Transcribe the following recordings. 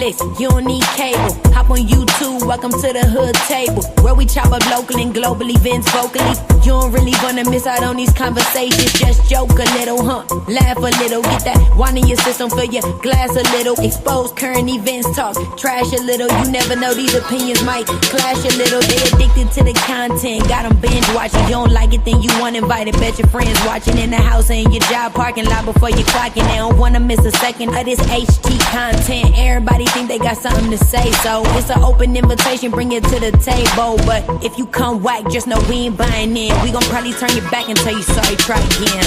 Netflix, you don't need cable. Hop on YouTube, welcome to the hood table, where we chop up local and global events vocally. You don't really wanna miss out on these conversations. Just joke a little, laugh a little, get that wine in your system, fill your glass a little. Expose current events, talk trash a little. You never know, these opinions might clash a little. They addicted to the content, got them binge watching. You don't like it, then you want invited. Bet your friends watching in the house or in your job parking lot before you clocking. They don't wanna miss a second of this HT content. Everybody think they got something to say, so it's an open invitation, bring it to the table. But if you come whack, just know we ain't buying in. We gon' probably turn your back and tell you sorry, try again.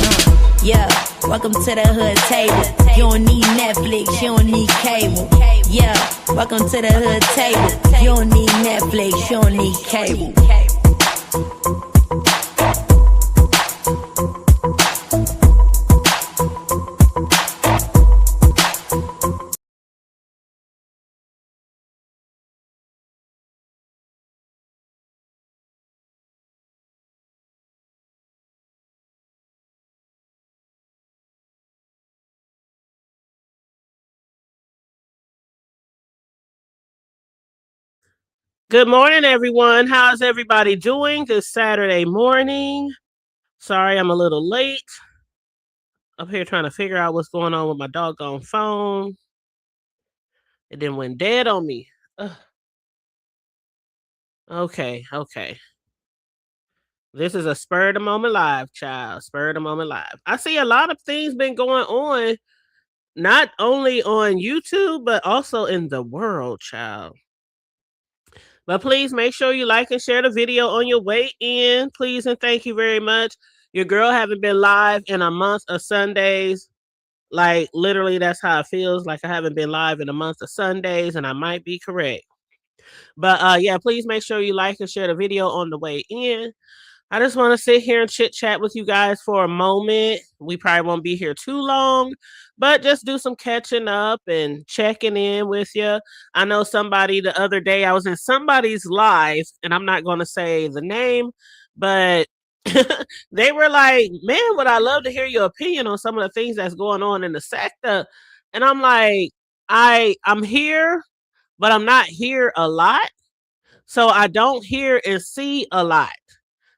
Yeah, welcome to the hood table. You don't need Netflix, you don't need cable. Yeah, welcome to the hood table. You don't need Netflix, you don't need cable. Good morning, everyone. How's everybody doing this Saturday morning? Sorry, I'm a little late. Up here trying to figure out what's going on with my doggone phone. It then went dead on me. Ugh. Okay. This is a spur of the moment live, child. Spur of the moment live. I see a lot of things been going on, not only on YouTube, but also in the world, child. But please make sure you like and share the video on your way in. Please and thank you very much. Your girl haven't been live in a month of Sundays. Like, literally, that's how it feels. Like, I haven't been live in a month of Sundays, and I might be correct. But, yeah, please make sure you like and share the video on the way in. I just want to sit here and chit chat with you guys for a moment. We probably won't be here too long, but just do some catching up and checking in with you. I know somebody the other day, I was in somebody's live, and I'm not going to say the name, but they were like, man, would I love to hear your opinion on some of the things that's going on in the sector. And I'm like, I'm here, but I'm not here a lot. So I don't hear and see a lot.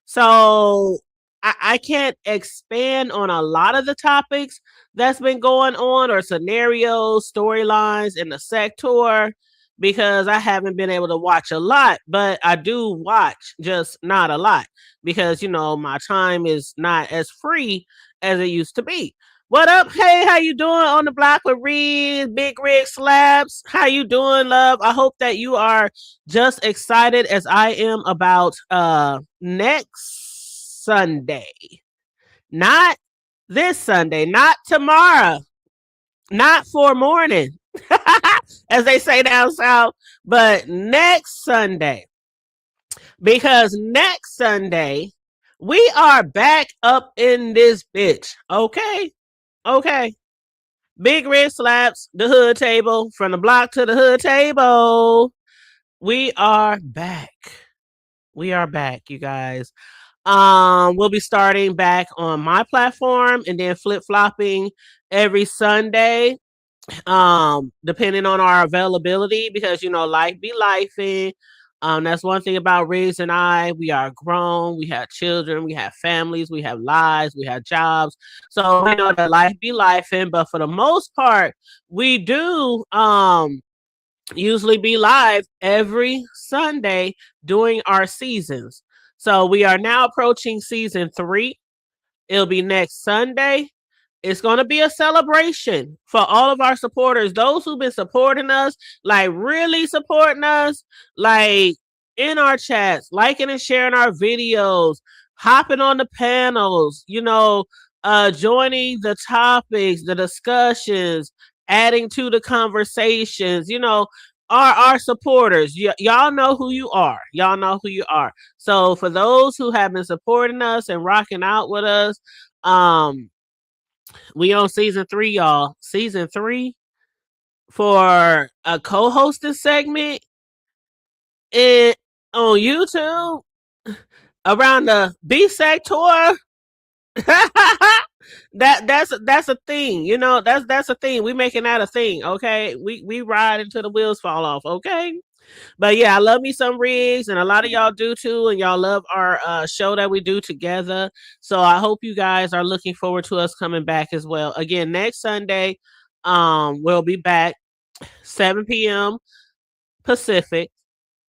So I can't expand on a lot of the topics that's been going on or scenarios, storylines in the sector because I haven't been able to watch a lot, but I do watch, just not a lot because, you know, my time is not as free as it used to be. What up? Hey, how you doing on the block with Reed, Big Rig Slabs? How you doing, love? I hope that you are just excited as I am about next Sunday. Not this Sunday, not tomorrow, not for morning, as they say down south, but next Sunday. Because next Sunday, we are back up in this bitch. Okay. Big Red Slaps, the hood table, from the block to the hood table. We are back. You guys. We'll be starting back on my platform and then flip-flopping every Sunday. Depending on our availability, because you know, life be lifing. That's one thing about Riggs and I. We are grown, we have children, we have families, we have lives, we have jobs. So we know that life be lifing, but for the most part, we do usually be live every Sunday during our seasons. So we are now approaching season 3. It'll be next Sunday. It's going to be a celebration for all of our supporters, those who've been supporting us, like really supporting us, like in our chats, liking and sharing our videos, hopping on the panels, you know, joining the topics, the discussions, adding to the conversations, you know, our supporters. Y'all know who you are. So for those who have been supporting us and rocking out with us, we on season 3, y'all. Season 3 for a co-hosted segment on YouTube around the B sector. That's a thing, you know. That's a thing. We making that a thing, okay? We ride until the wheels fall off, okay? But yeah, I love me some Riggs, and a lot of y'all do too, and y'all love our show that we do together. So I hope you guys are looking forward to us coming back as well. Again, next Sunday, we'll be back 7 p.m. Pacific,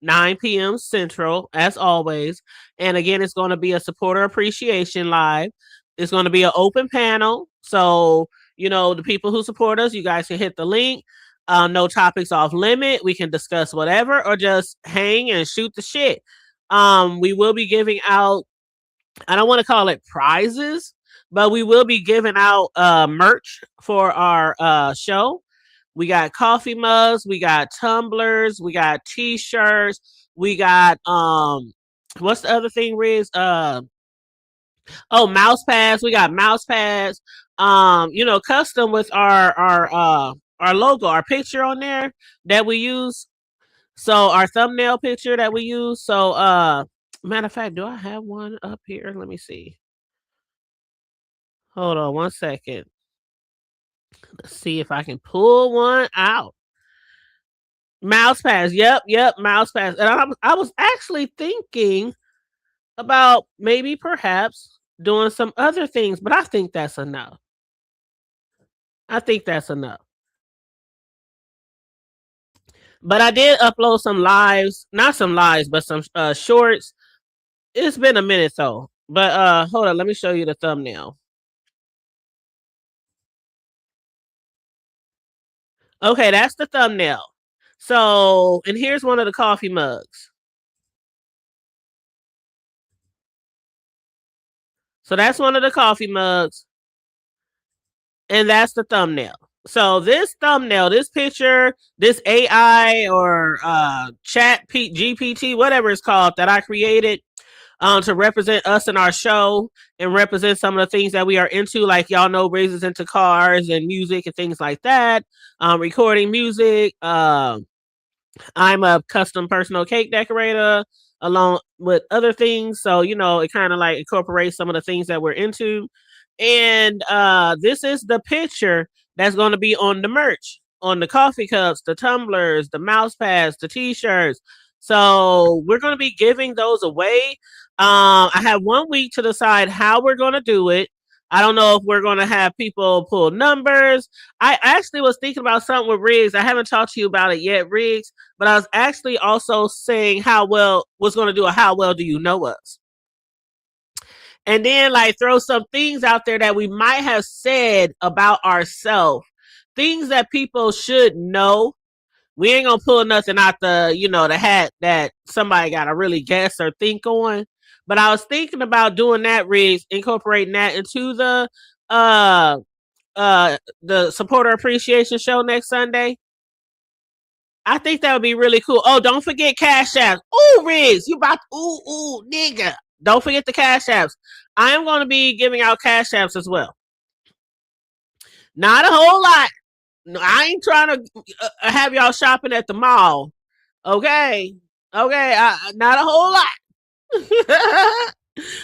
9 p.m. Central, as always. And again, it's going to be a supporter appreciation live. It's going to be an open panel. So, you know, the people who support us, you guys can hit the link. No topics off limit. We can discuss whatever or just hang and shoot the shit. We will be giving out, I don't want to call it prizes, but we will be giving out merch for our show. We got coffee mugs, we got tumblers, we got t-shirts, we got what's the other thing, Riz? Oh, mouse pads. We got mouse pads. You know, custom with our logo, our picture on there that we use. So our thumbnail picture that we use. So matter of fact, do I have one up here? Let me see. Hold on one second. Let's see if I can pull one out. Mouse pads. Yep, mouse pads. And I was actually thinking about maybe perhaps doing some other things, but I think that's enough. I think that's enough. But I did upload some lives, not some lives, but some shorts. It's been a minute though. But hold on, let me show you the thumbnail. Okay, that's the thumbnail. So, and here's one of the coffee mugs. So that's one of the coffee mugs. And that's the thumbnail. So this thumbnail, this picture, this AI or chat GPT, whatever it's called that I created to represent us in our show and represent some of the things that we are into. Like y'all know, Riggs is into cars and music and things like that. Recording music. I'm a custom personal cake decorator along with other things. So, you know, it kind of like incorporates some of the things that we're into. And this is the picture that's going to be on the merch, on the coffee cups, the tumblers, the mouse pads, the t-shirts. So we're going to be giving those away. I have 1 week to decide how we're going to do it. I don't know if we're going to have people pull numbers. I actually was thinking about something with Riggs. I haven't talked to you about it yet, Riggs, but I was actually also saying how well was going to do a how well do you know us? And then like throw some things out there that we might have said about ourselves, things that people should know. We ain't gonna pull nothing out the, you know, the hat that somebody gotta really guess or think on. But I was thinking about doing that, Riggs, incorporating that into uh the supporter appreciation show next Sunday. I think that would be really cool. Oh, don't forget Cash Apps. Ooh, Riggs, you about nigga. Don't forget the Cash Apps. I am going to be giving out Cash Apps as well. Not a whole lot. I ain't trying to have y'all shopping at the mall. Okay. Okay. Not a whole lot.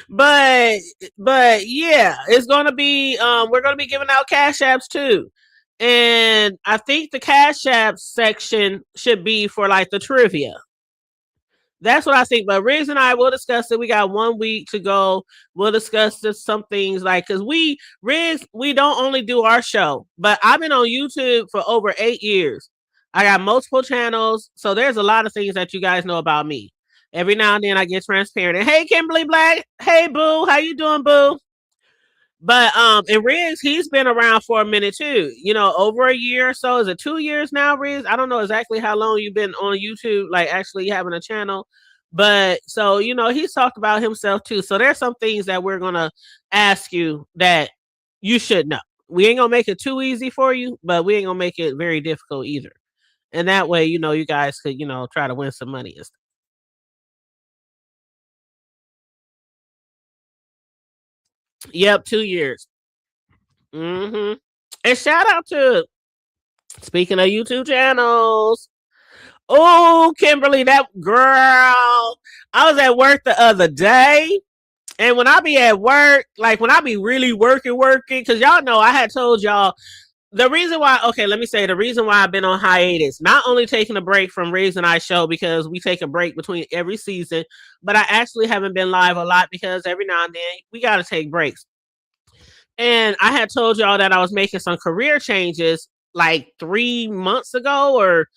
but yeah, it's gonna be we're gonna be giving out Cash Apps too. And I think the Cash Apps section should be for like the trivia. That's what I think. But Riggs and I will discuss it. We got 1 week to go. We'll discuss just some things like because Riggs, we don't only do our show, but I've been on YouTube for over 8 years. I got multiple channels, so there's a lot of things that you guys know about me. Every now and then I get transparent. And hey, Kimberly Black. Hey, Boo. How you doing, Boo? But and Riggs, he's been around for a minute too. You know, over a year or so. Is it 2 years now, Riggs? I don't know exactly how long you've been on YouTube, like actually having a channel. But so, you know, he's talked about himself too. So there's some things that we're gonna ask you that you should know. We ain't gonna make it too easy for you, but we ain't gonna make it very difficult either. And that way, you know, you guys could, you know, try to win some money and stuff. Yep, 2 years. Mm-hmm. And shout out to speaking of YouTube channels. Oh, Kimberly, that girl. I was at work the other day And when I be at work, like when I be really working, because y'all know I had told y'all the reason why, okay, let me say the reason why I've been on hiatus, not only taking a break from Raising I Show because we take a break between every season, but I actually haven't been live a lot because every now and then we got to take breaks. And I had told y'all that I was making some career changes like 3 months ago or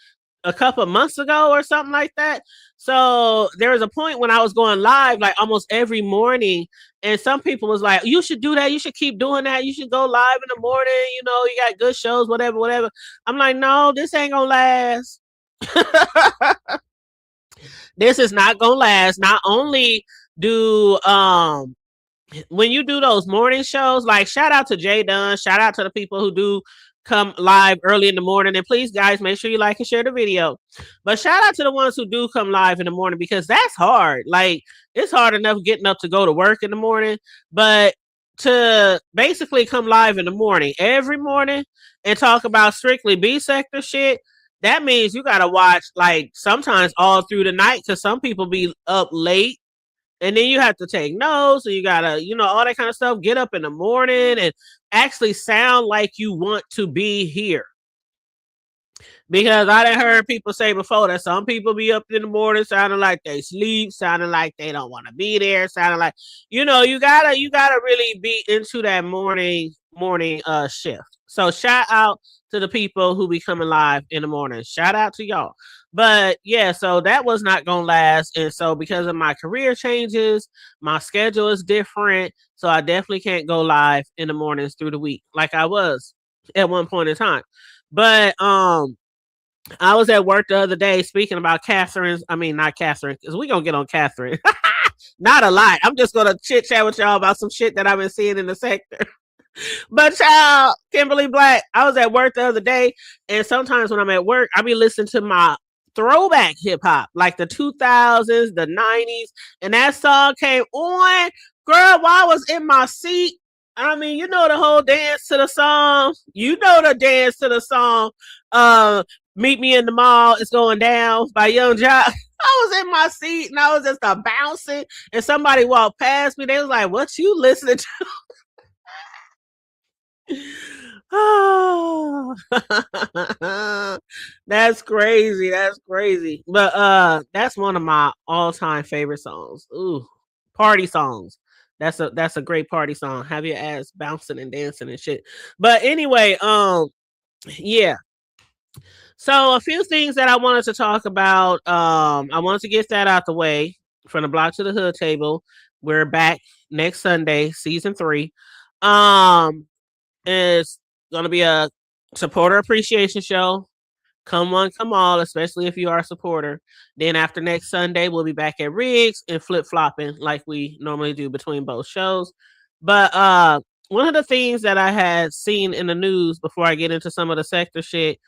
a couple of months ago or something like that. So there was a point when I was going live like almost every morning, and some people was like, "You should do that. You should keep doing that. You should go live in the morning. You know, you got good shows, whatever, whatever." I'm like, "No, this ain't gonna last. This is not gonna last." Not only do when you do those morning shows, like shout out to Jay Dunn, shout out to the people who do come live early in the morning, and please guys make sure you like and share the video. But shout out to the ones who do come live in the morning, because that's hard. Like it's hard enough getting up to go to work in the morning, but to basically come live in the morning every morning and talk about strictly B sector shit, that means you gotta watch like sometimes all through the night, because some people be up late, and then you have to take notes, and you gotta, you know, all that kind of stuff. Get up in the morning and actually sound like you want to be here. Because I done heard people say before that some people be up in the morning sounding like they sleep, sounding like they don't want to be there, sounding like, you know, you gotta really be into that morning shift. So shout out to the people who be coming live in the morning. Shout out to y'all. But yeah, so that was not gonna last. And so because of my career changes, my schedule is different. So I definitely can't go live in the mornings through the week like I was at one point in time. But I was at work the other day speaking about Catherine's. I mean, not Catherine, because we're going to get on Catherine. Not a lot. I'm just going to chit chat with y'all about some shit that I've been seeing in the sector. But child, Kimberly Black, I was at work the other day, and sometimes when I'm at work, I be listening to my throwback hip hop, like the 2000s, the 90s, and that song came on, girl, while I was in my seat. I mean, you know the whole dance to the song. You know the dance to the song. Meet Me in the Mall, It's Going Down by Young Jock. I was in my seat and I was just bouncing, and somebody walked past me. They was like, "What you listening to?" Oh, that's crazy. That's crazy. But that's one of my all-time favorite songs. Ooh, party songs. That's a great party song. Have your ass bouncing and dancing and shit. But anyway, yeah. So a few things that I wanted to talk about. I wanted to get that out the way from the block to the hood table. We're back next Sunday, season 3. It's gonna be a supporter appreciation show. Come one, come all, especially if you are a supporter. Then after next Sunday, we'll be back at Riggs and flip-flopping like we normally do between both shows. But one of the things that I had seen in the news before I get into some of the sector shit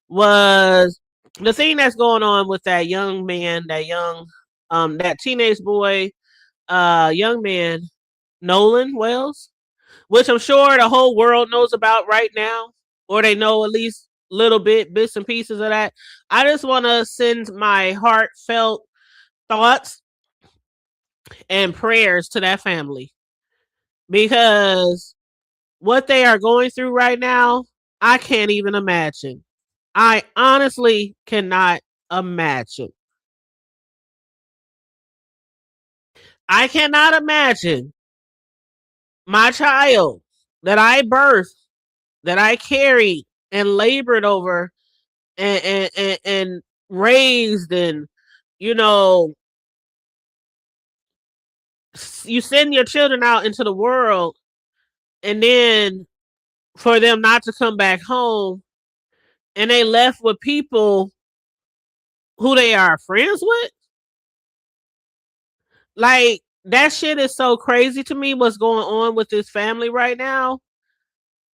was the thing that's going on with that young man, that teenage boy, young man, Nolan Wells, which I'm sure the whole world knows about right now, or they know at least little bits and pieces of that. I just want to send my heartfelt thoughts and prayers to that family, because what they are going through right now, I can't even imagine. I honestly cannot imagine. I cannot imagine my child that I birthed, that I carried and labored over and raised, and you know, you send your children out into the world, and then for them not to come back home, and they left with people who they are friends with. Like, that shit is so crazy to me, what's going on with this family right now.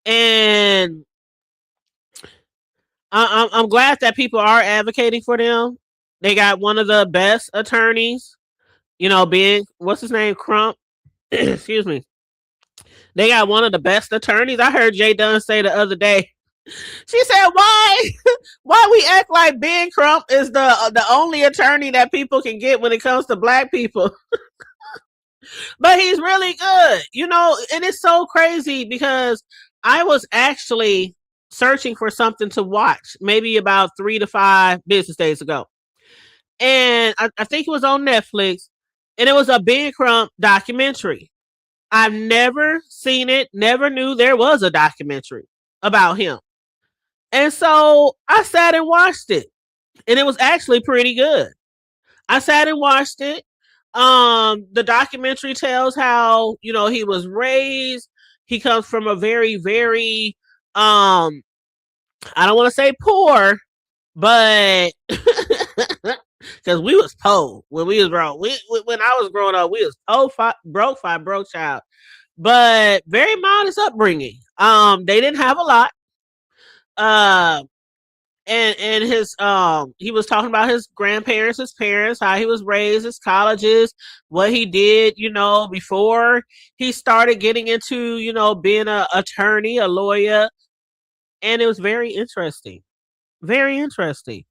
And I'm glad that people are advocating for them. They got one of the best attorneys, you know, being, what's his name, Crump. Excuse me. They got one of the best attorneys. I heard Jay Dunn say the other day. She said, "Why we act like Ben Crump is the only attorney that people can get when it comes to black people?" But he's really good, and it's so crazy because I was actually searching for something to watch maybe about 3 to 5 business days ago. And I think it was on Netflix, and it was a Ben Crump documentary. I've never seen it, never knew there was a documentary about him. And so I sat and watched it, and it was actually pretty good. I sat and watched it. The documentary tells how, he was raised. He comes from a very, very, I don't want to say poor, but because we was poor when we was grown. When I was growing up, we was broke child, but very modest upbringing. They didn't have a lot. Uh, and his he was talking about his grandparents, his parents, how he was raised, his colleges, what he did, before he started getting into, being a attorney, a lawyer, and it was very interesting. Very interesting.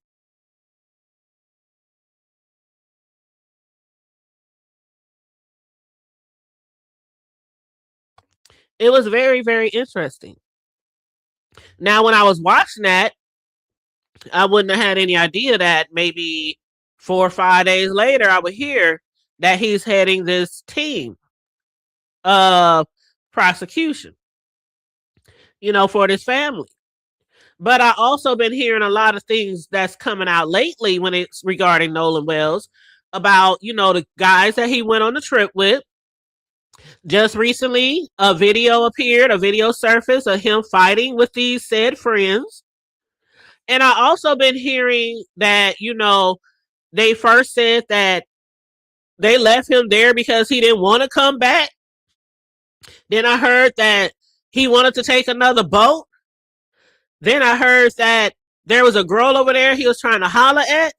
It was very, very interesting. Now, when I was watching that, I wouldn't have had any idea that maybe 4 or 5 days later, I would hear that he's heading this team of prosecution, for this family. But I also been hearing a lot of things that's coming out lately when it's regarding Nolan Wells about, the guys that he went on the trip with. Just recently, a video surfaced of him fighting with these said friends. And I also been hearing that, they first said that they left him there because he didn't want to come back. Then I heard that he wanted to take another boat. Then I heard that there was a girl over there he was trying to holler at,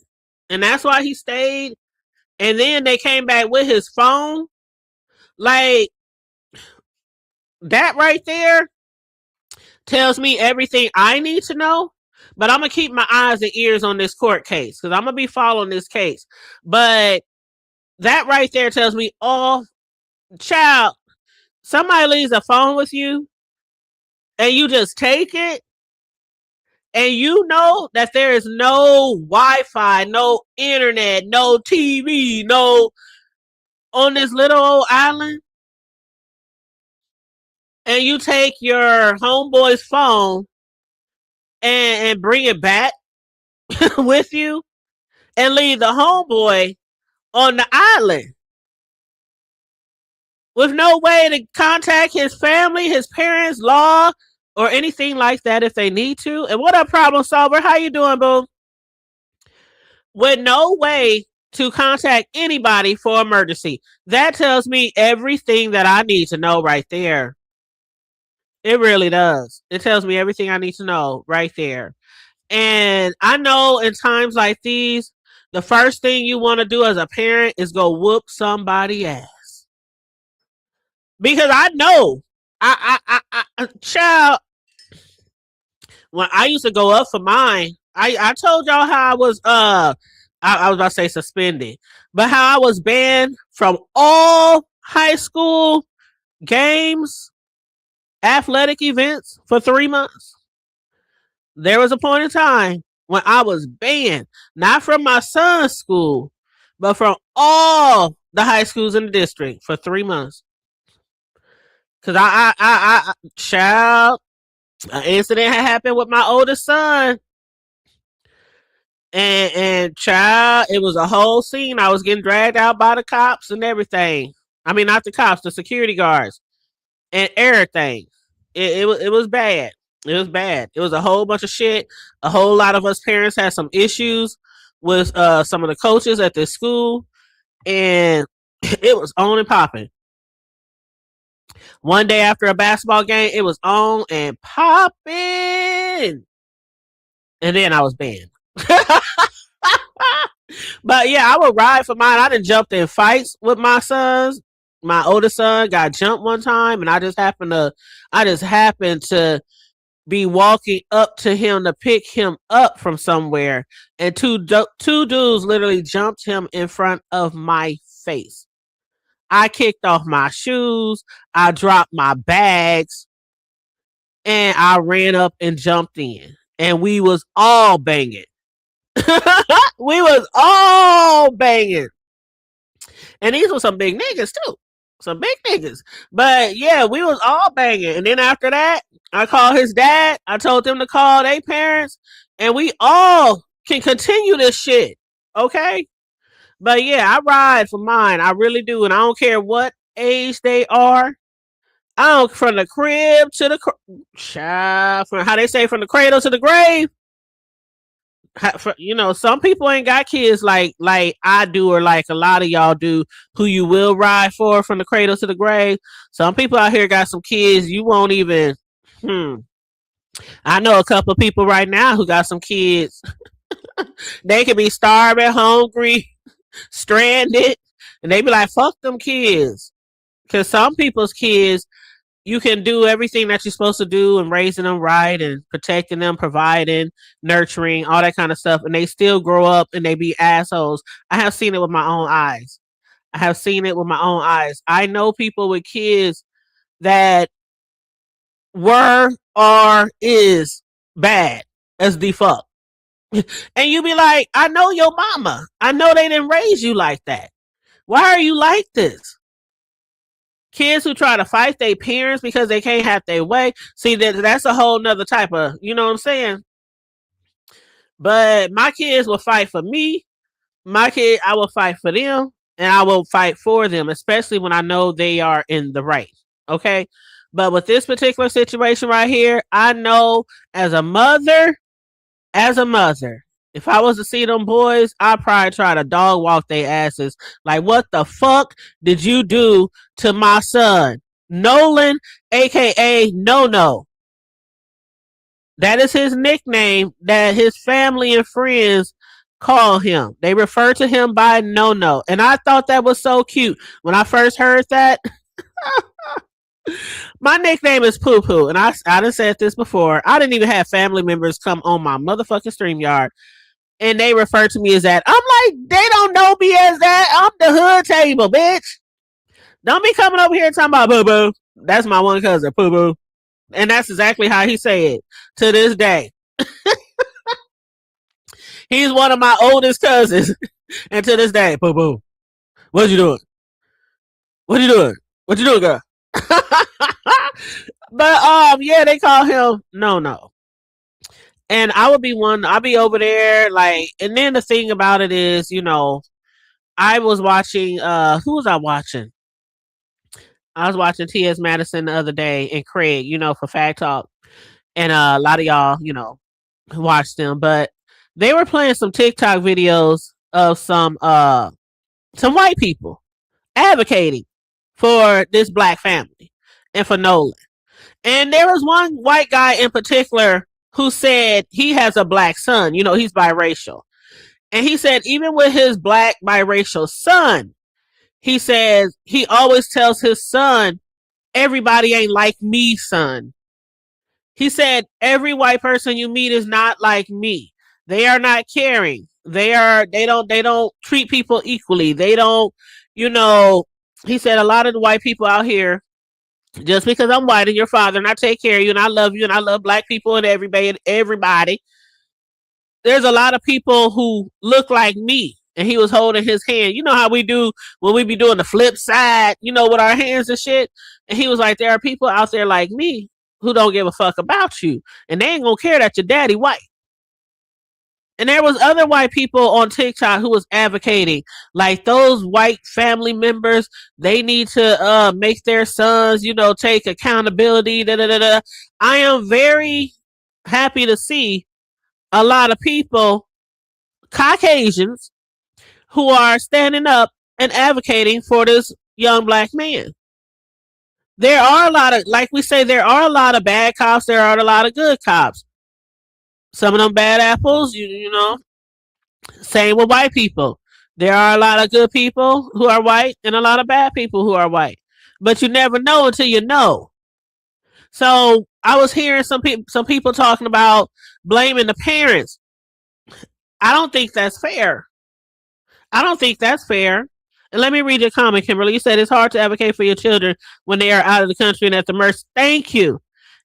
and that's why he stayed. And then they came back with his phone. Like, that right there tells me everything I need to know. But I'm going to keep my eyes and ears on this court case because I'm going to be following this case. But that right there tells me, oh, child, somebody leaves a phone with you and you just take it, and you know that there is no Wi-Fi, no internet, no TV, no on this little old island, and you take your homeboy's phone and bring it back with you and leave the homeboy on the island with no way to contact his family, his parents, law, or anything like that if they need to. And what up, problem solver? How you doing, boo? With no way to contact anybody for emergency. That tells me everything that I need to know right there. It really does. It tells me everything I need to know right there. And I know in times like these, the first thing you want to do as a parent is go whoop somebody ass. Because I know, child, when I used to go up for mine, I told y'all how I was, I was about to say suspended, but how I was banned from all high school games, athletic events for 3 months. There was a point in time when I was banned, not from my son's school, but from all the high schools in the district for 3 months. Cause child, an incident had happened with my oldest son, and child, it was a whole scene. I was getting dragged out by the cops and everything. I mean, not the cops, the security guards and everything. It was bad. It was bad. It was a whole bunch of shit. A whole lot of us parents had some issues with some of the coaches at this school, and it was on and popping. One day after a basketball game, it was on and popping, and then I was banned. But yeah, I would ride for mine. I done jumped in fights with my sons. My oldest son got jumped one time, and I just happened to be walking up to him to pick him up from somewhere, and two dudes literally jumped him in front of my face. I kicked off my shoes, I dropped my bags, and I ran up and jumped in. And we was all banging. We was all banging. And these were some big niggas too. Some big niggas. But yeah, we was all banging. And then after that, I called his dad. I told them to call their parents. And we all can continue this shit. Okay? But yeah, I ride for mine. I really do. And I don't care what age they are. I don't, from the crib to the from how they say, from the cradle to the grave. You know, some people ain't got kids like I do, or like a lot of y'all do, who you will ride for from the cradle to the grave. Some people out here got some kids you won't even. I know a couple of people right now who got some kids. They could be starving, hungry, stranded, and they be like, "Fuck them kids," because some people's kids, you can do everything that you're supposed to do and raising them right and protecting them, providing, nurturing, all that kind of stuff, and they still grow up and they be assholes. I have seen it with my own eyes. I know people with kids that were or is bad as the fuck. And you be like, I know your mama. I know they didn't raise you like that. Why are you like this? Kids who try to fight their parents because they can't have their way. See, that's a whole nother type of, you know what I'm saying? But my kids will fight for me. I will fight for them, and I will fight for them, especially when I know they are in the right. Okay? But with this particular situation right here, I know as a mother, if I was to see them boys, I'd probably try to dog walk their asses. Like, what the fuck did you do to my son? Nolan, aka No. That is his nickname that his family and friends call him. They refer to him by No. And I thought that was so cute. When I first heard that, my nickname is Poo Poo. And I done said this before. I didn't even have family members come on my motherfucking StreamYard and they refer to me as that. I'm like, they don't know me as that. I'm the hood table, bitch. Don't be coming over here talking about Boo Boo. That's my one cousin, Poo Boo. And that's exactly how he said to this day. He's one of my oldest cousins. And to this day, Poo Poo, what you doing? What you doing, girl? But yeah, they call him No. And I'll be over there, like, and then the thing about it is, you know, I was watching, who was I watching? I was watching T.S. Madison the other day and Craig, you know, for Fact Talk. And a lot of y'all, you know, watched them. But they were playing some TikTok videos of some white people advocating for this black family and for Nolan. And there was one white guy in particular who said he has a black son. You know, he's biracial. And he said even with his black biracial son, he says he always tells his son, everybody ain't like me, son. He said every white person you meet is not like me. They are not caring. They don't treat people equally. They don't, you know, he said a lot of the white people out here, just because I'm white and your father and I take care of you and I love you and I love black people and everybody, there's a lot of people who look like me. And he was holding his hand. You know how we do when we be doing the flip side, you know, with our hands and shit. And he was like, there are people out there like me who don't give a fuck about you. And they ain't gonna care that your daddy white. And there was other white people on TikTok who was advocating, like, those white family members, they need to make their sons, you know, take accountability. I am very happy to see a lot of people, Caucasians, who are standing up and advocating for this young black man. There are a lot of, like we say, there are a lot of bad cops. There are a lot of good cops. Some of them bad apples, you know, same with white people. There are a lot of good people who are white and a lot of bad people who are white. But you never know until you know. So I was hearing some people talking about blaming the parents. I don't think that's fair. And let me read your comment, Kimberly. You said it's hard to advocate for your children when they are out of the country and at the mercy. Thank you.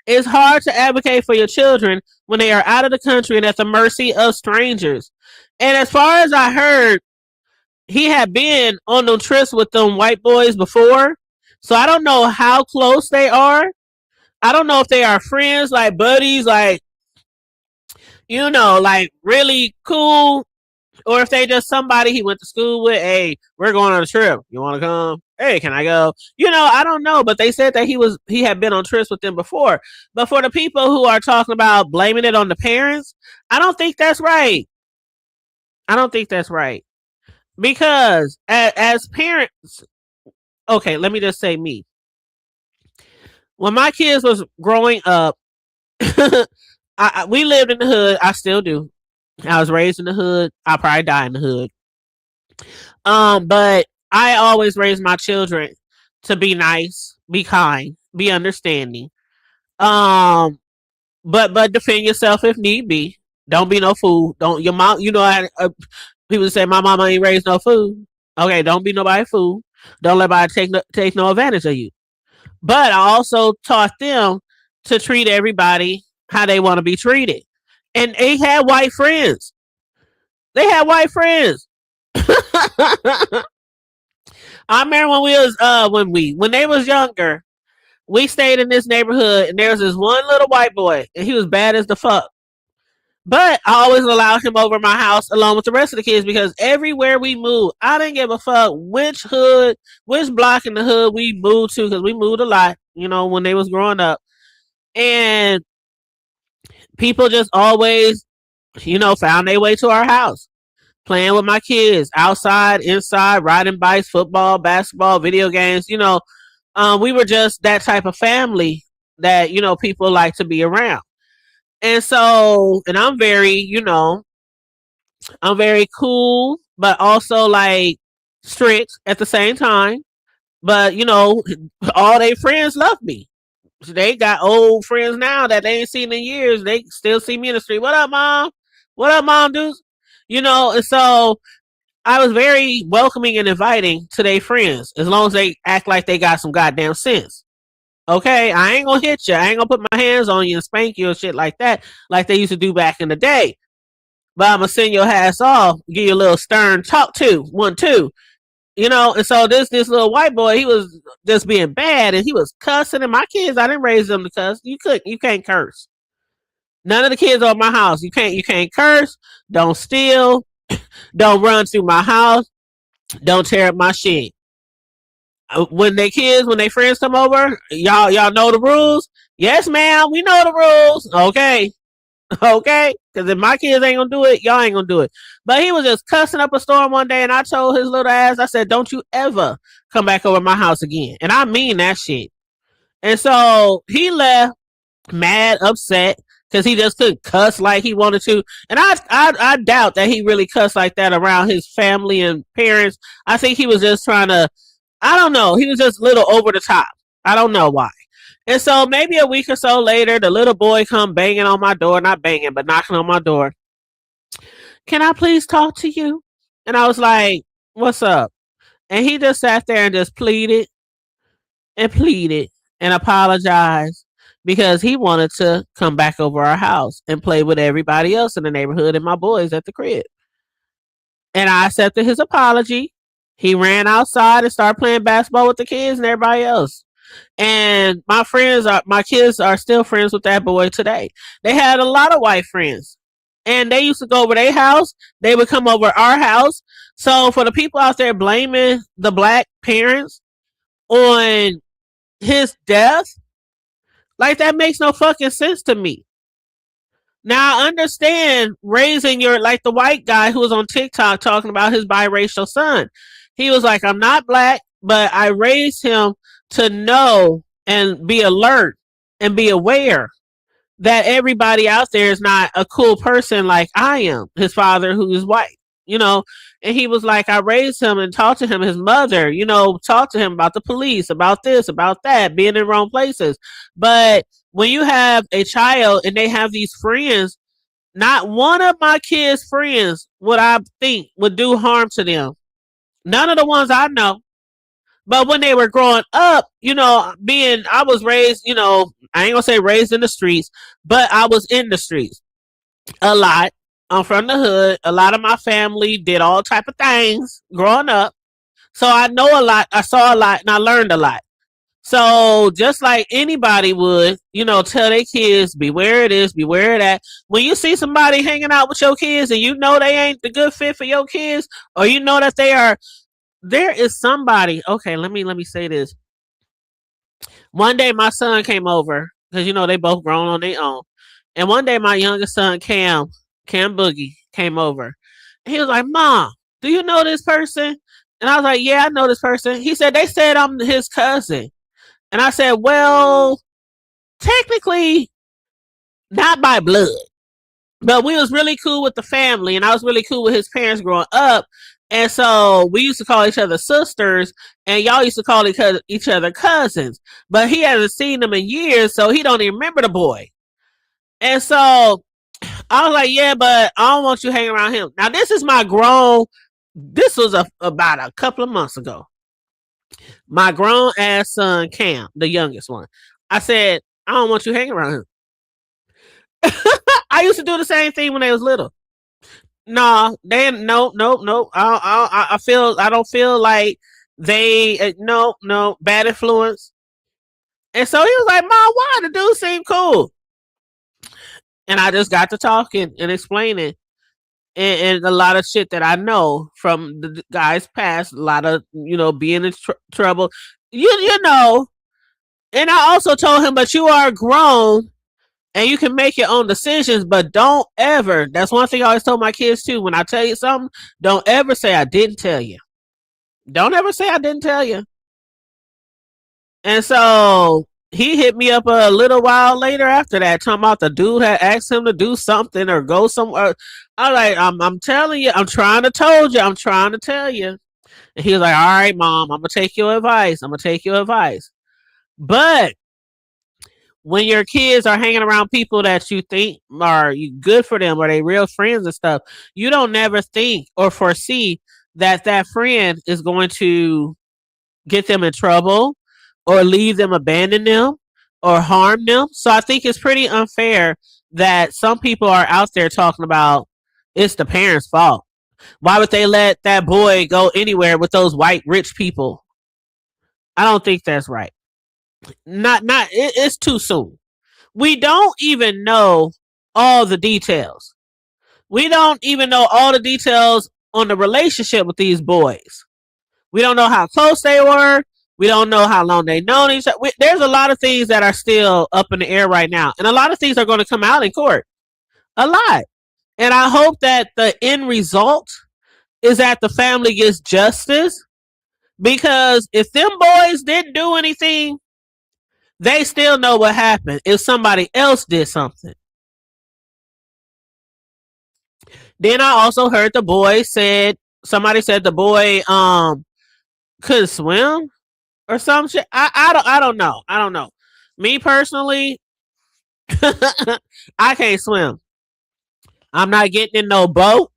It's hard to advocate for your children when they are out of the country and at the mercy of strangers. And as far as I heard, he had been on them trips with them white boys before. So I don't know how close they are. I don't know if they are friends, like buddies, like, you know, like really cool, or if they just somebody he went to school with. Hey, we're going on a trip. You want to come? Hey, can I go? You know, I don't know, but they said that he had been on trips with them before. But for the people who are talking about blaming it on the parents, I don't think that's right. I don't think that's right because as parents, okay, let me just say me. When my kids was growing up, we lived in the hood. I still do. I was raised in the hood. I'll probably die in the hood. But I always raised my children to be nice, be kind, be understanding. Um, but defend yourself if need be. Don't be no fool. Don't your mom. You know, people say my mama ain't raised no fool. Okay, don't be nobody fool. Don't let nobody take no advantage of you. But I also taught them to treat everybody how they want to be treated. And they had white friends. They had white friends. I remember when we was when they was younger, we stayed in this neighborhood and there was this one little white boy and he was bad as the fuck. But I always allowed him over my house along with the rest of the kids because everywhere we moved, I didn't give a fuck which hood, which block in the hood we moved to because we moved a lot, you know, when they was growing up. And people just always, you know, found their way to our house. Playing with my kids outside, inside, riding bikes, football, basketball, video games. You know, we were just that type of family that, you know, people like to be around. And so, and I'm very, you know, I'm very cool, but also like strict at the same time. But, you know, all their friends love me. They got old friends now that they ain't seen in years. They still see me in the street. What up, mom? What up, mom, dudes? You know, and so I was very welcoming and inviting to their friends as long as they act like they got some goddamn sense. Okay, I ain't gonna hit you. I ain't gonna put my hands on you and spank you and shit like that, like they used to do back in the day. But I'm gonna send your ass off, give you a little stern talk to 1 2. You know, and so this little white boy, he was just being bad and he was cussing. And my kids, I didn't raise them to cuss. You can't curse. None of the kids on my house. You can't curse. Don't steal. Don't run through my house. Don't tear up my shit. When they friends come over, y'all know the rules. Yes, ma'am, we know the rules. Okay, okay. Because if my kids ain't gonna do it, y'all ain't gonna do it. But he was just cussing up a storm one day, and I told his little ass, I said, "Don't you ever come back over my house again." And I mean that shit. And so he left mad, upset, because he just couldn't cuss like he wanted to. And I doubt that he really cussed like that around his family and parents. I think he was just trying to, I don't know, he was just a little over the top. I don't know why. And so maybe a week or so later, the little boy come banging on my door, not banging, but knocking on my door. Can I please talk to you? And I was like, what's up? And he just sat there and just pleaded and pleaded and apologized because he wanted to come back over our house and play with everybody else in the neighborhood and my boys at the crib. And I accepted his apology. He ran outside and started playing basketball with the kids and everybody else. And my kids are still friends with that boy today. They had a lot of white friends. And they used to go over their house. They would come over our house. So for the people out there blaming the black parents on his death, like that makes no fucking sense to me. Now I understand raising like the white guy who was on TikTok talking about his biracial son. He was like, I'm not black, but I raised him to know and be alert and be aware that everybody out there is not a cool person like I am, his father who is white, you know. And he was like, I raised him and talked to him, his mother, you know, talked to him about the police, about this, about that, being in wrong places. But when you have a child and they have these friends, not one of my kids' friends would I think would do harm to them. None of the ones I know. But when they were growing up, I was raised, I ain't gonna say raised in the streets, but I was in the streets a lot. I'm from the hood. A lot of my family did all type of things growing up. So I know a lot. I saw a lot and I learned a lot. So just like anybody would, tell their kids, beware of this, beware of that. When you see somebody hanging out with your kids and you know they ain't the good fit for your kids, or you know that they are, there is somebody. Okay, let me say this. One day my son came over because they both grown on their own, and one day my youngest son Cam Boogie came over. He was like, "Mom, do you know this person?" And I was like, "Yeah, I know this person." He said, "They said I'm his cousin." And I said, "Well, technically not by blood, but we was really cool with the family, and I was really cool with his parents growing up, and so we used to call each other sisters, and y'all used to call each other cousins. But he hasn't seen them in years, so he don't even remember the boy." And so I was like, "Yeah, but I don't want you hanging around him." Now this is my grown. This was about a couple of months ago. My grown ass son Cam, the youngest one. I said, "I don't want you hanging around him." I used to do the same thing when they was little. No, they no. I don't feel like they no bad influence. And so he was like, "Mom, why the dude seem cool?" And I just got to talking and explaining, and a lot of shit that I know from the guys past. A lot of being in trouble. You know. And I also told him, "But you are grown and you can make your own decisions, but don't ever." That's one thing I always told my kids too. When I tell you something, don't ever say I didn't tell you. Don't ever say I didn't tell you. And so he hit me up a little while later after that, talking about the dude had asked him to do something or go somewhere. I was like, I'm telling you, I'm trying to told you, I'm trying to tell you. And he was like, "All right, Mom, I'm gonna take your advice. I'm gonna take your advice." But when your kids are hanging around people that you think are good for them or they real friends and stuff, you don't never think or foresee that that friend is going to get them in trouble or leave them, abandon them, or harm them. So I think it's pretty unfair that some people are out there talking about it's the parents' fault. Why would they let that boy go anywhere with those white rich people? I don't think that's right. It's too soon. We don't even know all the details. We don't even know all the details on the relationship with these boys. We don't know how close they were. We don't know how long they known each other. There's a lot of things that are still up in the air right now, and a lot of things are going to come out in court. A lot, and I hope that the end result is that the family gets justice. Because if them boys didn't do anything, they still know what happened if somebody else did something. Then I also heard the boy said somebody said the boy could swim or some shit. I don't know. I don't know. Me personally, I can't swim. I'm not getting in no boat.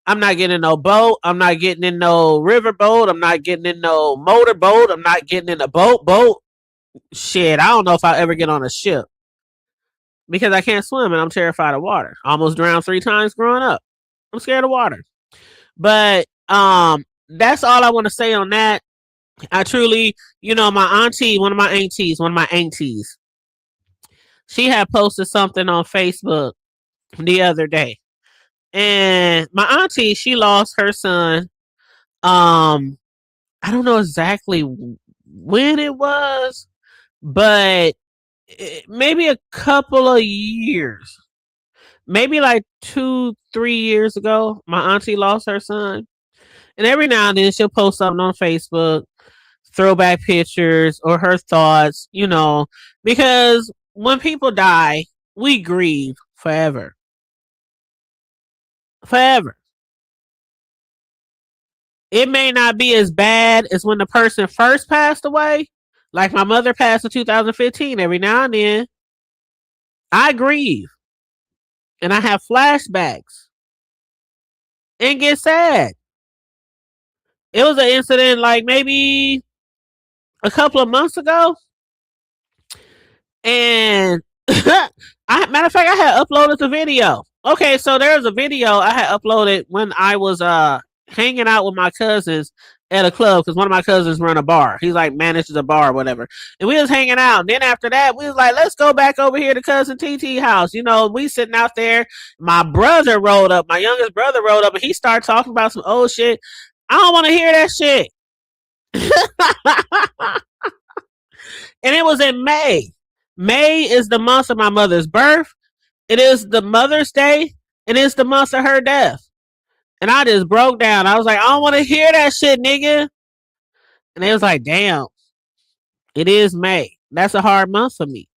I'm not getting in no boat. I'm not getting in no river boat. I'm not getting in no motor boat. I'm not getting in a boat. Shit, I don't know if I'll ever get on a ship because I can't swim and I'm terrified of water. I almost drowned 3 times growing up. I'm scared of water. But that's all I want to say on that. I truly, my auntie, one of my aunties, she had posted something on Facebook the other day. And my auntie, she lost her son. Um, I don't know exactly when it was, but maybe a couple of years. Maybe like 2, 3 years ago, my auntie lost her son. And every now and then she'll post something on Facebook, throwback pictures or her thoughts, because when people die, we grieve forever. Forever. It may not be as bad as when the person first passed away. Like my mother passed in 2015. Every now and then, I grieve and I have flashbacks and get sad. It was an incident like maybe a couple of months ago. And matter of fact, I had uploaded the video. Okay, so there's a video I had uploaded when I was hanging out with my cousins at a club because one of my cousins run a bar. He's like manages a bar or whatever. And we was hanging out. And then after that, we was like, let's go back over here to cousin TT house. You know, we sitting out there. My brother rolled up, my youngest brother rolled up, and he started talking about some old shit. I don't want to hear that shit. And it was in May. May is the month of my mother's birth. It is the Mother's Day. And it's the month of her death. And I just broke down. I was like, I don't want to hear that shit, nigga. And they was like, damn, it is May. That's a hard month for me.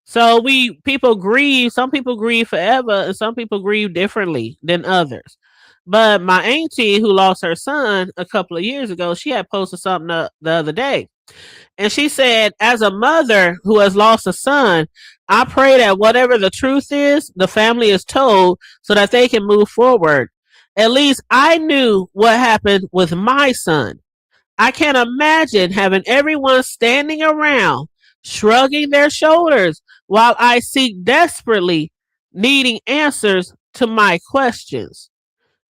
So people grieve. Some people grieve forever, and some people grieve differently than others. But my auntie, who lost her son a couple of years ago, she had posted something the other day. And she said, as a mother who has lost a son, I pray that whatever the truth is, the family is told so that they can move forward. At least I knew what happened with my son. I can't imagine having everyone standing around, shrugging their shoulders while I seek desperately needing answers to my questions.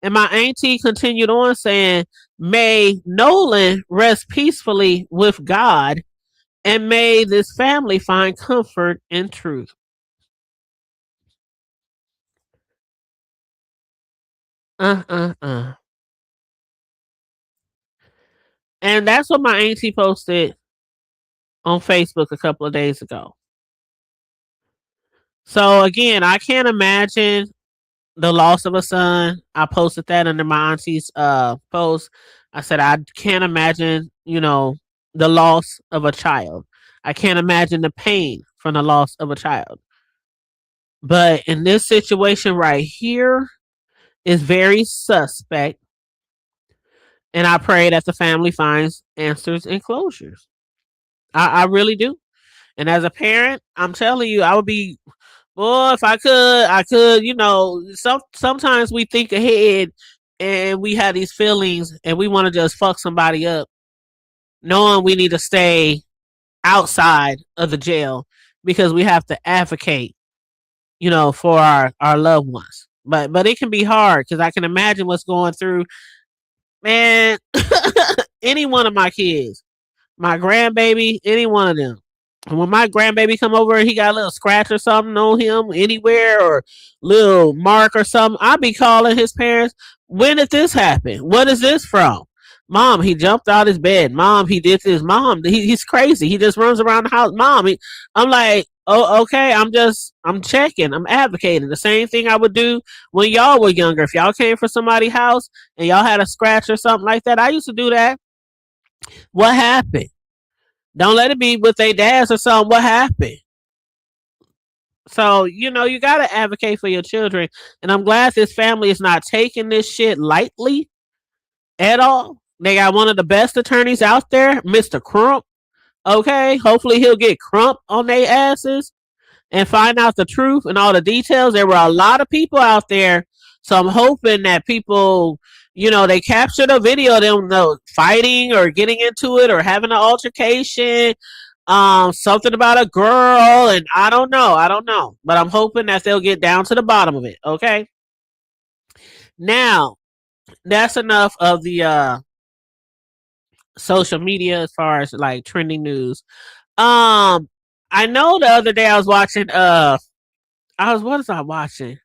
And my auntie continued on saying, may Nolan rest peacefully with God, and may this family find comfort in truth. And that's what my auntie posted on Facebook a couple of days ago. So again, I can't imagine the loss of a son. I posted that under my auntie's post. I said I can't imagine, the loss of a child. I can't imagine the pain from the loss of a child. But in this situation right here is very suspect. And I pray that the family finds answers and closures. I really do. And as a parent, I'm telling you, I would be, boy, if I could, sometimes we think ahead and we have these feelings and we want to just fuck somebody up, knowing we need to stay outside of the jail because we have to advocate, for our loved ones. But it can be hard because I can imagine what's going through, man, any one of my kids, my grandbaby, any one of them. When my grandbaby come over and he got a little scratch or something on him anywhere or little mark or something, I'll be calling his parents. When did this happen? What is this from? Mom, he jumped out his bed. Mom, he did this. Mom, he's crazy. He just runs around the house. Mom, I'm like, oh, okay. I'm checking. I'm advocating. The same thing I would do when y'all were younger. If y'all came from somebody's house and y'all had a scratch or something like that, I used to do that. What happened? Don't let it be with their dads or something. What happened? So, you got to advocate for your children. And I'm glad this family is not taking this shit lightly at all. They got one of the best attorneys out there, Mr. Crump. Okay. Hopefully he'll get Crump on their asses and find out the truth and all the details. There were a lot of people out there. So I'm hoping that people, they captured a video of them fighting or getting into it or having an altercation, something about a girl, and I don't know. But I'm hoping that they'll get down to the bottom of it, okay? Now, that's enough of the social media as far as like trending news. I know the other day I was watching what was I watching?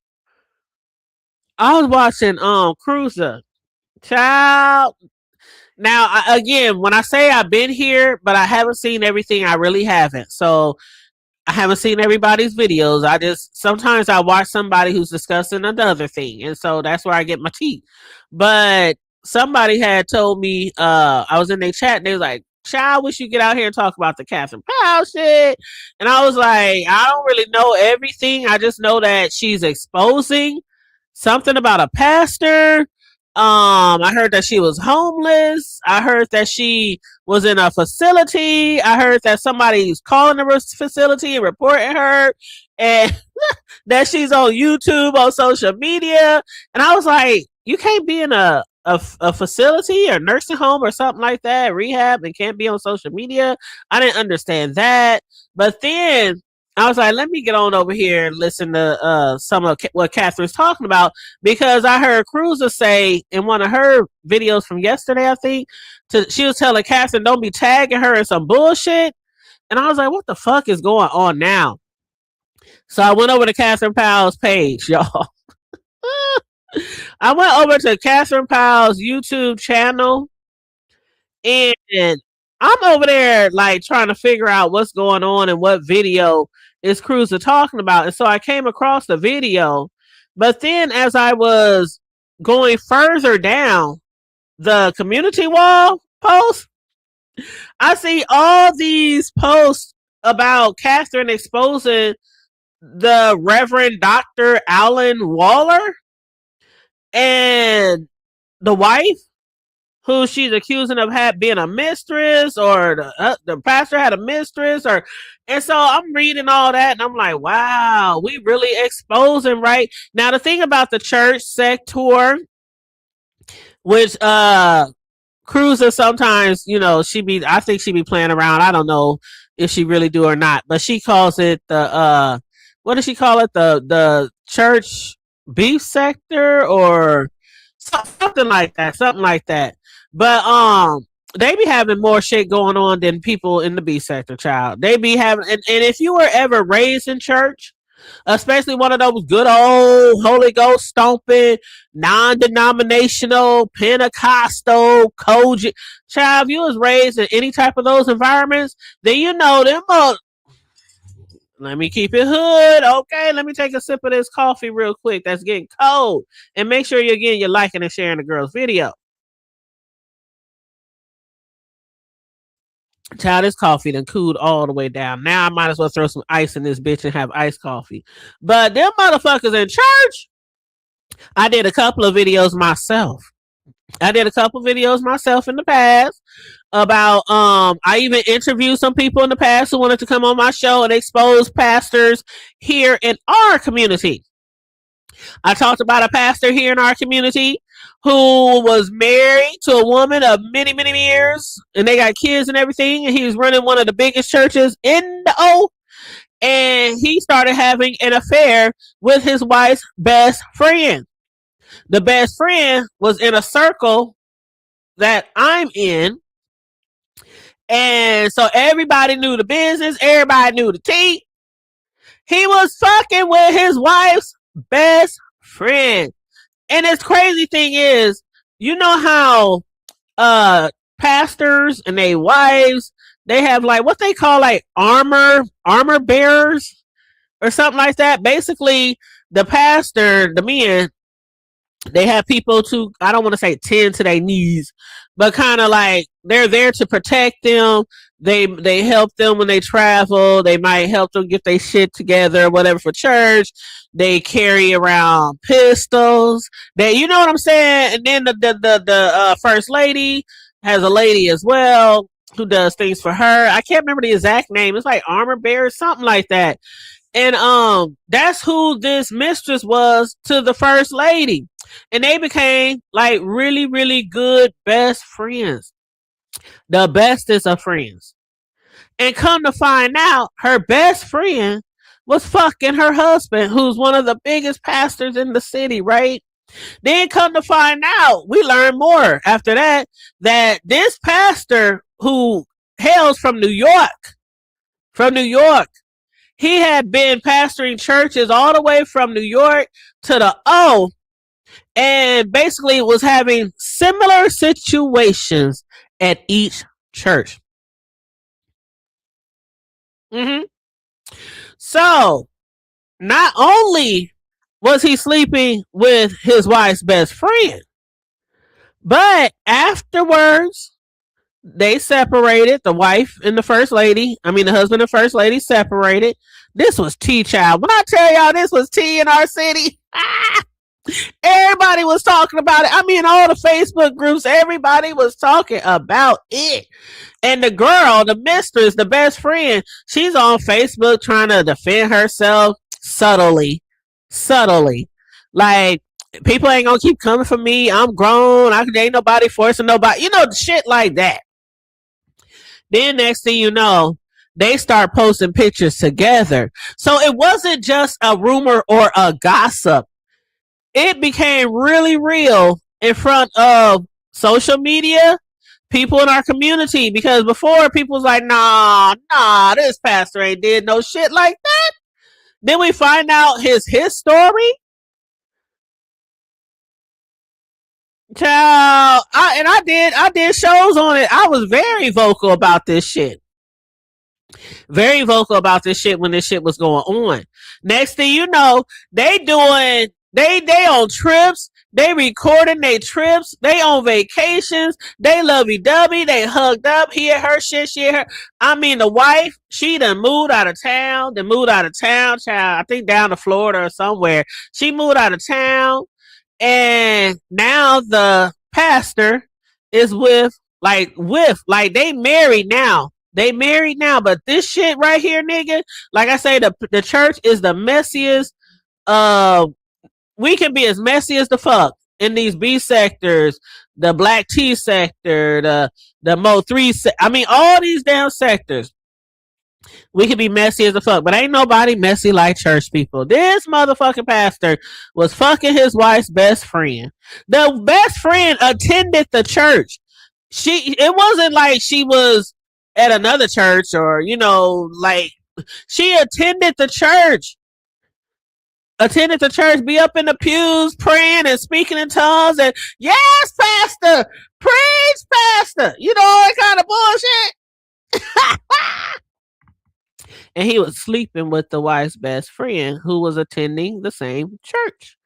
I was watching Cruiser. Child. Now, again, when I say I've been here, but I haven't seen everything, I really haven't. So I haven't seen everybody's videos. Sometimes I watch somebody who's discussing another thing. And so that's where I get my tea. But somebody had told me, I was in their chat and they was like, child, we should get out here and talk about the Catherine Powell shit. And I was like, I don't really know everything. I just know that she's exposing something about a pastor. I heard that she was homeless. I heard that she was in a facility. I heard that somebody's calling the facility and reporting her, and that she's on YouTube, on social media. And I was like, you can't be in a a facility or nursing home or something like that, rehab, and can't be on social media. I didn't understand that. But then I was like, let me get on over here and listen to some of what Catherine's talking about, because I heard Cruiser say in one of her videos from yesterday, I think, she was telling Catherine, don't be tagging her in some bullshit. And I was like, what the fuck is going on now? So I went over to Catherine Powell's page, y'all. I went over to Catherine Powell's YouTube channel, and I'm over there like trying to figure out what's going on and what video is Cruiser talking about. And so I came across the video, but then as I was going further down the community wall post, I see all these posts about Catherine exposing the Reverend Dr. Alan Waller and the wife, who she's accusing of being a mistress, or the pastor had a mistress, and so I'm reading all that and I'm like, wow, we really exposing right now. The thing about the church sector, which Cruiser sometimes, I think she be playing around. I don't know if she really do or not, but she calls it the what does she call it? The church beef sector or something like that. But they be having more shit going on than people in the B sector, child. They be having, and if you were ever raised in church, especially one of those good old Holy Ghost stomping, non-denominational, Pentecostal, Koji, child, if you was raised in any type of those environments, then you know them. Let me keep it hood, okay? Let me take a sip of this coffee real quick. That's getting cold, and make sure you're liking and sharing the girl's video. Child, this coffee done cooled all the way down. Now I might as well throw some ice in this bitch and have iced coffee. But them motherfuckers in church, I did a couple of videos myself. in the past about I even interviewed some people in the past who wanted to come on my show and expose pastors here in our community. I talked about a pastor here in our community who was married to a woman of many, many years, and they got kids and everything, and he was running one of the biggest churches in the O, and he started having an affair with his wife's best friend. The best friend was in a circle that I'm in, and so everybody knew the business, everybody knew the tea. He was fucking with his wife's best friend. And this crazy thing is, you know how pastors and their wives, they have like what they call like armor bearers or something like that. Basically, the pastor, the men, they have people to, I don't want to say tend to their needs, but kind of like they're there to protect them. They help them when they travel. They might help them get their shit together, whatever, for church. They carry around pistols. You know what I'm saying? And then the first lady has a lady as well who does things for her. I can't remember the exact name. It's like armor bearer, something like that. And that's who this mistress was to the first lady. And they became like really, really good best friends. The bestest of friends. And come to find out, her best friend was fucking her husband, who's one of the biggest pastors in the city, right? Then come to find out, we learn more after that this pastor who hails from New York, he had been pastoring churches all the way from New York to the O, and basically was having similar situations at each church. So, not only was he sleeping with his wife's best friend, but afterwards, they separated. The wife and the husband and first lady separated. This was tea, child. When I tell y'all this was tea in our city, everybody was talking about it. I mean, all the Facebook groups, everybody was talking about it. And the girl, the mistress, the best friend, she's on Facebook trying to defend herself subtly. Like, People ain't gonna keep coming for me. I'm grown. Ain't nobody forcing nobody. Shit like that. Then next thing you know, they start posting pictures together. So it wasn't just a rumor or a gossip. It became really real in front of social media, people in our community, because before people was like, nah, this pastor ain't did no shit like that. Then we find out his story. Child, I did shows on it. I was very vocal about this shit. Very vocal about this shit when this shit was going on. Next thing you know, they on trips. They recording their trips. They on vacations. They lovey-dovey. They hugged up. He had her shit. She had her. I mean, the wife, she done moved out of town. Child. I think down to Florida or somewhere. She moved out of town. And now the pastor is with they married now. They married now, but this shit right here, nigga, like I say, the church is the messiest. We can be as messy as the fuck in these B sectors, the Black T sector, the Mo 3 I mean, all these damn sectors. We can be messy as the fuck, but ain't nobody messy like church people. This motherfucking pastor was fucking his wife's best friend. The best friend attended the church. It wasn't like she was at another church or, like she attended the church. Be up in the pews praying and speaking in tongues and yes, pastor, preach, pastor. All that kind of bullshit. And he was sleeping with the wife's best friend who was attending the same church.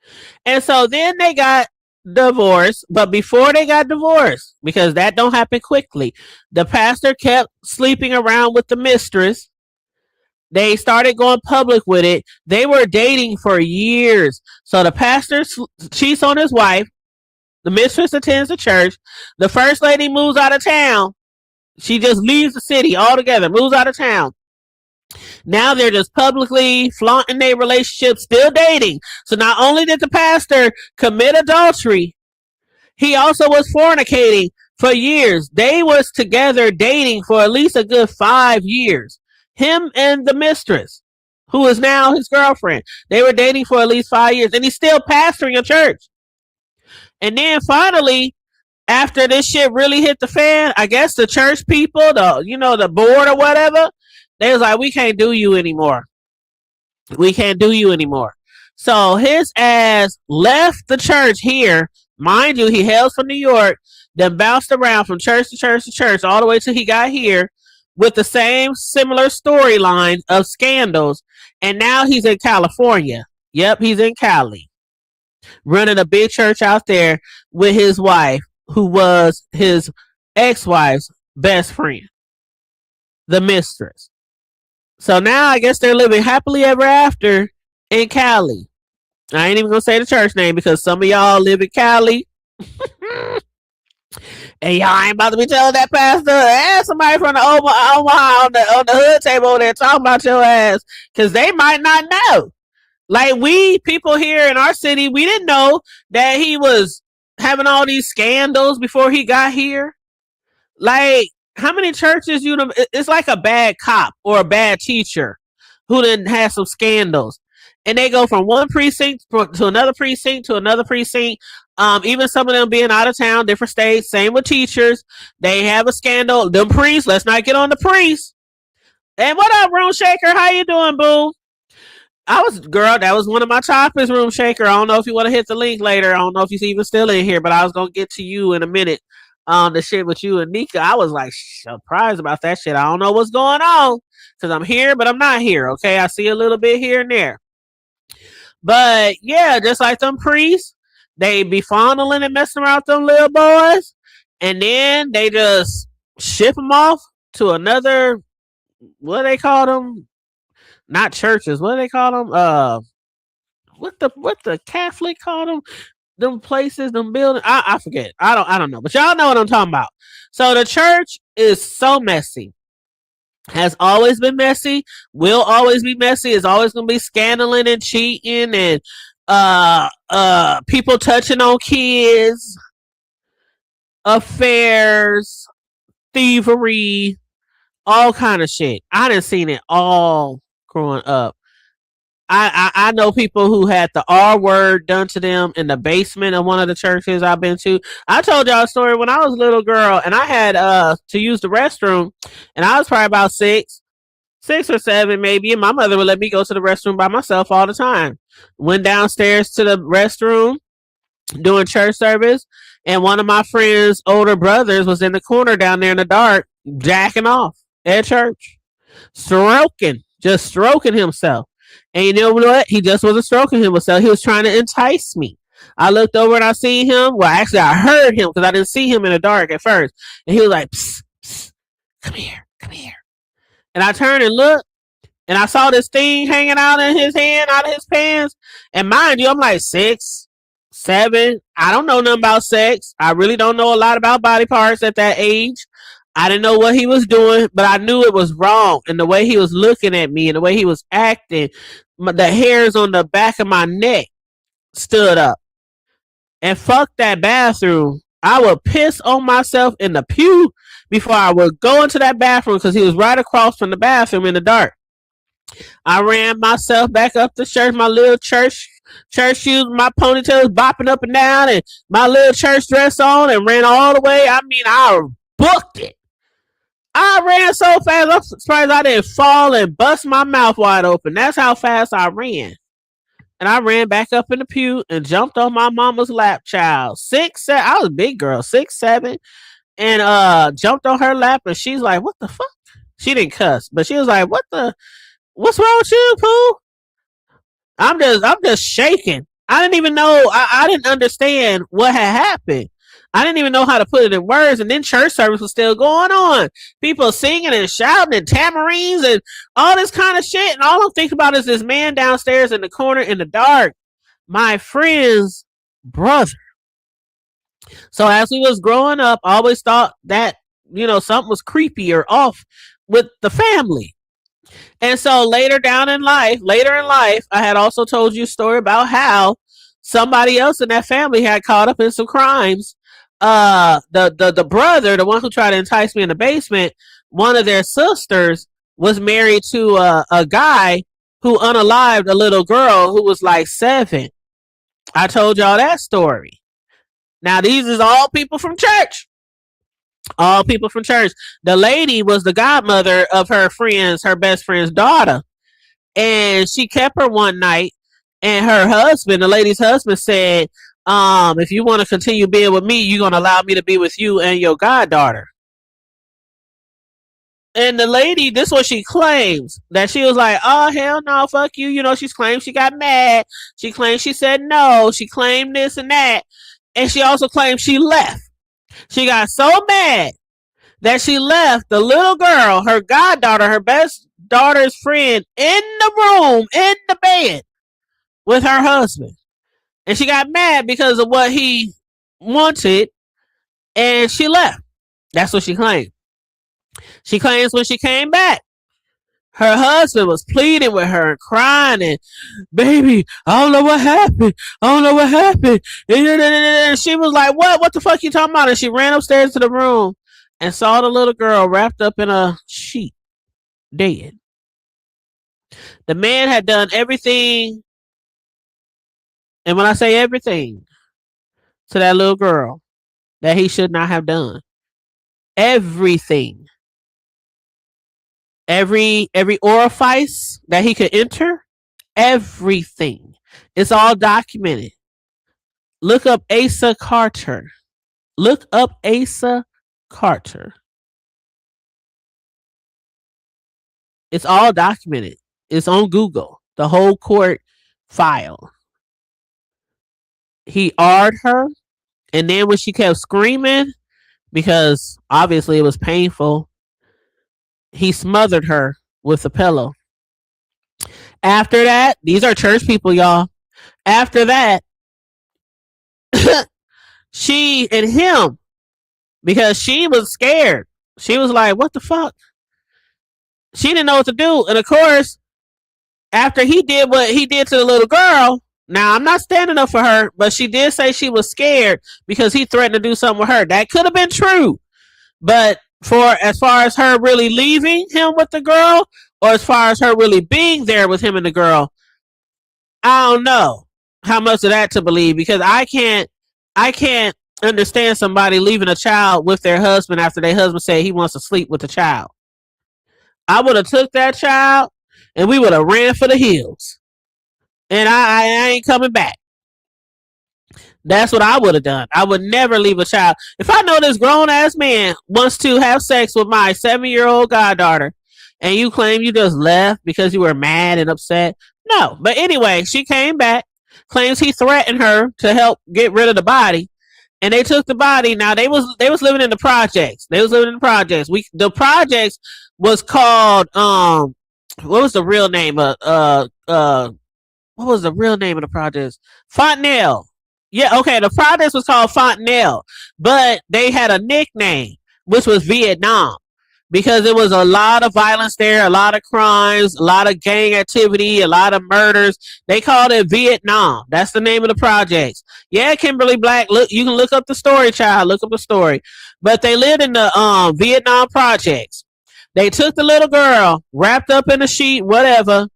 And so then they got divorced. But before they got divorced, because that don't happen quickly, the pastor kept sleeping around with the mistress. They started going public with it. They were dating for years. So the pastor cheats on his wife. The mistress attends the church. The first lady moves out of town. She just leaves the city altogether, moves out of town. Now they're just publicly flaunting their relationship, still dating. So not only did the pastor commit adultery, he also was fornicating for years. They was together dating for at least a good 5 years. Him and the mistress, who is now his girlfriend. They were dating for at least 5 years. And he's still pastoring a church. And then finally, after this shit really hit the fan, I guess the church people, the board or whatever, they was like, we can't do you anymore. So his ass left the church here. Mind you, he hails from New York, then bounced around from church to church to church all the way till he got here with the same similar storyline of scandals. And now he's in California. Yep, he's in Cali. Running a big church out there with his wife, who was his ex-wife's best friend, the mistress. So now I guess they're living happily ever after in Cali. I ain't even gonna say the church name because some of y'all live in Cali. And y'all ain't about to be telling that pastor and somebody from the Omaha on the hood table over there talking about your ass, because they might not know. Like, we people here in our city, we didn't know that he was having all these scandals before he got here. Like, how many churches it's like a bad cop or a bad teacher who didn't have some scandals, and they go from one precinct to another precinct to another precinct. Even some of them being out of town, different states. Same with teachers. They have a scandal. Them priests. Let's not get on the priests. And what up, Room Shaker? How you doing, boo? That was one of my topics, Room Shaker. I don't know if you want to hit the link later. I don't know if you're even still in here, but I was going to get to you in a minute on the shit with you and Nika. I was like surprised about that shit. I don't know what's going on because I'm here, but I'm not here. Okay. I see a little bit here and there. But yeah, just like them priests, they be fondling and messing around with them little boys. And then they just ship them off to another, what do they call them? Not churches. What do they call them? What the Catholic call them? Them places, them buildings. I forget. I don't know. But y'all know what I'm talking about. So the church is so messy. Has always been messy. Will always be messy. It's always gonna be scandaling and cheating and People touching on kids, affairs, thievery, all kind of shit. I done seen it all growing up. I know people who had the R word done to them in the basement of one of the churches I've been to. I told y'all a story when I was a little girl and I had to use the restroom, and I was probably about 6 or 7 maybe, and my mother would let me go to the restroom by myself all the time. Went downstairs to the restroom doing church service, and one of my friend's older brothers was in the corner down there in the dark jacking off at church, just stroking himself. And you know what? He just wasn't stroking himself. He was trying to entice me. I looked over and I seen him. Well, actually, I heard him because I didn't see him in the dark at first. And he was like, psst, psst, come here, come here. And I turned and looked, and I saw this thing hanging out in his hand, out of his pants. And mind you, I'm like 6, 7. I don't know nothing about sex. I really don't know a lot about body parts at that age. I didn't know what he was doing, but I knew it was wrong. And the way he was looking at me and the way he was acting, the hairs on the back of my neck stood up. And fuck that bathroom. I would piss on myself in the pew before I would go into that bathroom because he was right across from the bathroom in the dark. I ran myself back up the church, my little church shoes, my ponytail was bopping up and down, and my little church dress on, and ran all the way. I mean, I booked it. I ran so fast, I'm surprised I didn't fall and bust my mouth wide open. That's how fast I ran. And I ran back up in the pew and jumped on my mama's lap, child. 6, 7, I was a big girl, 6, 7, and jumped on her lap, and she's like, what the fuck? She didn't cuss, but she was like, what's wrong with you, Pooh? I'm just shaking. I didn't even know, I didn't understand what had happened. I didn't even know how to put it in words, and then church service was still going on. People singing and shouting and tamarines and all this kind of shit, and all I'm thinking about is this man downstairs in the corner in the dark, my friend's brother. So as we was growing up, I always thought that, something was creepy or off with the family. And so later in life, I had also told you a story about how somebody else in that family had caught up in some crimes. The brother, the one who tried to entice me in the basement, one of their sisters was married to a guy who unalived a little girl who was like 7. I told y'all that story. Now these is all people from church. All people from church. The lady was the godmother of her best friend's daughter. And she kept her one night, and her husband, the lady's husband, said, if you want to continue being with me, you're going to allow me to be with you and your goddaughter. And the lady, this is what she claims, that she was like, oh, hell no, fuck you. She claimed she got mad. She claimed she said no. She claimed this and that. And she also claimed she left. She got so mad that she left the little girl, her goddaughter, her best daughter's friend, in the room, in the bed with her husband. And she got mad because of what he wanted, and she left. That's what she claimed. She claims when she came back, her husband was pleading with her and crying and, baby, I don't know what happened. And she was like, what the fuck you talking about? And she ran upstairs to the room and saw the little girl wrapped up in a sheet, dead. The man had done everything, and when I say everything, to that little girl that he should not have done. Everything. Every orifice that he could enter, everything. It's all documented. Look up Asa Carter. It's all documented. It's on Google. The whole court file. He R'd her, and then when she kept screaming, because obviously it was painful, he smothered her with a pillow. After that, these are church people, y'all. After that, she and him, because she was scared. She was like, what the fuck? She didn't know what to do. And of course, after he did what he did to the little girl, Now, I'm not standing up for her, but she did say she was scared because he threatened to do something with her. That could have been true. But for as far as her really leaving him with the girl, or as far as her really being there with him and the girl, I don't know how much of that to believe, because I can't understand somebody leaving a child with their husband after their husband said he wants to sleep with the child. I would have took that child and we would have ran for the hills. And I ain't coming back. That's what I would have done. I would never leave a child. If I know this grown ass man wants to have sex with my 7-year-old goddaughter, and you claim you just left because you were mad and upset, no. But anyway, she came back, claims he threatened her to help get rid of the body, and they took the body. Now they was living in the projects. They was living in the projects. The projects was called what was the real name what was the real name of the projects? Fontenelle. Yeah, okay. The project was called Fontenelle, but they had a nickname, which was Vietnam, because there was a lot of violence there, a lot of crimes, a lot of gang activity, a lot of murders. They called it Vietnam. That's the name of the projects. Yeah, Kimberly Black. Look, you can look up the story, child. Look up the story. But they lived in the Vietnam projects. They took the little girl, wrapped up in a sheet, whatever,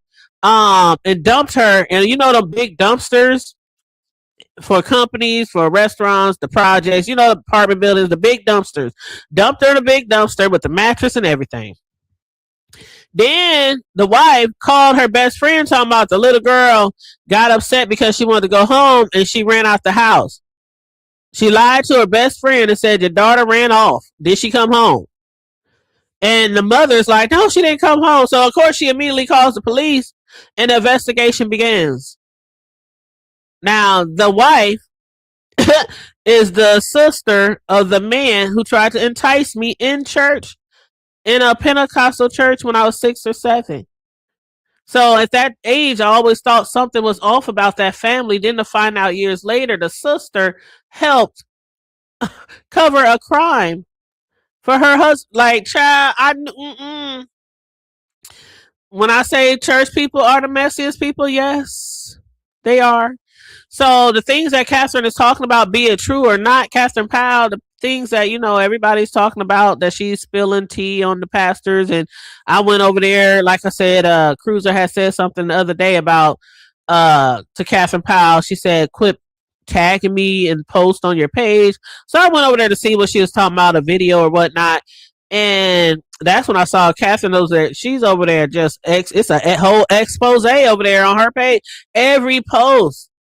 and dumped her. And you know the big dumpsters for companies, for restaurants, the projects, you know, apartment buildings, the big dumpsters. Dumped her in a big dumpster with the mattress and everything. Then the wife called her best friend talking about the little girl got upset because she wanted to go home and she ran out the house. She lied to her best friend and said, your daughter ran off. Did she come home? And the mother's like, no, she didn't come home. So, of course, she immediately calls the police and the investigation begins. Now, the wife is the sister of the man who tried to entice me in church, in a Pentecostal church when I was 6 or 7. So at that age, I always thought something was off about that family. Then to find out years later, the sister helped cover a crime for her husband. Like, child, when I say church people are the messiest people, yes, they are. So the things that Catherine is talking about, be it true or not, Catherine Powell, the things that, you know, everybody's talking about, that she's spilling tea on the pastors. And I went over there, like I said, Cruiser had said something the other day about to Catherine Powell. She said, quit tagging me and post on your page. So I went over there to see what she was talking about, a video or whatnot. And that's when I saw Catherine over there. She's over there just it's a whole expose over there on her page. Every post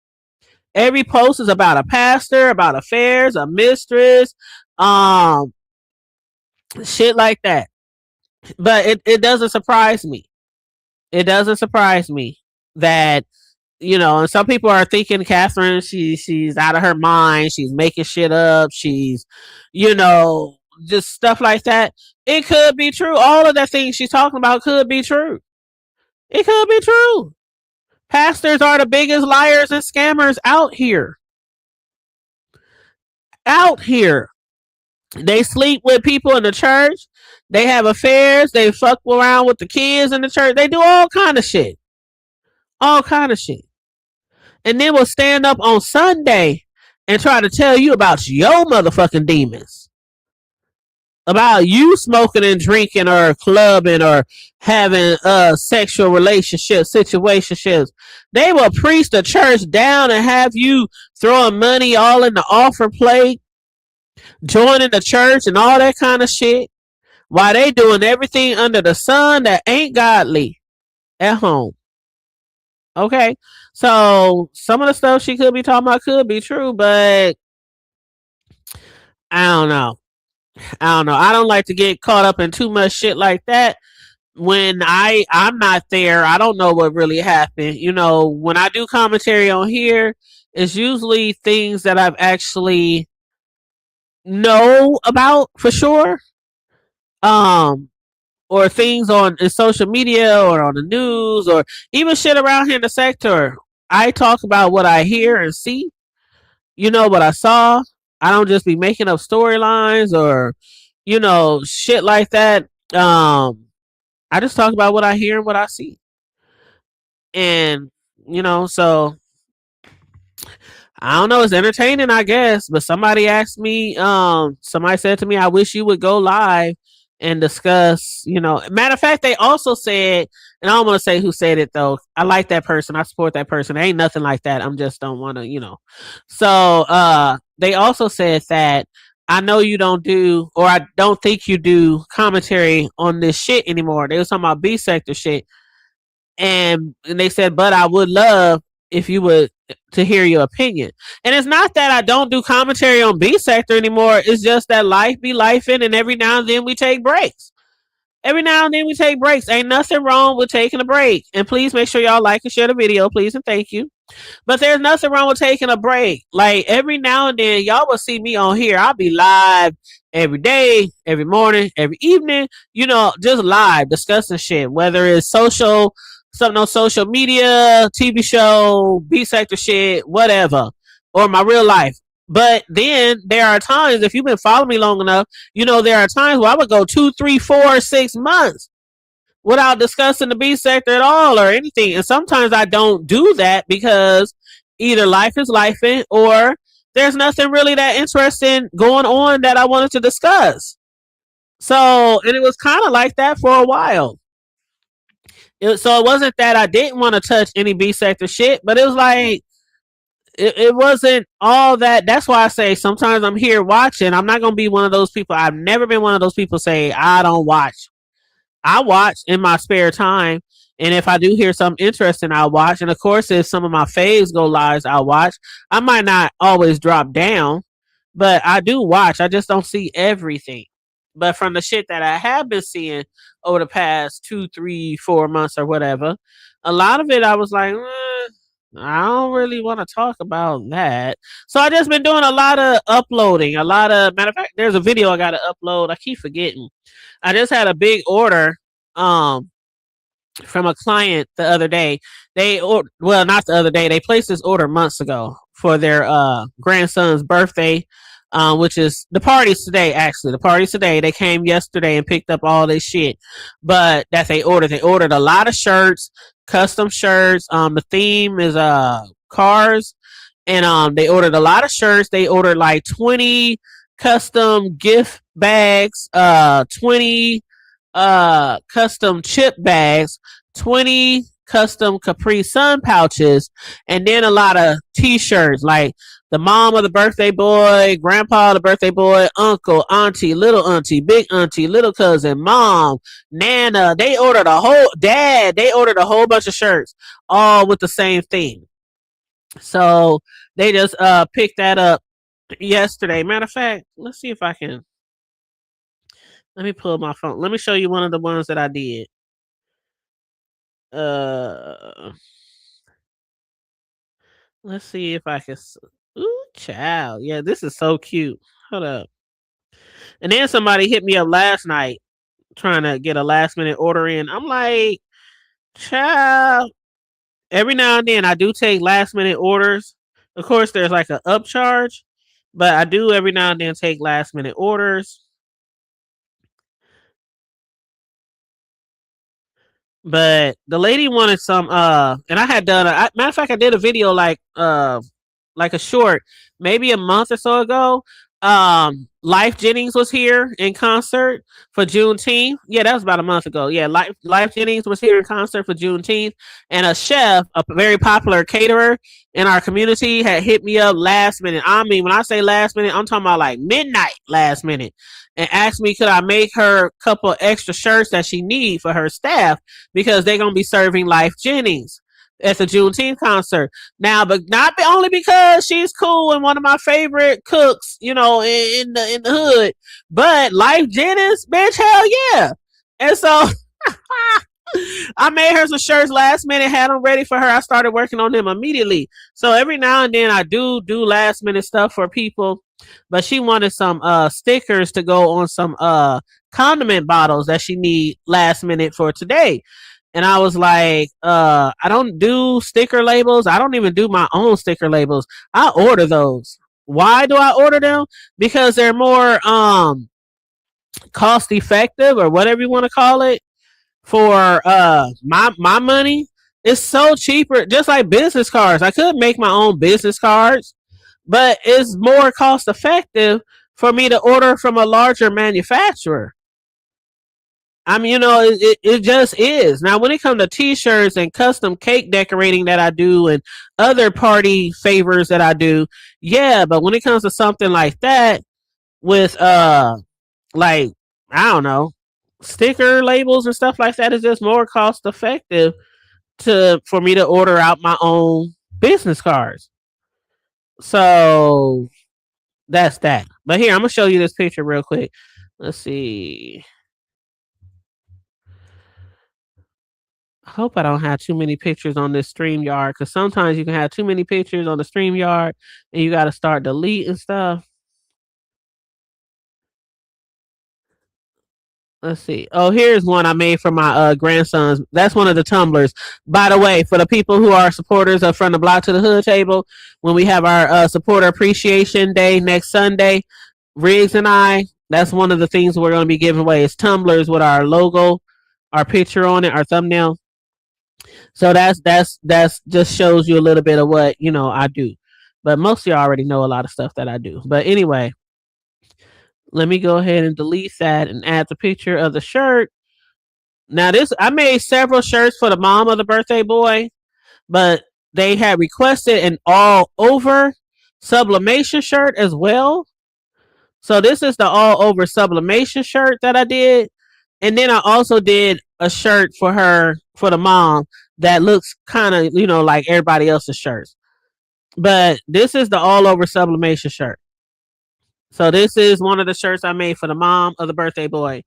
is about a pastor, about affairs, a mistress, shit like that. But it doesn't surprise me. It doesn't surprise me that, you know, and some people are thinking Catherine, she's out of her mind, she's making shit up, she's, you know, just stuff like that. It could be true. All of that thing she's talking about could be true. It could be true. Pastors are the biggest liars and scammers out here. Out here. They sleep with people in the church. They have affairs. They fuck around with the kids in the church. They do all kind of shit. All kind of shit. And then we'll stand up on Sunday and try to tell you about your motherfucking demons. About you smoking and drinking or clubbing or having sexual relationships, situationships. They will preach the church down and have you throwing money all in the offer plate, joining the church and all that kind of shit, while they doing everything under the sun that ain't godly at home. Okay, so some of the stuff she could be talking about could be true, but I don't know. I don't like to get caught up in too much shit like that. When I'm not there, I don't know what really happened. You know, when I do commentary on here, it's usually things that I've actually know about for sure. Or things on in social media or on the news or even shit around here in the sector. I talk about what I hear and see. You know, what I saw. I don't just be making up storylines or, you know, shit like that. I just talk about what I hear and what I see. And, you know, so I don't know. It's entertaining, I guess. But somebody asked me. Somebody said to me, "I wish you would go live and discuss." Matter of fact, they also said, and I don't want to say who said it though. I like that person. I support that person. There ain't nothing like that. I'm just don't want to. So, they also said that I know you don't do, or I don't think you do commentary on this shit anymore. They was talking about B sector shit, and they said, but I would love if you would to hear your opinion. And it's not that I don't do commentary on B sector anymore. It's just that life be lifing, and every now and then we take breaks. Every now and then we take breaks. Ain't nothing wrong with taking a break. And please make sure y'all like and share the video, please and thank you. But there's nothing wrong with taking a break. Like every now and then, y'all will see me on here. I'll be live every day, every morning, every evening. Just live discussing shit, whether it's something on social media, TV show, B sector shit, whatever, or my real life. But then there are times, if you've been following me long enough, there are times where I would go 2, 3, 4, 6 months without discussing the B sector at all or anything. And sometimes I don't do that because either life is lifing or there's nothing really that interesting going on that I wanted to discuss. So, and it was kind of like that for a while. So it wasn't that I didn't want to touch any B sector shit, but it was like, it wasn't all that. That's why I say sometimes I'm here watching. I'm not going to be one of those people. I've never been one of those people say, I don't watch. I watch in my spare time. And if I do hear something interesting, I'll watch. And of course, if some of my faves go live, I'll watch. I might not always drop down, but I do watch. I just don't see everything. But from the shit that I have been seeing over the past 2, 3, 4 months or whatever, a lot of it I was like, I don't really want to talk about that. So I just been doing a lot of uploading. Matter of fact, there's a video I got to upload. I keep forgetting. I just had a big order from a client the other day. Not the other day. They placed this order months ago for their grandson's birthday, which is the party's today. Actually, the party's today. They came yesterday and picked up all this shit, but that they ordered. They ordered a lot of shirts, custom shirts. The theme is cars, and they ordered a lot of shirts. They ordered like 20 custom gift bags, 20 custom chip bags, 20 custom Capri Sun pouches, and then a lot of t-shirts like the mom of the birthday boy, grandpa of the birthday boy, uncle, auntie, little auntie, big auntie, little cousin, mom, nana. They ordered a whole bunch of shirts, all with the same theme. So they just picked that up yesterday. Matter of fact, let's see if I can. Let me pull my phone. Let me show you one of the ones that I did. Let's see if I can. Ooh, child. Yeah, this is so cute. Hold up. And then somebody hit me up last night trying to get a last minute order in. I'm like, child. Every now and then I do take last minute orders. Of course, there's like an upcharge, but I do every now and then take last minute orders. But the lady wanted some, and I had done matter of fact, I did a video like a short, maybe a month or so ago. Life Jennings was here in concert for Juneteenth. Yeah, that was about a month ago. Yeah, Life Jennings was here in concert for Juneteenth, and a chef, a very popular caterer in our community, had hit me up last minute. I mean, when I say last minute, I'm talking about like midnight last minute, and asked me could I make her a couple extra shirts that she need for her staff because they're gonna be serving Life Jennings at the Juneteenth concert. Now, but not only because she's cool and one of my favorite cooks, in the hood, but Life Jennings, bitch, hell yeah. And so I made her some shirts last minute, had them ready for her. I started working on them immediately. So every now and then I do last minute stuff for people, but she wanted some stickers to go on some condiment bottles that she need last minute for today. And I was like, I don't do sticker labels. I don't even do my own sticker labels. I order those. Why do I order them? Because they're more cost effective, or whatever you want to call it, for my money. It's so cheaper, just like business cards. I could make my own business cards, but it's more cost effective for me to order from a larger manufacturer. I mean, it just is. Now, when it comes to t-shirts and custom cake decorating that I do and other party favors that I do, yeah, but when it comes to something like that with, like, I don't know, sticker labels and stuff like that, is just more cost effective for me to order out my own business cards. So that's that. But here, I'm gonna show you this picture real quick. Let's see. I hope I don't have too many pictures on this StreamYard, because sometimes you can have too many pictures on the StreamYard and you got to start deleting stuff. Let's see. Oh, here's one I made for my grandsons. That's one of the tumblers. By the way, for the people who are supporters of From the Block to the Hood table, when we have our supporter appreciation day next Sunday, Riggs and I, that's one of the things we're going to be giving away is tumblers with our logo, our picture on it, our thumbnail. So that's just shows you a little bit of what I do. But most of you already know a lot of stuff that I do. But anyway, let me go ahead and delete that and add the picture of the shirt. Now I made several shirts for the mom of the birthday boy, but they had requested an all over sublimation shirt as well. So this is the all over sublimation shirt that I did. And then I also did a shirt for her, for the mom, that looks kind of, like everybody else's shirts. But this is the all over sublimation shirt. So this is one of the shirts I made for the mom of the birthday boy.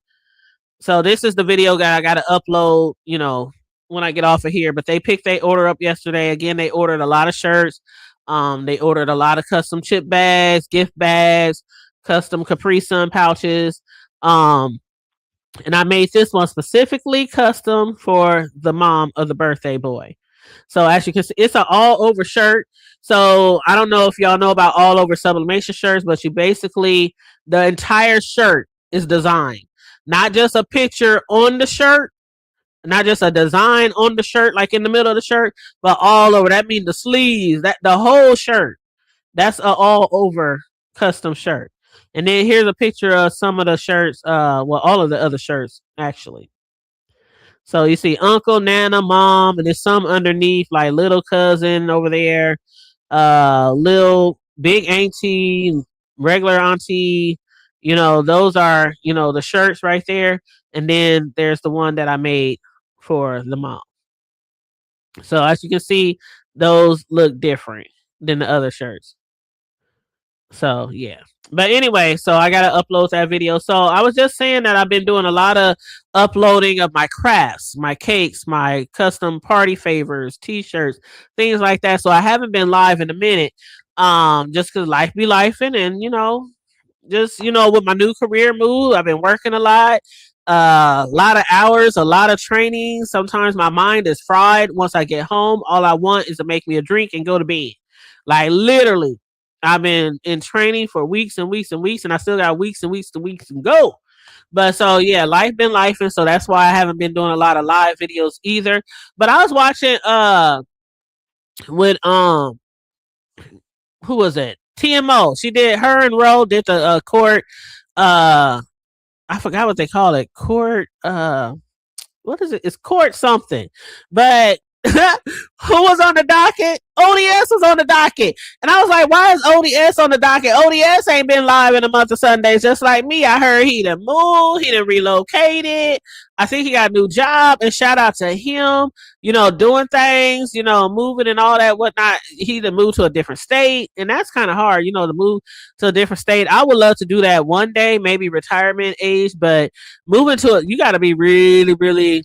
So this is the video that I got to upload, when I get off of here. But they picked their order up yesterday. Again, they ordered a lot of shirts. They ordered a lot of custom chip bags, gift bags, custom Capri Sun pouches. And I made this one specifically custom for the mom of the birthday boy. So as you can see, it's an all over shirt. So I don't know if y'all know about all over sublimation shirts, but you basically, the entire shirt is designed. Not just a picture on the shirt, not just a design on the shirt, like in the middle of the shirt, but all over. That means the sleeves, that the whole shirt. That's an all over custom shirt. And then here's a picture of some of the shirts, all of the other shirts, actually. So you see uncle, nana, mom, and there's some underneath, like little cousin over there, little big auntie, regular auntie. Those are, the shirts right there. And then there's the one that I made for the mom. So as you can see, those look different than the other shirts. So yeah. But anyway, so I gotta upload that video. So I was just saying that I've been doing a lot of uploading of my crafts, my cakes, my custom party favors, t-shirts, things like that. So I haven't been live in a minute. Just cause life be lifing, and just with my new career move, I've been working a lot of hours, a lot of training. Sometimes my mind is fried. Once I get home, all I want is to make me a drink and go to bed. Like literally. I've been in training for weeks and weeks and weeks, and I still got weeks and weeks and weeks to go. But so yeah, life been life, and so that's why I haven't been doing a lot of live videos either. But I was watching with who was it? TMO. She did, her and Ro did the court I forgot what they call it. Court what is it? It's court something. But who was on the docket? ODS was on the docket. And I was like, why is ODS on the docket? ODS ain't been live in a month of Sundays, just like me. I heard he done moved, he done relocated. I think he got a new job, and shout out to him, doing things, moving and all that, whatnot. He done moved to a different state, and that's kind of hard, to move to a different state. I would love to do that one day, maybe retirement age, but moving to it, you got to be really, really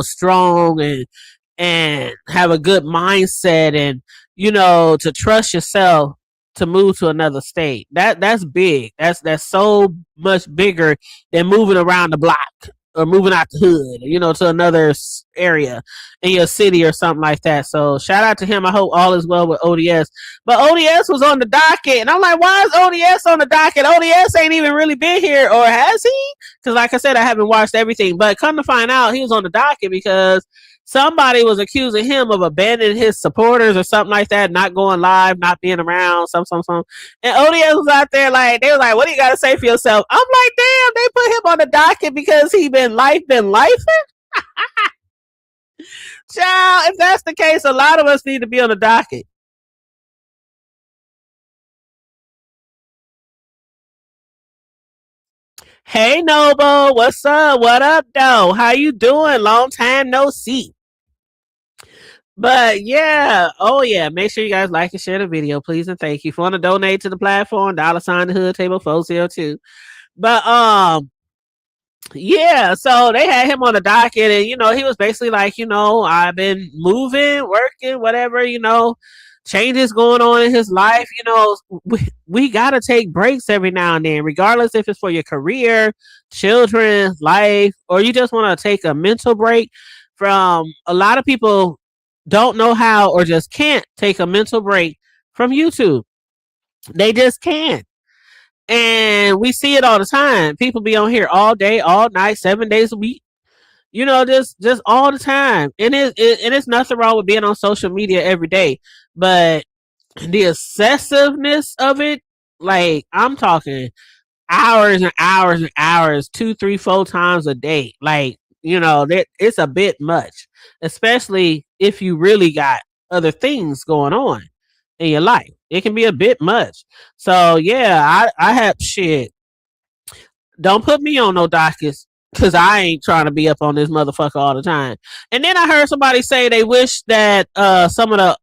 strong and have a good mindset, and to trust yourself to move to another state. That's big. That's so much bigger than moving around the block or moving out the hood, to another area in your city or something like that. So shout out to him. I hope all is well with ODS. But ODS was on the docket, and I'm like, why is ODS on the docket? ODS ain't even really been here, or has he? Because like I said, I haven't watched everything. But come to find out, he was on the docket because somebody was accusing him of abandoning his supporters or something like that, not going live, not being around, some. And ODS was out there like, they was like, what do you got to say for yourself? I'm like, damn, they put him on the docket because he been lifing. Child, if that's the case, a lot of us need to be on the docket. Hey Noble, what's up? What up, though? How you doing? Long time no see. But yeah, oh yeah, make sure you guys like and share the video, please and thank you. If you want to donate to the platform, $ the hood table 402. But yeah, so they had him on the docket, and he was basically like, I've been moving, working, whatever, changes going on in his life. We gotta take breaks every now and then, regardless if it's for your career, children, life, or you just want to take a mental break. From a lot of people don't know how or just can't take a mental break from YouTube. They just can't. And we see it all the time. People be on here all day, all night, 7 days a week. Just all the time. And it's nothing wrong with being on social media every day. But the excessiveness of it, like I'm talking hours and hours and hours, 2, 3, 4 times a day. Like, it's a bit much, especially if you really got other things going on in your life. It can be a bit much. So yeah, I have shit. Don't put me on no dockets because I ain't trying to be up on this motherfucker all the time. And then I heard somebody say they wish that some of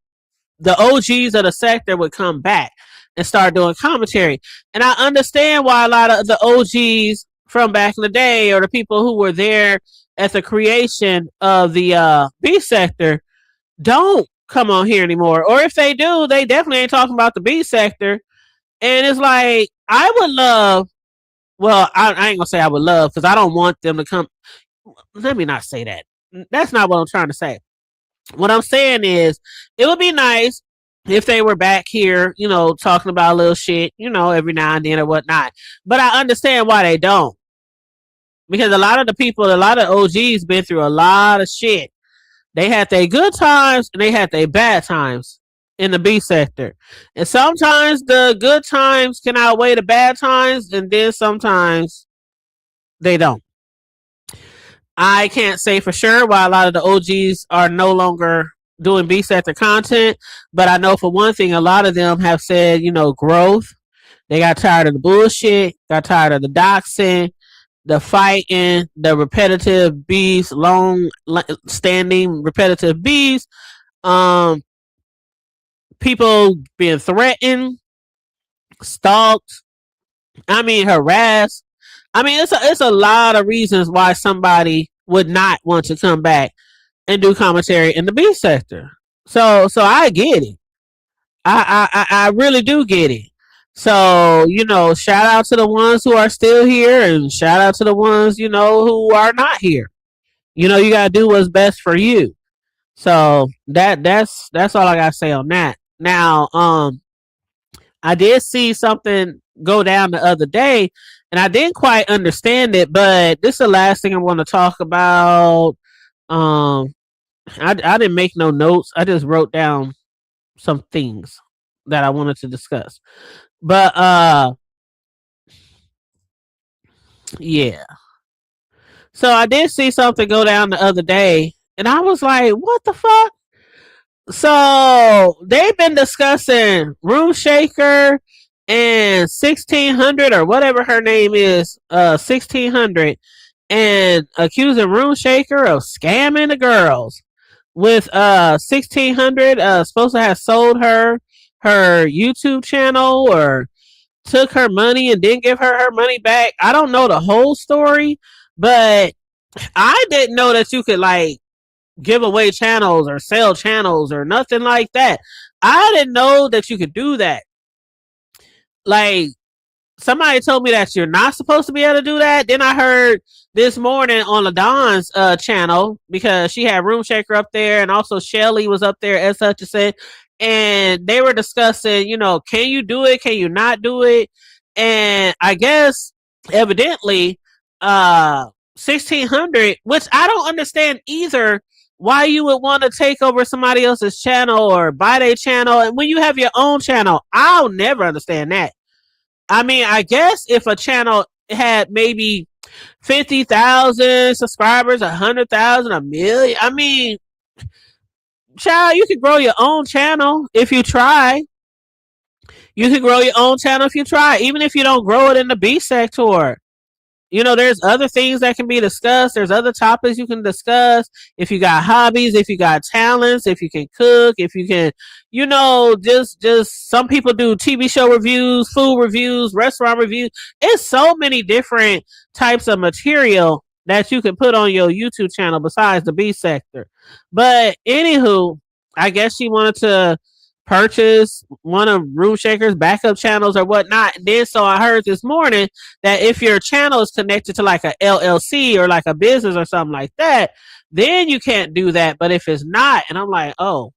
the OGs of the sector would come back and start doing commentary. And I understand why a lot of the OGs from back in the day, or the people who were there at the creation of the B sector, don't come on here anymore. Or if they do, they definitely ain't talking about the B sector. And it's like, I would love, well, I ain't gonna say I would love, because I don't want them to come. Let me not say that. That's not what I'm trying to say. What I'm saying is, it would be nice if they were back here, talking about a little shit, every now and then or whatnot. But I understand why they don't. Because a lot of the people, a lot of OGs been through a lot of shit. They had their good times and they had their bad times in the B sector. And sometimes the good times can outweigh the bad times, and then sometimes they don't. I can't say for sure why a lot of the OGs are no longer doing B sector content, but I know for one thing, a lot of them have said, growth. They got tired of the bullshit, got tired of the doxing, the fighting, the repetitive beefs, long standing repetitive beefs, people being threatened, stalked, harassed. It's a lot of reasons why somebody would not want to come back and do commentary in the B sector. So I get it. I really do get it. So, shout out to the ones who are still here, and shout out to the ones, who are not here. You gotta do what's best for you. So that's all I gotta say on that. Now, I did see something go down the other day, and I didn't quite understand it, but this is the last thing I want to talk about. I didn't make no notes. I just wrote down some things that I wanted to discuss. But yeah. So I did see something go down the other day, and I was like, what the fuck? So they've been discussing Room Shaker and 1600, or whatever her name is, 1600, and accusing Room Shaker of scamming the girls with 1600 supposed to have sold her YouTube channel, or took her money and didn't give her money back. I don't know the whole story, but I didn't know that you could like give away channels or sell channels or nothing like that. I didn't know that you could do that. Like, somebody told me that you're not supposed to be able to do that. Then I heard this morning on LaDon's channel, because she had Room Shaker up there, and also Shelly was up there as such, and they were discussing, can you do it? Can you not do it? And I guess evidently 1600, which I don't understand either, why you would want to take over somebody else's channel or buy their channel, and when you have your own channel, I'll never understand that. I mean, I guess if a channel had maybe 50,000 subscribers, 100,000, a million, I mean, child, you can grow your own channel if you try. You can grow your own channel if you try, even if you don't grow it in the B sector. You know, there's other things that can be discussed. There's other topics you can discuss. If you got hobbies, if you got talents, if you can cook, if you can, you know, just some people do TV show reviews, food reviews, restaurant reviews. It's so many different types of material that you can put on your YouTube channel besides the B sector. But anywho, I guess she wanted to purchase one of Room Shaker's backup channels or whatnot. And then so I heard this morning that if your channel is connected to like a LLC or like a business or something like that, then you can't do that. But if it's not, and I'm like, oh,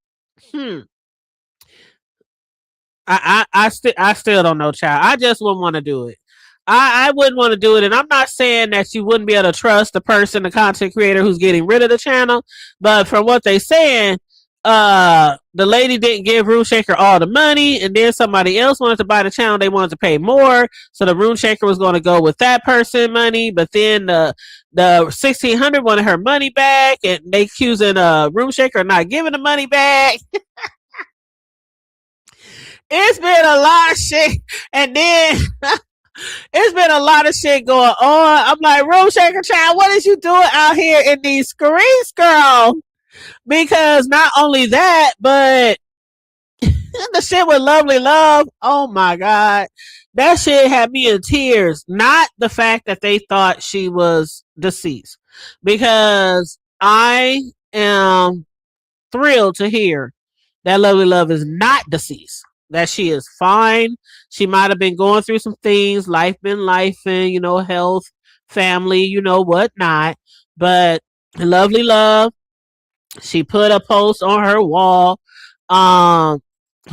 I still don't know, child. I just wouldn't want to do it. I wouldn't want to do it, and I'm not saying that you wouldn't be able to trust the person, the content creator who's getting rid of the channel, but from what they saying, the lady didn't give Room Shaker all the money, and then somebody else wanted to buy the channel. They wanted to pay more, so the Room Shaker was going to go with that person money, but then the 1,600 wanted her money back, and they accusing Room Shaker not giving the money back. It's been a lot of shit, and then it's been a lot of shit going on. I'm like, Room Shaker child, what is you doing out here in these screens, girl? Because not only that, but the shit with Lovely Love, oh my God. That shit had me in tears. Not the fact that they thought she was deceased. Because I am thrilled to hear that Lovely Love is not deceased. That she is fine. She might have been going through some things. Life been life and, you know, health, family, you know, whatnot. But Lovely Love, she put a post on her wall.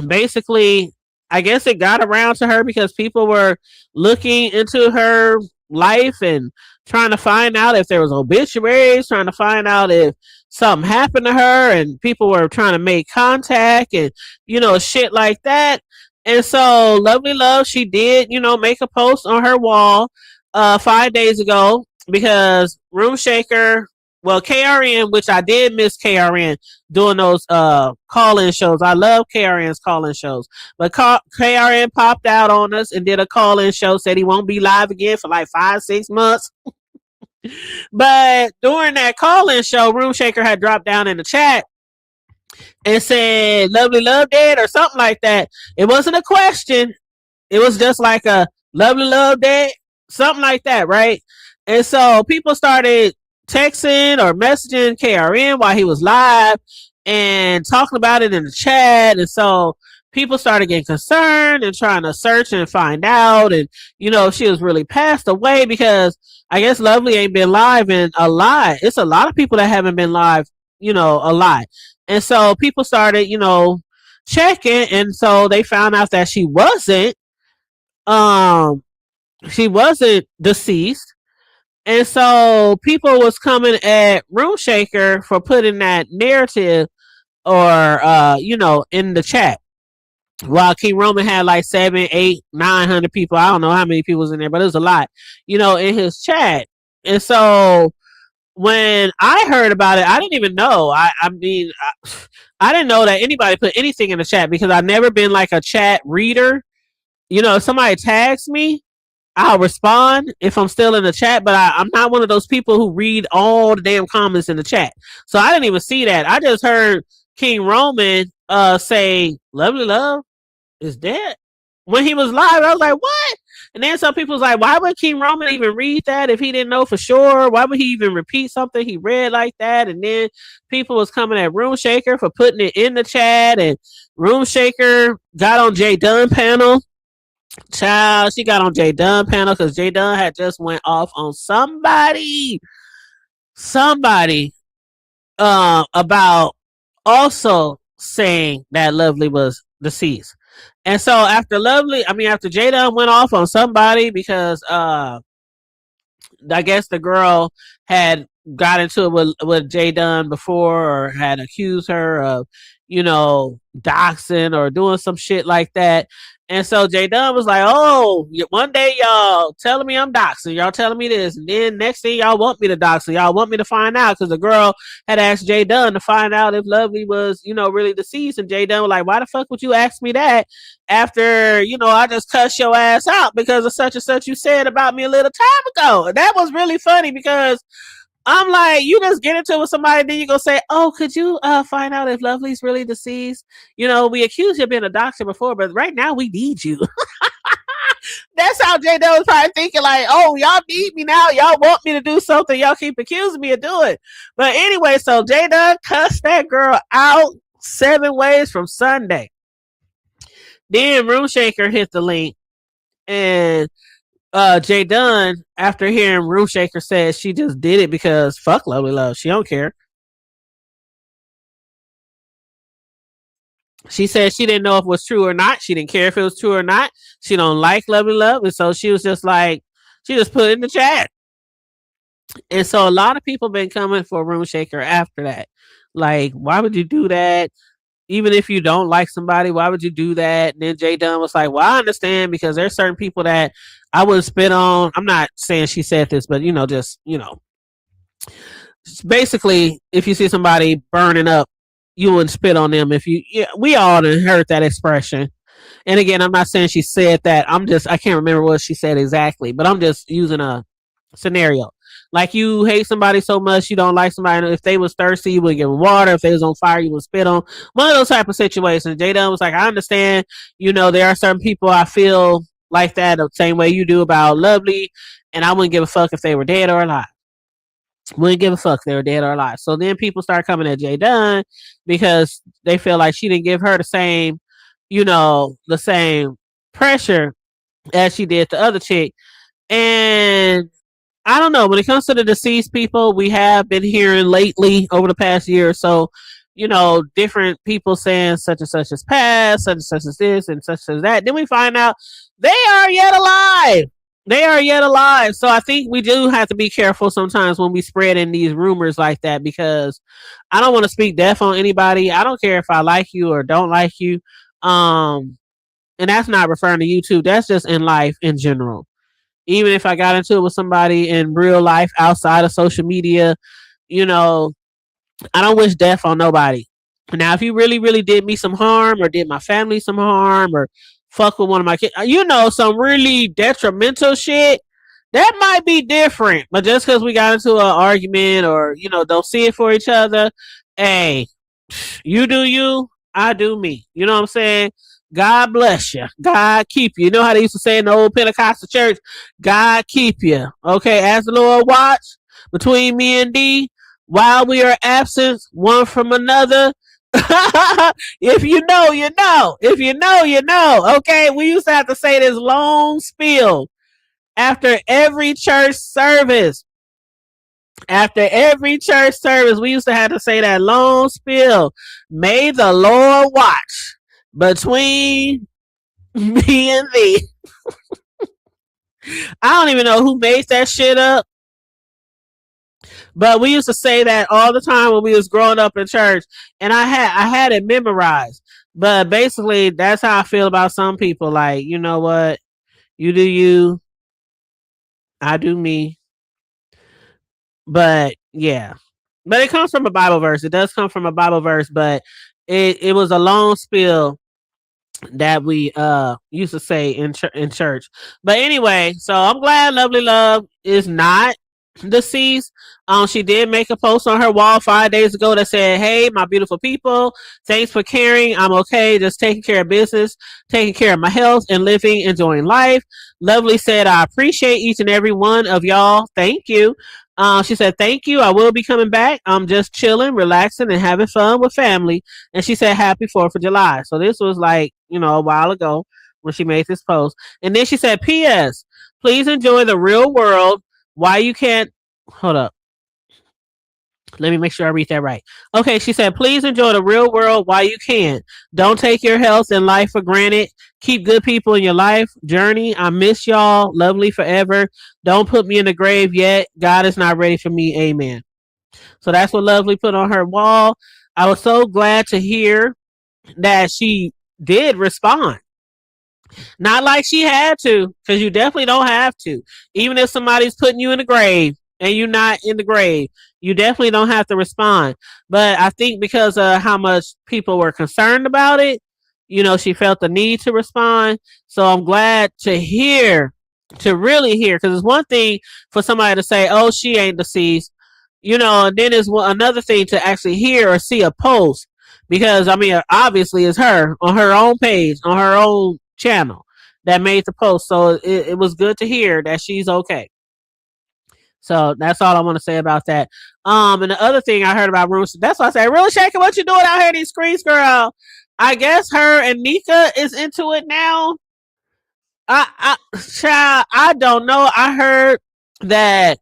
Basically, I guess it got around to her because people were looking into her life and trying to find out if there was obituaries, trying to find out if something happened to her, and people were trying to make contact and, you know, shit like that. And so Lovely Love, she did, you know, make a post on her wall 5 days ago because Room Shaker, well, KRN, which I did miss KRN doing those call-in shows. I love KRN's call-in shows. But KRN popped out on us and did a call-in show, said he won't be live again for like 5-6 months. But during that call-in show, Room Shaker had dropped down in the chat and said, Lovely Love dead or something like that. It wasn't a question. It was just like a Lovely Love dead, something like that, right? And so people started texting or messaging KRN while he was live and talking about it in the chat. And so people started getting concerned and trying to search and find out. And, you know, if she was really passed away, because I guess Lovely ain't been live in a lot. It's a lot of people that haven't been live, you know, a lot. And so people started, you know, checking. And so they found out that she wasn't deceased. And so people was coming at Room Shaker for putting that narrative or, you know, in the chat. While King Roman had like 700, 800, 900 people. I don't know how many people was in there, but it was a lot, you know, in his chat. And so when I heard about it, I didn't even know. I mean, I didn't know that anybody put anything in the chat because I've never been like a chat reader. You know, if somebody tags me, I'll respond if I'm still in the chat, but I'm not one of those people who read all the damn comments in the chat. So I didn't even see that. I just heard King Roman say, Lovely Love is dead. When he was live, I was like, what? And then some people was like, why would King Roman even read that if he didn't know for sure? Why would he even repeat something he read like that? And then people was coming at Room Shaker for putting it in the chat, and Room Shaker got on Jay Dunn panel. Child, she got on Jay Dunn panel because Jay Dunn had just went off on somebody about also saying that Lovely was deceased. And so after Jay Dunn went off on somebody because I guess the girl had got into it with Jay Dunn before, or had accused her of, doxing or doing some shit like that. And so Jay Dunn was like, "Oh, one day y'all telling me I'm doxing, y'all telling me this, and then next thing y'all want me to dox, so y'all want me to find out." Because the girl had asked Jay Dunn to find out if Lovely was, really deceased, and Jay Dunn was like, "Why the fuck would you ask me that after, I just cussed your ass out because of such and such you said about me a little time ago?" And that was really funny because I'm like, you just get into it with somebody, then you go say, "Oh, could you find out if Lovely's really deceased? We accused you of being a doctor before, but right now we need you." That's how Jay Dunn was probably thinking, like, "Oh, y'all need me now. Y'all want me to do something. Y'all keep accusing me of doing." But anyway, so Jay Dunn cussed that girl out 7 ways from Sunday. Then Room Shaker hit the link, and Jay Dunn, after hearing Room Shaker says she just did it because fuck Lovely Love, she don't care. She said she didn't know if it was true or not. She didn't care if it was true or not. She don't like Lovely Love, and so she was just like, she just put it in the chat. And so a lot of people been coming for Room Shaker after that. Like, why would you do that? Even if you don't like somebody, why would you do that? And then Jay Dunn was like, "Well, I understand because there's certain people that I wouldn't spit on." I'm not saying she said this, but basically, if you see somebody burning up, you wouldn't spit on them. We all heard that expression. And again, I'm not saying she said that. I can't remember what she said exactly, but I'm just using a scenario. Like, you hate somebody so much, you don't like somebody. If they was thirsty, you would give them water. If they was on fire, you would spit on. One of those type of situations. Jay Dunn was like, "I understand. There are certain people I feel like that the same way you do about Lovely, and I wouldn't give a fuck if they were dead or alive. Wouldn't give a fuck if they were dead or alive." So then people start coming at Jay Dunn because they feel like she didn't give her the same pressure as she did the other chick. And I don't know. When it comes to the deceased people, we have been hearing lately over the past year or so, different people saying such and such has passed, such and such as this and such as that. Then we find out they are yet alive. They are yet alive. So I think we do have to be careful sometimes when we spread in these rumors like that, because I don't want to speak death on anybody. I don't care if I like you or don't like you. And that's not referring to you too. That's just in life in general. Even if I got into it with somebody in real life outside of social media, I don't wish death on nobody. Now, if you really, really did me some harm or did my family some harm or fuck with one of my kids, some really detrimental shit, that might be different. But just because we got into an argument or, don't see it for each other, hey, you do you, I do me. You know what I'm saying? God bless you. God keep you. You know how they used to say in the old Pentecostal church? God keep you. Okay, as the Lord watch between me and thee, while we are absent one from another. If you know, you know. If you know, you know. Okay, we used to have to say this long spiel after every church service. After every church service, we used to have to say that long spiel. May the Lord watch between me and thee. I don't even know who made that shit up, but we used to say that all the time when we was growing up in church, and I had it memorized. But basically, that's how I feel about some people. Like, you know what? You do you, I do me. But yeah, but it comes from a Bible verse. It does come from a Bible verse, but it was a long spiel that we used to say in church. But anyway, so I'm glad Lovely Love is not deceased. She did make a post on her wall 5 days ago that said, "Hey, my beautiful people, thanks for caring. I'm okay, just taking care of business, taking care of my health, and living, enjoying life." Lovely said, "I appreciate each and every one of y'all. Thank you." She said, "Thank you. I will be coming back. I'm just chilling, relaxing, and having fun with family." And she said, "Happy 4th of July." So this was like, a while ago when she made this post. And then she said, "P.S. Please enjoy the real world. Why you can't..." Hold up. Let me make sure I read that right. Okay, she said, "Please enjoy the real world while you can. Don't take your health and life for granted. Keep good people in your life journey. I miss y'all. Lovely forever. Don't put me in the grave yet. God is not ready for me. Amen." So that's what Lovely put on her wall. I was so glad to hear that she did respond. Not like she had to, because you definitely don't have to. Even if somebody's putting you in the grave and you're not in the grave, you definitely don't have to respond. But I think because of how much people were concerned about it, she felt the need to respond. So I'm glad to hear, to really hear, because it's one thing for somebody to say, oh, she ain't deceased, and then it's another thing to actually hear or see a post. Because, I mean, obviously it's her on her own page, on her own channel that made the post. So it was good to hear that she's okay. So that's all I want to say about that. And the other thing I heard about Room, that's why I say, really shaking, what you doing out here, these screens, girl? I guess her and Nika is into it now. Child, I don't know. I heard that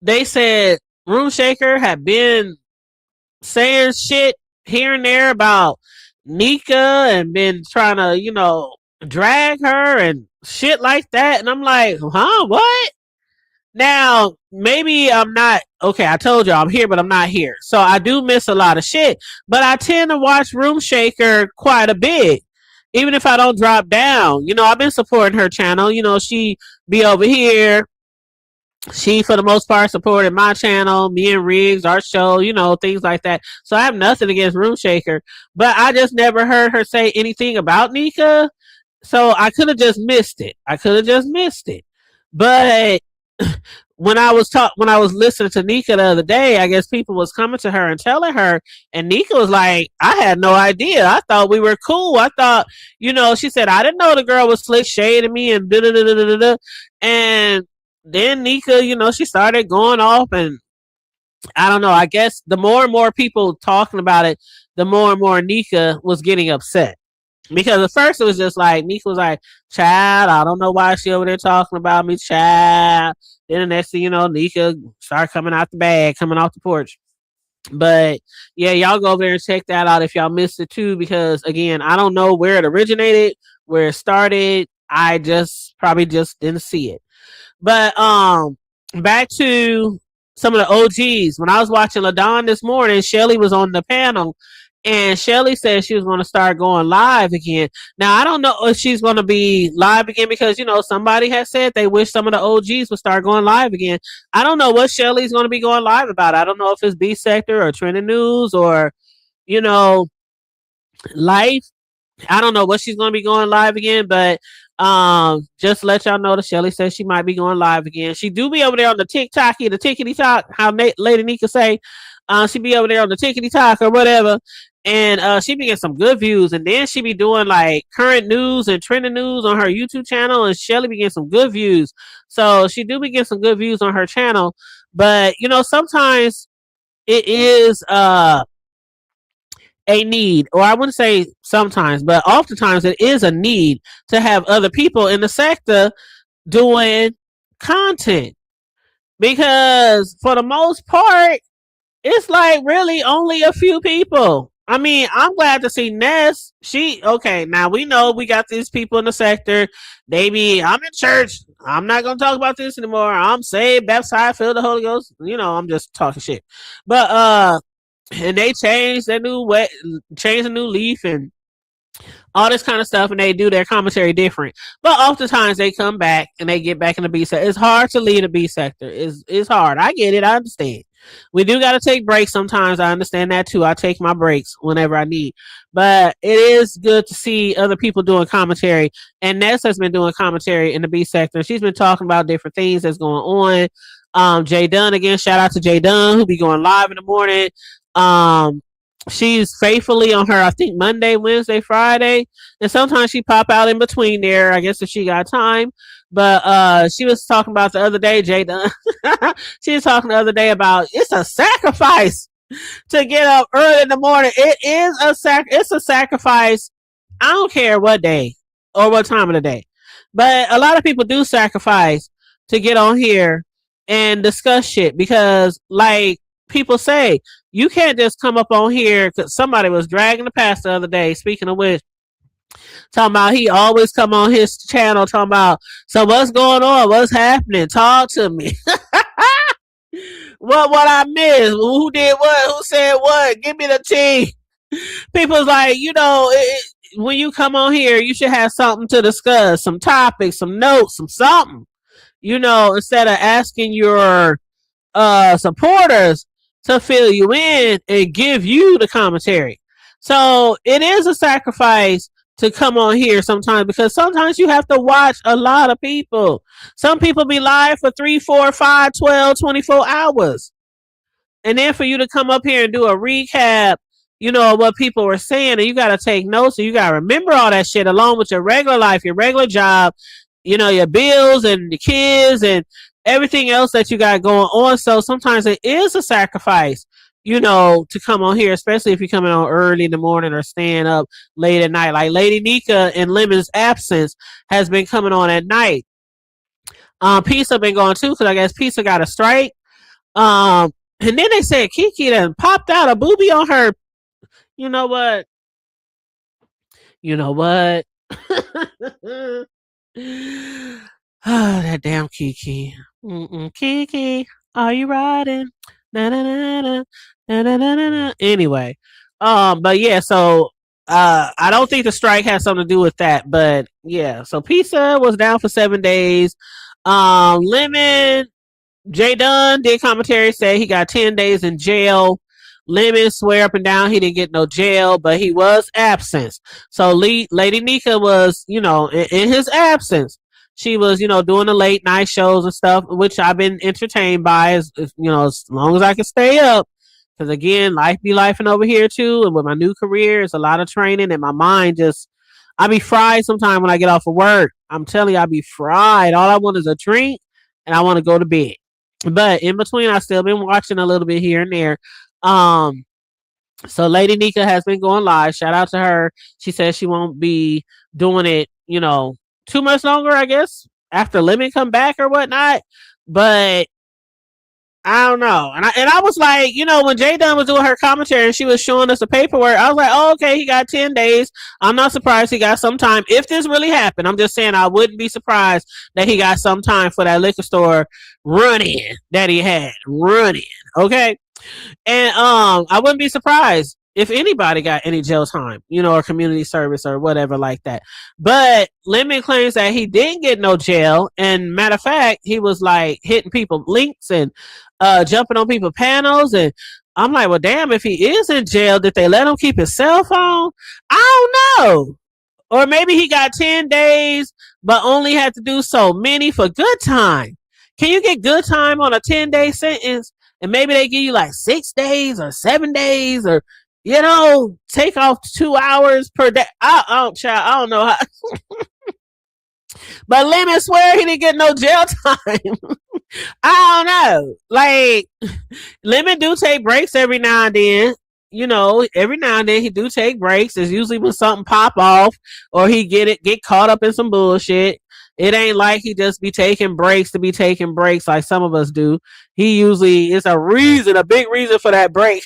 they said Room Shaker had been saying shit here and there about Nika and been trying to, drag her and shit like that. And I'm like, huh, what? Now, maybe I'm not, okay, I told you I'm here, but I'm not here. So I do miss a lot of shit. But I tend to watch Room Shaker quite a bit. Even if I don't drop down. I've been supporting her channel. She be over here. She, for the most part, supported my channel, me and Riggs, our show, things like that. So I have nothing against Room Shaker. But I just never heard her say anything about Nika. So I could have just missed it. But when I was listening to Nika the other day, I guess people was coming to her and telling her, and Nika was like, I had no idea. I thought we were cool. I thought, she said, I didn't know the girl was slick shading me and da-da-da-da-da-da. And then Nika, she started going off, and I don't know. I guess the more and more people talking about it, the more and more Nika was getting upset. Because at first it was just like, Nika was like, child, I don't know why she over there talking about me, child. Then the next thing you know, Nika started coming out the bag, coming off the porch. But yeah, y'all go over there and check that out if y'all missed it too. Because again, I don't know where it originated, where it started. I probably just didn't see it. But back to some of the OGs. When I was watching LaDon this morning, Shelly was on the panel, and Shelly said she was going to start going live again. Now, I don't know if she's going to be live again because, somebody has said they wish some of the OGs would start going live again. I don't know what Shelly's going to be going live about. I don't know if it's B Sector or Trending News or, Life. I don't know what she's going to be going live again, but just to let y'all know that Shelly says she might be going live again. She do be over there on the TikToky, the tickety talk, how Lady Nika say. She be over there on the tickety talk or whatever, and she be getting some good views, and then she be doing like current news and trending news on her YouTube channel, and Shelly be getting some good views. So she do be getting some good views on her channel, but sometimes it is a need, or I wouldn't say sometimes, but oftentimes it is a need to have other people in the sector doing content, because for the most part, it's like really only a few people. I mean, I'm glad to see Ness. Okay, now we know we got these people in the sector. I'm in church. I'm not going to talk about this anymore. I'm saved, baptized, filled with the Holy Ghost. I'm just talking shit. But, and they changed the new leaf and all this kind of stuff, and they do their commentary different. But oftentimes they come back and they get back in the B sector. It's hard to lead a B sector. It's hard. I get it. I understand. We do got to take breaks sometimes. I understand that too. I take my breaks whenever I need. But it is good to see other people doing commentary. And Ness has been doing commentary in the B sector. She's been talking about different things that's going on. Jay Dunn, again, shout out to Jay Dunn, who'll be going live in the morning. She's faithfully on her, I think, Monday, Wednesday, Friday, and sometimes she pop out in between there, I guess, if she got time. But she was talking about the other day, Jay Dunn. She was talking the other day about it's a sacrifice to get up early in the morning. It's a sacrifice. I don't care what day or what time of the day, but a lot of people do sacrifice to get on here and discuss shit because, like people say, you can't just come up on here because somebody was dragging the past the other day. Speaking of which, talking about he always come on his channel talking about, so what's going on? What's happening? Talk to me. What I missed? Who did what? Who said what? Give me the tea. People's like, when you come on here, you should have something to discuss, some topics, some notes, some something. Instead of asking your supporters to fill you in and give you the commentary. So it is a sacrifice to come on here sometimes, because sometimes you have to watch a lot of people. Some people be live for 3, 4, 5, 12, 24 hours. And then for you to come up here and do a recap, of what people were saying, and you got to take notes, and you got to remember all that shit along with your regular life, your regular job, your bills and the kids and everything else that you got going on. So sometimes it is a sacrifice, to come on here, especially if you're coming on early in the morning or staying up late at night. Like Lady Nika, in Lemon's absence, has been coming on at night. Pizza been going too, because I guess Pizza got a strike. And then they said Kiki done popped out a booby on her. You know what? That damn Kiki. Kiki, are you riding? Na, na, na, na, na, na, na, na. Anyway, but yeah, so I don't think the strike has something to do with that, but yeah, so Pizza was down for 7 days. Lemon, Jay Dunn did commentary, say he got 10 days in jail. Lemon swear up and down he didn't get no jail, but he was absent. So Lady Nika was, in his absence, she was, doing the late night shows and stuff, which I've been entertained by, as long as I can stay up. Because again, life be lifing over here too, and with my new career, it's a lot of training, and my mind I be fried sometimes when I get off of work. I'm telling you, I be fried. All I want is a drink, and I want to go to bed. But in between, I still been watching a little bit here and there. So Lady Nika has been going live. Shout out to her. She says she won't be doing it, too much longer, I guess, after Lemon come back or whatnot. But I don't know. And I was like, when Jay Dunn was doing her commentary and she was showing us the paperwork, I was like, oh, okay, he got 10 days. I'm not surprised he got some time. If this really happened, I'm just saying I wouldn't be surprised that he got some time for that liquor store run-in that he had. Run-in. Okay? And I wouldn't be surprised if anybody got any jail time, or community service or whatever like that. But Lemon claims that he didn't get no jail. And matter of fact, he was like hitting people links and jumping on people panels. And I'm like, well, damn, if he is in jail, did they let him keep his cell phone? I don't know. Or maybe he got 10 days, but only had to do so many for good time. Can you get good time on a 10-day sentence? And maybe they give you like 6 days or 7 days, or, take off 2 hours per day. I don't know how. But Lemon swear he didn't get no jail time. I don't know. Like, Lemon do take breaks every now and then. Every now and then he do take breaks. It's usually when something pop off or he get caught up in some bullshit. It ain't like he just be taking breaks to be taking breaks like some of us do. He usually, it's a big reason for that break.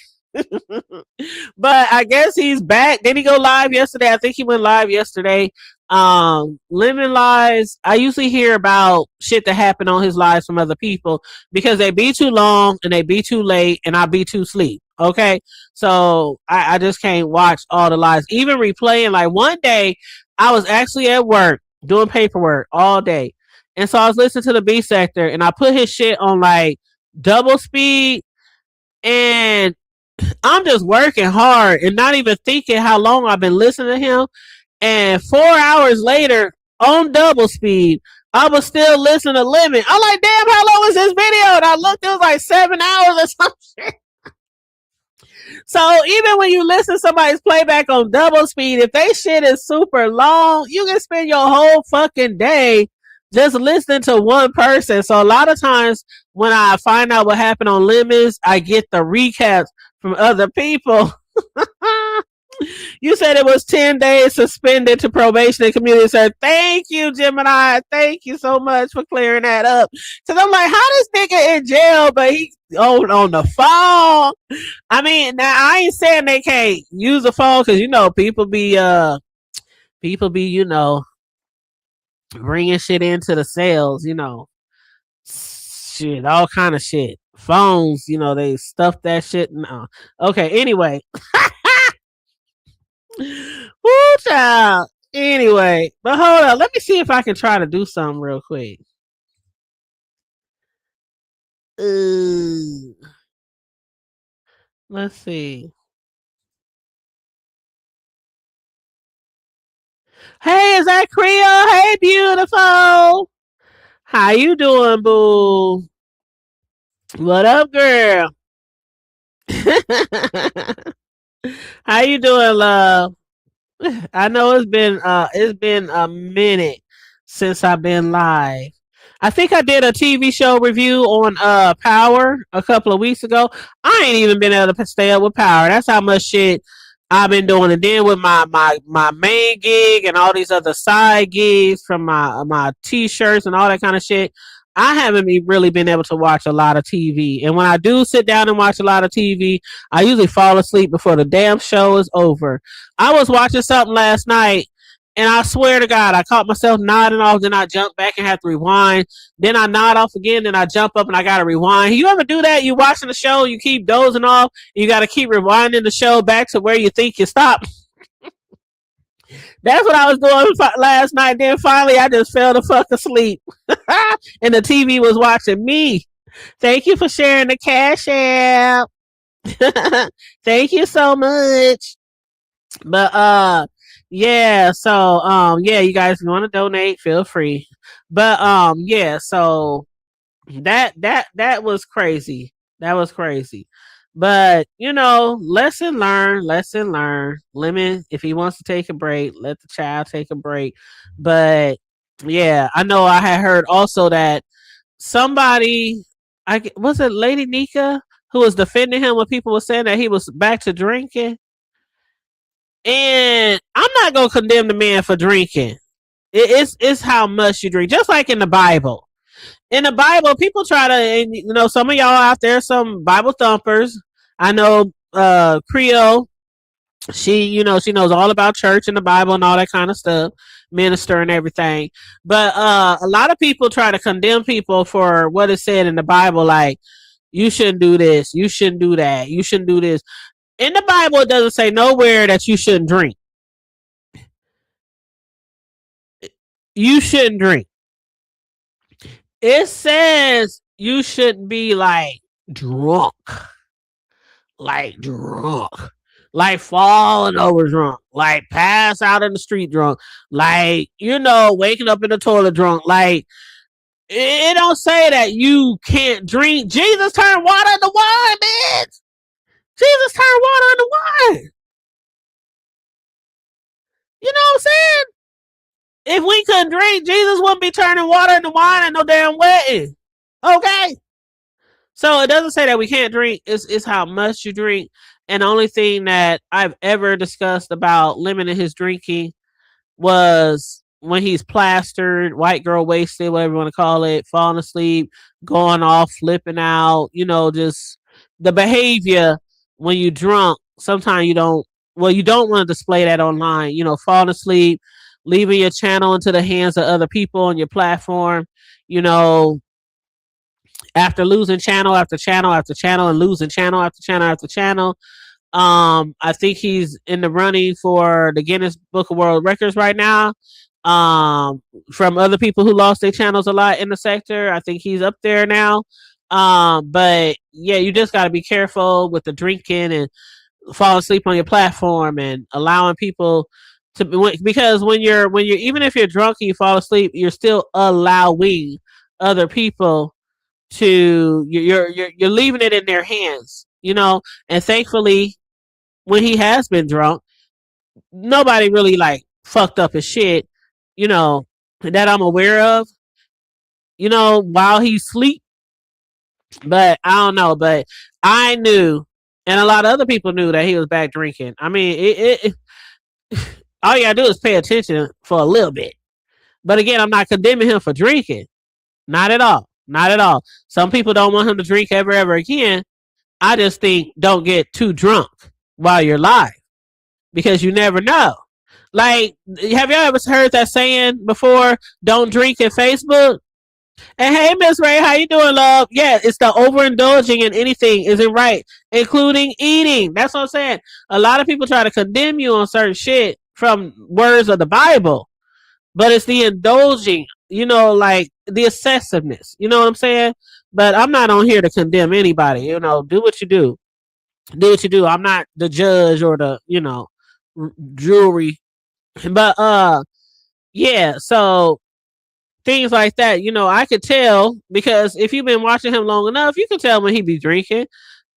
But I guess he's back. Did he go live yesterday? I think he went live yesterday. Lemon lives, I usually hear about shit that happened on his lives from other people because they be too long and they be too late and I be too sleep. Okay, so I just can't watch all the lives, even replaying. Like one day I was actually at work doing paperwork all day, and so I was listening to the B Sector and I put his shit on like double speed, and I'm just working hard and not even thinking how long I've been listening to him. And 4 hours later, on double speed, I was still listening to Lemon. I'm like, damn, how long is this video? And I looked, it was like 7 hours or some shit. So even when you listen to somebody's playback on double speed, if they shit is super long, you can spend your whole fucking day just listening to one person. So a lot of times when I find out what happened on Lemons, I get the recaps from other people. You said it was 10 days suspended to probation and community service. Thank you, Gemini. Thank you so much for clearing that up. Because I'm like, how this nigga in jail, but he on the phone? I mean, now I ain't saying they can't use the phone because, people be, bringing shit into the cells, shit, all kind of shit. phones, they stuff that shit. No. Okay, anyway. Woo, child. Anyway, but hold on. Let me see if I can try to do something real quick. Let's see. Hey, is that Creole? Hey, beautiful. How you doing, boo? What up, girl? How you doing, love? I know it's been a minute since I've been live. I think I did a TV show review on Power a couple of weeks ago. I ain't even been able to stay up with Power. That's how much shit I've been doing. And then with my main gig and all these other side gigs from my t-shirts and all that kind of shit, I haven't really been able to watch a lot of TV. And when I do sit down and watch a lot of TV, I usually fall asleep before the damn show is over. I was watching something last night, and I swear to God, I caught myself nodding off, then I jump back and have to rewind. Then I nod off again, then I jump up and I gotta rewind. You ever do that? You watching the show, you keep dozing off, you gotta keep rewinding the show back to where you think you stopped. That's what I was doing last night. Then finally, I just fell the fuck asleep, and the TV was watching me. Thank you for sharing the Cash App. Thank you so much. But yeah, so yeah, you guys, if you want to donate, feel free. But yeah, so that was crazy. That was crazy. But lesson learned, lesson learned. Lemon, if he wants to take a break, let the child take a break. But yeah, I know I had heard also that somebody, was it Lady Nika, who was defending him when people were saying that he was back to drinking. And I'm not gonna condemn the man for drinking. It's how much you drink, just like in the Bible. In the Bible, people try to, and some of y'all out there, some Bible thumpers. I know Creole. She knows all about church and the Bible and all that kind of stuff, minister and everything. But a lot of people try to condemn people for what is said in the Bible, like you shouldn't do this, you shouldn't do that, you shouldn't do this. In the Bible, it doesn't say nowhere that you shouldn't drink. You shouldn't drink. It says you shouldn't be like drunk. Like drunk. Like falling over drunk. Like pass out in the street drunk. Like, waking up in the toilet drunk. Like, it don't say that you can't drink. Jesus turned water into wine, bitch. Jesus turned water into wine. You know what I'm saying? If we couldn't drink, Jesus wouldn't be turning water into wine and no damn wedding. Okay? So it doesn't say that we can't drink. It's how much you drink. And the only thing that I've ever discussed about limiting his drinking was when he's plastered, white girl wasted, whatever you want to call it, falling asleep, going off, flipping out, just the behavior when you're drunk. Sometimes you don't want to display that online, falling asleep, leaving your channel into the hands of other people on your platform, after losing channel after channel after channel and losing channel after channel after channel. I think he's in the running for the Guinness Book of World Records right now. From other people who lost their channels a lot in the sector, I think he's up there now. But yeah, you just got to be careful with the drinking and fall asleep on your platform and allowing people to, because when you're even if you're drunk and you fall asleep, you're still allowing other people to, you're leaving it in their hands, and thankfully when he has been drunk, nobody really like fucked up his shit, that I'm aware of, while he sleep. But I don't know, but I knew, and a lot of other people knew that he was back drinking. I mean, it all you gotta do is pay attention for a little bit. But again, I'm not condemning him for drinking. Not at all. Not at all. Some people don't want him to drink ever again. I just think don't get too drunk while you're live, because you never know. Like, have y'all ever heard that saying before? Don't drink at Facebook. And hey, Miss Ray, how you doing, love? Yeah, it's the overindulging in anything isn't right, including eating. That's what I'm saying. A lot of people try to condemn you on certain shit from words of the Bible, but it's the indulging, like the excessiveness. You know what I'm saying? But I'm not on here to condemn anybody. Do what you do. Do what you do. I'm not the judge or the, jury. But yeah. So things like that, I could tell because if you've been watching him long enough, you can tell when he be drinking.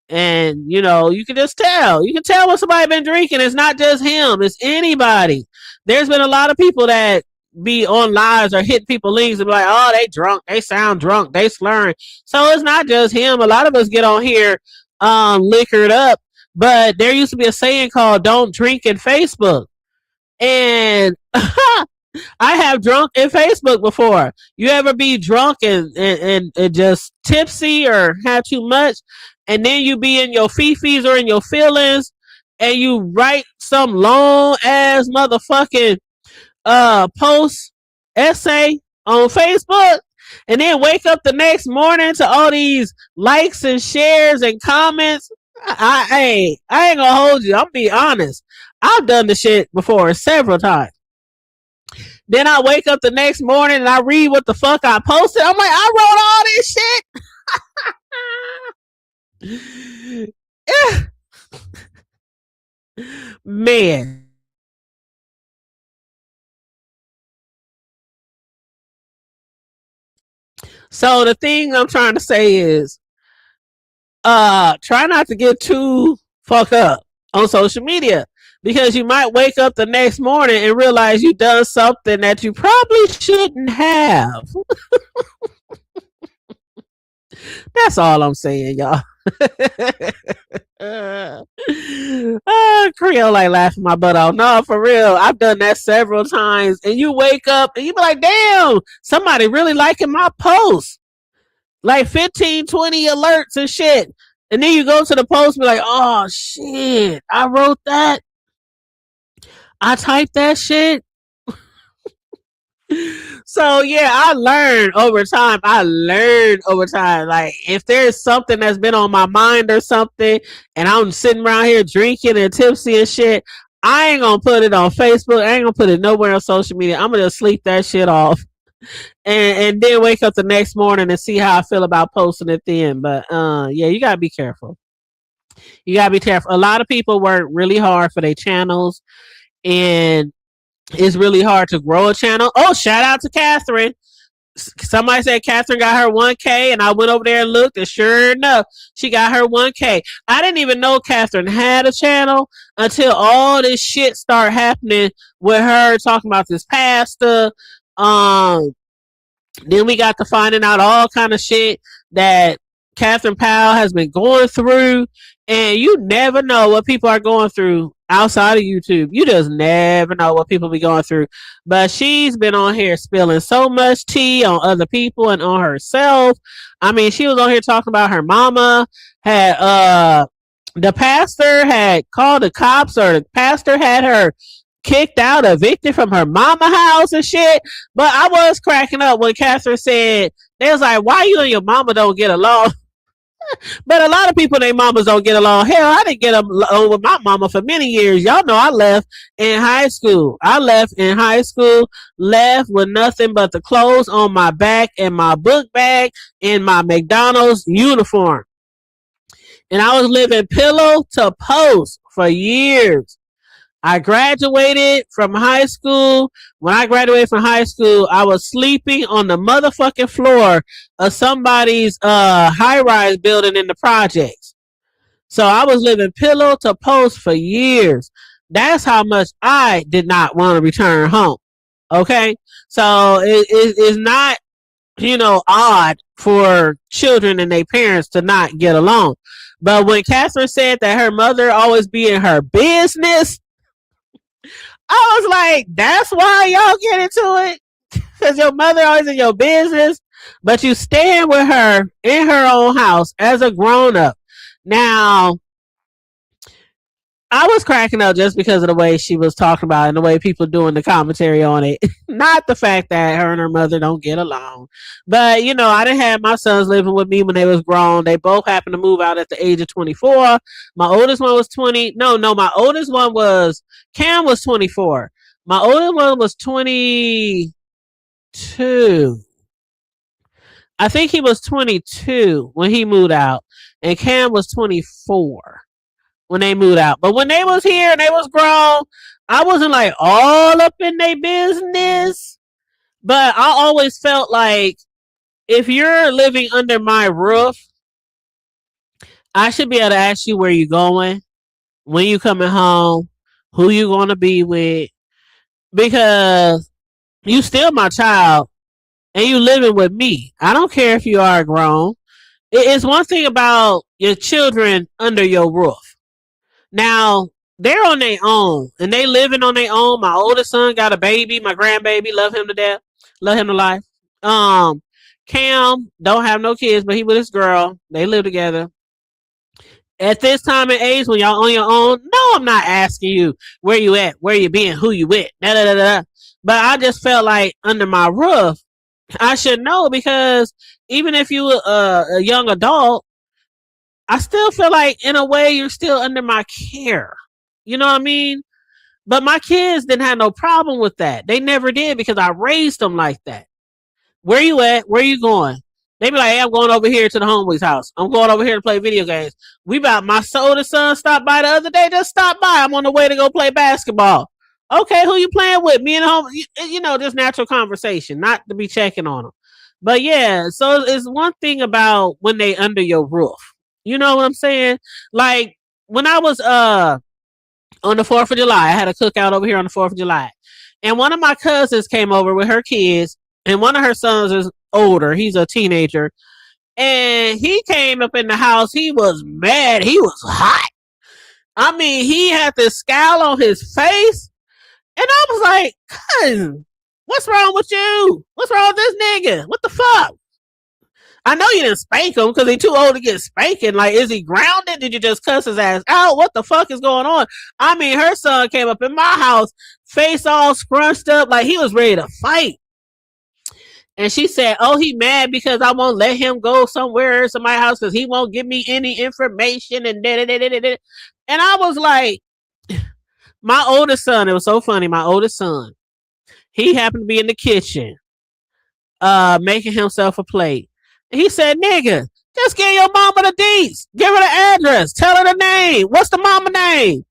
And you can just tell. You can tell when somebody been drinking. It's not just him. It's anybody. There's been a lot of people that be on lives or hit people links and be like, oh, they drunk. They sound drunk. They slurring. So it's not just him. A lot of us get on here liquored up. But there used to be a saying called "Don't drink in Facebook," and I have drunk in Facebook before. You ever be drunk and just tipsy or have too much, and then you be in your fifis or in your feelings, and you write some long ass motherfucking post essay on Facebook, and then wake up the next morning to all these likes and shares and comments. I ain't gonna hold you. I'm be honest. I've done the shit before several times. Then I wake up the next morning and I read what the fuck I posted. I'm like, I wrote all this shit. Man. So the thing I'm trying to say is, try not to get too fucked up on social media because you might wake up the next morning and realize you done something that you probably shouldn't have. That's all I'm saying, y'all. Creole like laughing my butt off. No, for real. I've done that several times. And you wake up and you be like, damn, somebody really liking my post. Like 15, 20 alerts and shit. And then you go to the post and be like, oh shit, I wrote that. I typed that shit. So yeah, I learned over time. Like if there's something that's been on my mind or something, and I'm sitting around here drinking and tipsy and shit, I ain't gonna put it on Facebook. I ain't gonna put it nowhere on social media. I'm gonna sleep that shit off, and then wake up the next morning and see how I feel about posting it then. But yeah, you gotta be careful. You gotta be careful. A lot of people work really hard for their channels, and it's really hard to grow a channel. Oh, shout out to Catherine. Somebody said Catherine got her 1K, and I went over there and looked, and sure enough, she got her 1K. I didn't even know Catherine had a channel until all this shit started happening with her talking about this pastor. Then we got to finding out all kind of shit that Catherine Powell has been going through, and you never know what people are going through outside of YouTube. You just never know what people be going through. But she's been on here spilling so much tea on other people and on herself. I mean, she was on here talking about her mama had the pastor had called the cops, or the pastor had her kicked out, evicted from her mama house and shit. But I was cracking up when Catherine said, they was like, why you and your mama don't get along? But a lot of people, their mamas don't get along. Hell, I didn't get along with my mama for many years. Y'all know I left in high school. Left with nothing but the clothes on my back and my book bag and my McDonald's uniform. And I was living pillow to post for years. I graduated from high school. When I graduated from high school, I was sleeping on the motherfucking floor of somebody's high rise building in the projects. So I was living pillow to post for years. That's how much I did not want to return home. Okay. So it's not, odd for children and their parents to not get along. But when Catherine said that her mother always be in her business, I was like, that's why y'all get into it? Because your mother always in your business, but you stand with her in her own house as a grown up. Now, I was cracking up just because of the way she was talking about it and the way people doing the commentary on it. Not the fact that her and her mother don't get along. But, you know, I didn't have my sons living with me when they was grown. They both happened to move out at the age of 24. My oldest one was 20. No, my oldest one was, Cam was 24. My oldest one was 22. I think he was 22 when he moved out. And Cam was 24 when they moved out. But when they was here and they was grown, I wasn't like all up in their business. But I always felt like if you're living under my roof, I should be able to ask you where you going, when you coming home, who you gonna be with, because you still my child and you living with me. I don't care if you are grown. It's one thing about your children under your roof. Now, they're on their own and they living on their own. My oldest son got a baby, my grandbaby, love him to death, love him to life. Cam don't have no kids, but he with his girl. They live together. At this time and age, when y'all on your own, no, I'm not asking you where you at, where you been, who you with, da da da da. But I just felt like under my roof, I should know, because even if you a young adult, I still feel like in a way you're still under my care. You know what I mean? But my kids didn't have no problem with that. They never did, because I raised them like that. Where you at? Where you going? They be like, hey, I'm going over here to the homeboy's house. I'm going over here to play video games. My oldest son stopped by the other day. Just stopped by. I'm on the way to go play basketball. Okay, who you playing with? Me and home. You know, just natural conversation, not to be checking on them. But yeah, so it's one thing about when they under your roof. You know what I'm saying? Like when I was on the 4th of July, I had a cookout over here on the 4th of July. And one of my cousins came over with her kids, and one of her sons is older. He's a teenager. And he came up in the house. He was mad. He was hot. I mean, he had this scowl on his face. And I was like, cousin, what's wrong with you? What's wrong with this nigga? What the fuck? I know you didn't spank him because he's too old to get spanking. Like, is he grounded? Did you just cuss his ass out? What the fuck is going on? I mean, her son came up in my house, face all scrunched up, like he was ready to fight. And she said, oh, he mad because I won't let him go somewhere to my house because he won't give me any information and da-da-da-da-da-da. And I was like, my oldest son, it was so funny, my oldest son, he happened to be in the kitchen making himself a plate. And he said, nigga, just give your mama the deets. Give her the address. Tell her the name. What's the mama name?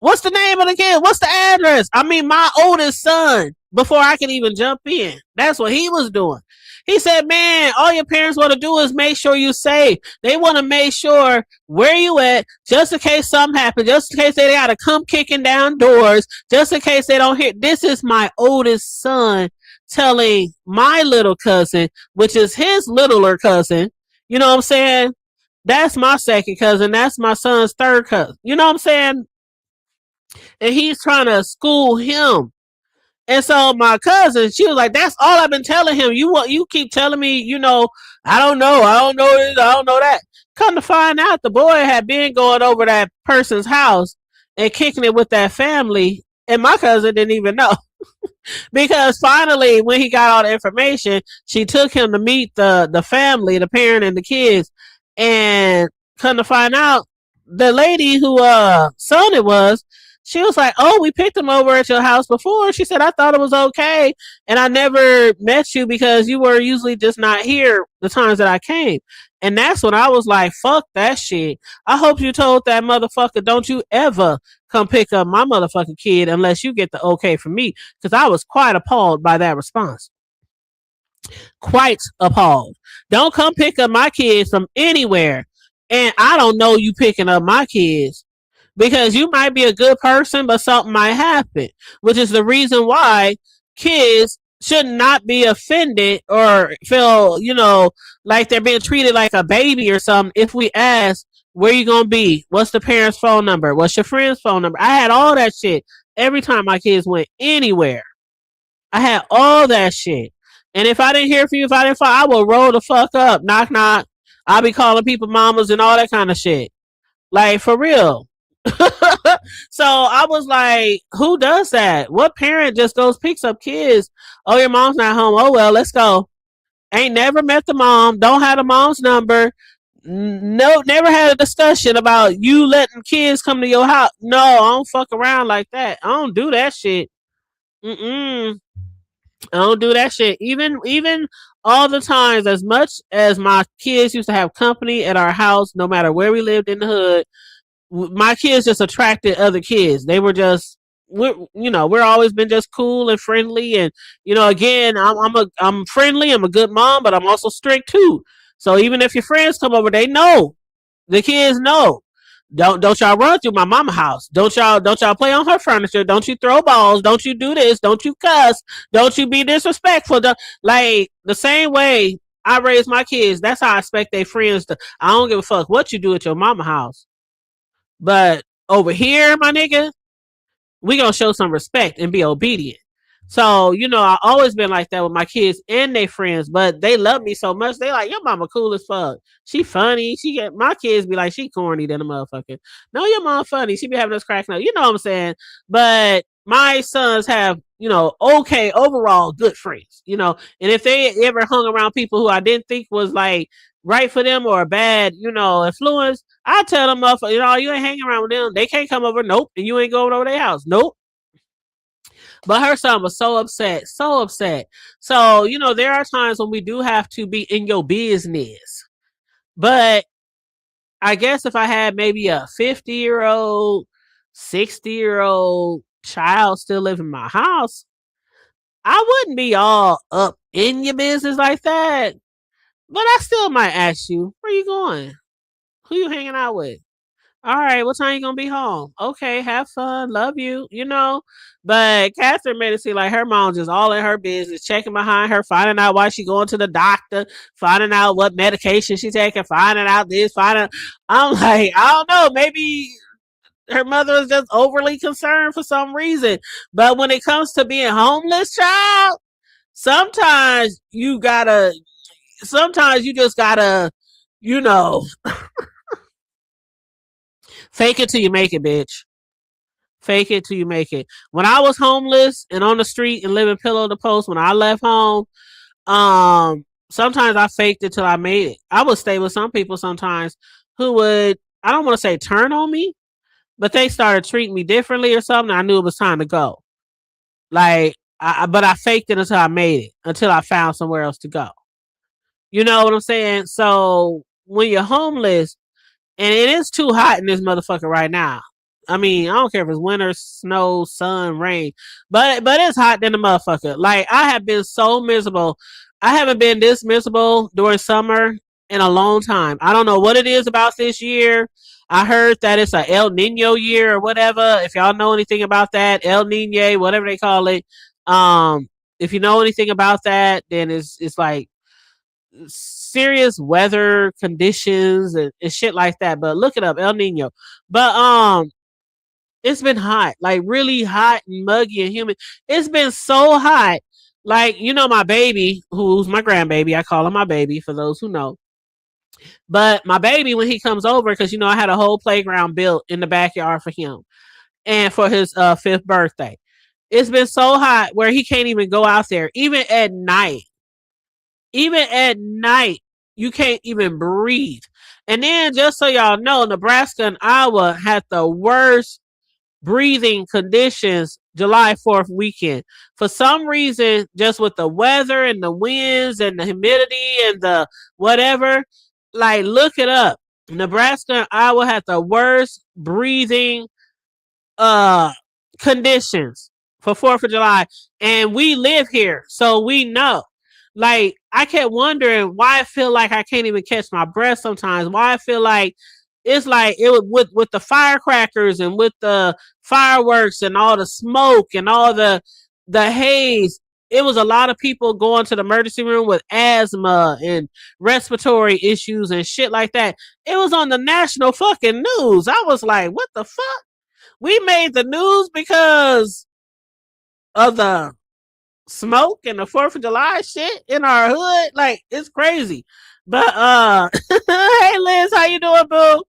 What's the name of the kid? What's the address? I mean, my oldest son, before I could even jump in. That's what he was doing. He said, man, all your parents want to do is make sure you're safe. They want to make sure where you at, just in case something happens, just in case they got to come kicking down doors, just in case they don't hear. This is my oldest son telling my little cousin, which is his littler cousin. You know what I'm saying? That's my second cousin. That's my son's third cousin. You know what I'm saying? And he's trying to school him. And so my cousin, she was like, that's all I've been telling him. You keep telling me, you know, I don't know this, I don't know that. Come to find out, the boy had been going over that person's house and kicking it with that family, and my cousin didn't even know. Because finally, when he got all the information, she took him to meet the family, the parent and the kids, and come to find out, the lady who son it was, she was like, oh, we picked him over at your house before. She said, I thought it was okay. And I never met you because you were usually just not here the times that I came. And that's when I was like, fuck that shit. I hope you told that motherfucker, don't you ever come pick up my motherfucking kid unless you get the okay from me. Because I was quite appalled by that response. Quite appalled. Don't come pick up my kids from anywhere. And I don't know you picking up my kids. Because you might be a good person, but something might happen, which is the reason why kids should not be offended or feel, you know, like they're being treated like a baby or something. If we ask, where you going to be? What's the parent's phone number? What's your friend's phone number? I had all that shit every time my kids went anywhere. I had all that shit. And if I didn't hear from you, if I didn't find, I will roll the fuck up. Knock, knock. I'll be calling people mamas and all that kind of shit. Like, for real. So I was like, who does that? What parent just goes picks up kids? Oh, your mom's not home. Oh well, let's go. Ain't never met the mom. Don't have the mom's number. No, never had a discussion about you letting kids come to your house. No, I don't fuck around like that. I don't do that shit. Mm-mm. I don't do that shit. Even all the times, as much as my kids used to have company at our house, no matter where we lived in the hood, my kids just attracted other kids. They were just we're always been just cool and friendly, and again, I'm friendly. I'm a good mom, but I'm also strict too. So even if your friends come over, they know the kids know. Don't y'all run through my mama house. Don't y'all play on her furniture. Don't you throw balls. Don't you do this. Don't you cuss. Don't you be disrespectful. Like the same way I raise my kids, that's how I expect their friends to. I don't give a fuck what you do at your mama house. But over here, my nigga, we gonna show some respect and be obedient. So, I always been like that with my kids and their friends, but they love me so much. They like, your mama cool as fuck. She funny. She get my kids be like, she corny than a motherfucker. No, your mom funny. She be having us cracking up. You know what I'm saying? But my sons have, okay, overall good friends, and if they ever hung around people who I didn't think was like right for them or a bad, influence, I tell them, you ain't hanging around with them. They can't come over. Nope. And you ain't going over their house. Nope. But her son was so upset, so upset. So, there are times when we do have to be in your business. But I guess if I had maybe a 50-year-old, 60-year-old child still living in my house, I wouldn't be all up in your business like that. But I still might ask you, where you going? Who you hanging out with? All right, what time you gonna be home? Okay, have fun, love you, But Catherine made it seem like her mom just all in her business, checking behind her, finding out why she going to the doctor, finding out what medication she taking, finding out this, finding. I'm like, I don't know, maybe her mother is just overly concerned for some reason. But when it comes to being homeless, child, sometimes you gotta, sometimes you just gotta, you know, fake it till you make it, bitch. Fake it till you make it. When I was homeless and on the street and living pillow to post, when I left home, sometimes I faked it till I made it. I would stay with some people sometimes who would, I don't want to say turn on me, but they started treating me differently or something. I knew it was time to go. Like, but I faked it until I made it, until I found somewhere else to go. You know what I'm saying? So when you're homeless, and it is too hot in this motherfucker right now. I mean, I don't care if it's winter, snow, sun, rain, but it's hot than the motherfucker. Like I have been so miserable. I haven't been this miserable during summer in a long time. I don't know what it is about this year. I heard that it's a El Nino year or whatever. If y'all know anything about that, El Nino, whatever they call it. Um, if you know anything about that, then it's like serious weather conditions and shit like that. But look it up, El Nino. But it's been hot, like really hot and muggy and humid. It's been so hot. Like, my baby, who's my grandbaby, I call him my baby for those who know. But my baby, when he comes over, because I had a whole playground built in the backyard for him and for his 5th birthday. It's been so hot where he can't even go out there, even at night. Even at night, you can't even breathe. And then, just so y'all know, Nebraska and Iowa had the worst breathing conditions July 4th weekend. For some reason, just with the weather and the winds and the humidity and the whatever, like, look it up. Nebraska and Iowa had the worst breathing uh conditions for 4th of July. And we live here, so we know. Like, I kept wondering why I feel like I can't even catch my breath sometimes. Why I feel like it's like it with the firecrackers and with the fireworks and all the smoke and all the haze. It was a lot of people going to the emergency room with asthma and respiratory issues and shit like that. It was on the national fucking news. I was like, what the fuck? We made the news because of the smoke and the 4th of July shit in our hood. Like, it's crazy. But hey Liz, how you doing, boo?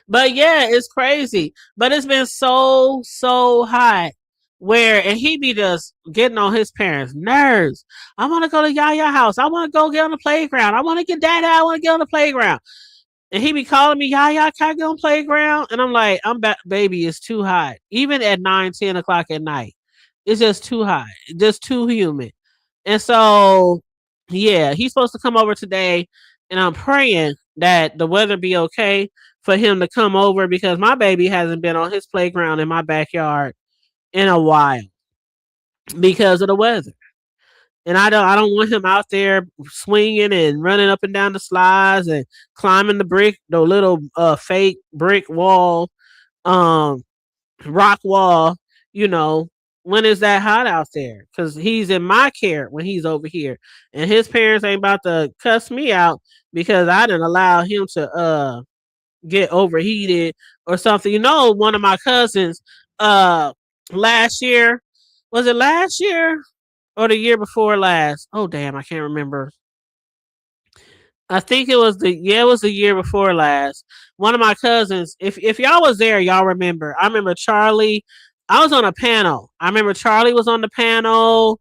But yeah, it's crazy. But it's been so hot. Where and he be just getting on his parents' nerves. I want to go to Yaya house. I want to go get on the playground. I want to get daddy. I want to get on the playground. And he be calling me, Yaya, can I get on the playground? And I'm like, baby, it's too hot. Even at 9, 10 o'clock at night, it's just too hot. Just too humid. And so, yeah, he's supposed to come over today, and I'm praying that the weather be okay for him to come over because my baby hasn't been on his playground in my backyard in a while because of the weather. And I don't want him out there swinging and running up and down the slides and climbing the little fake brick wall, um, rock wall, you know, when it's that hot out there. Because he's in my care when he's over here. And his parents ain't about to cuss me out because I didn't allow him to get overheated or something. You know, one of my cousins last year, was it last year or the year before last? Oh damn, I can't remember. I think it was the year before last. One of my cousins, if y'all was there, y'all remember. I remember Charlie. I was on a panel. I remember Charlie was on the panel.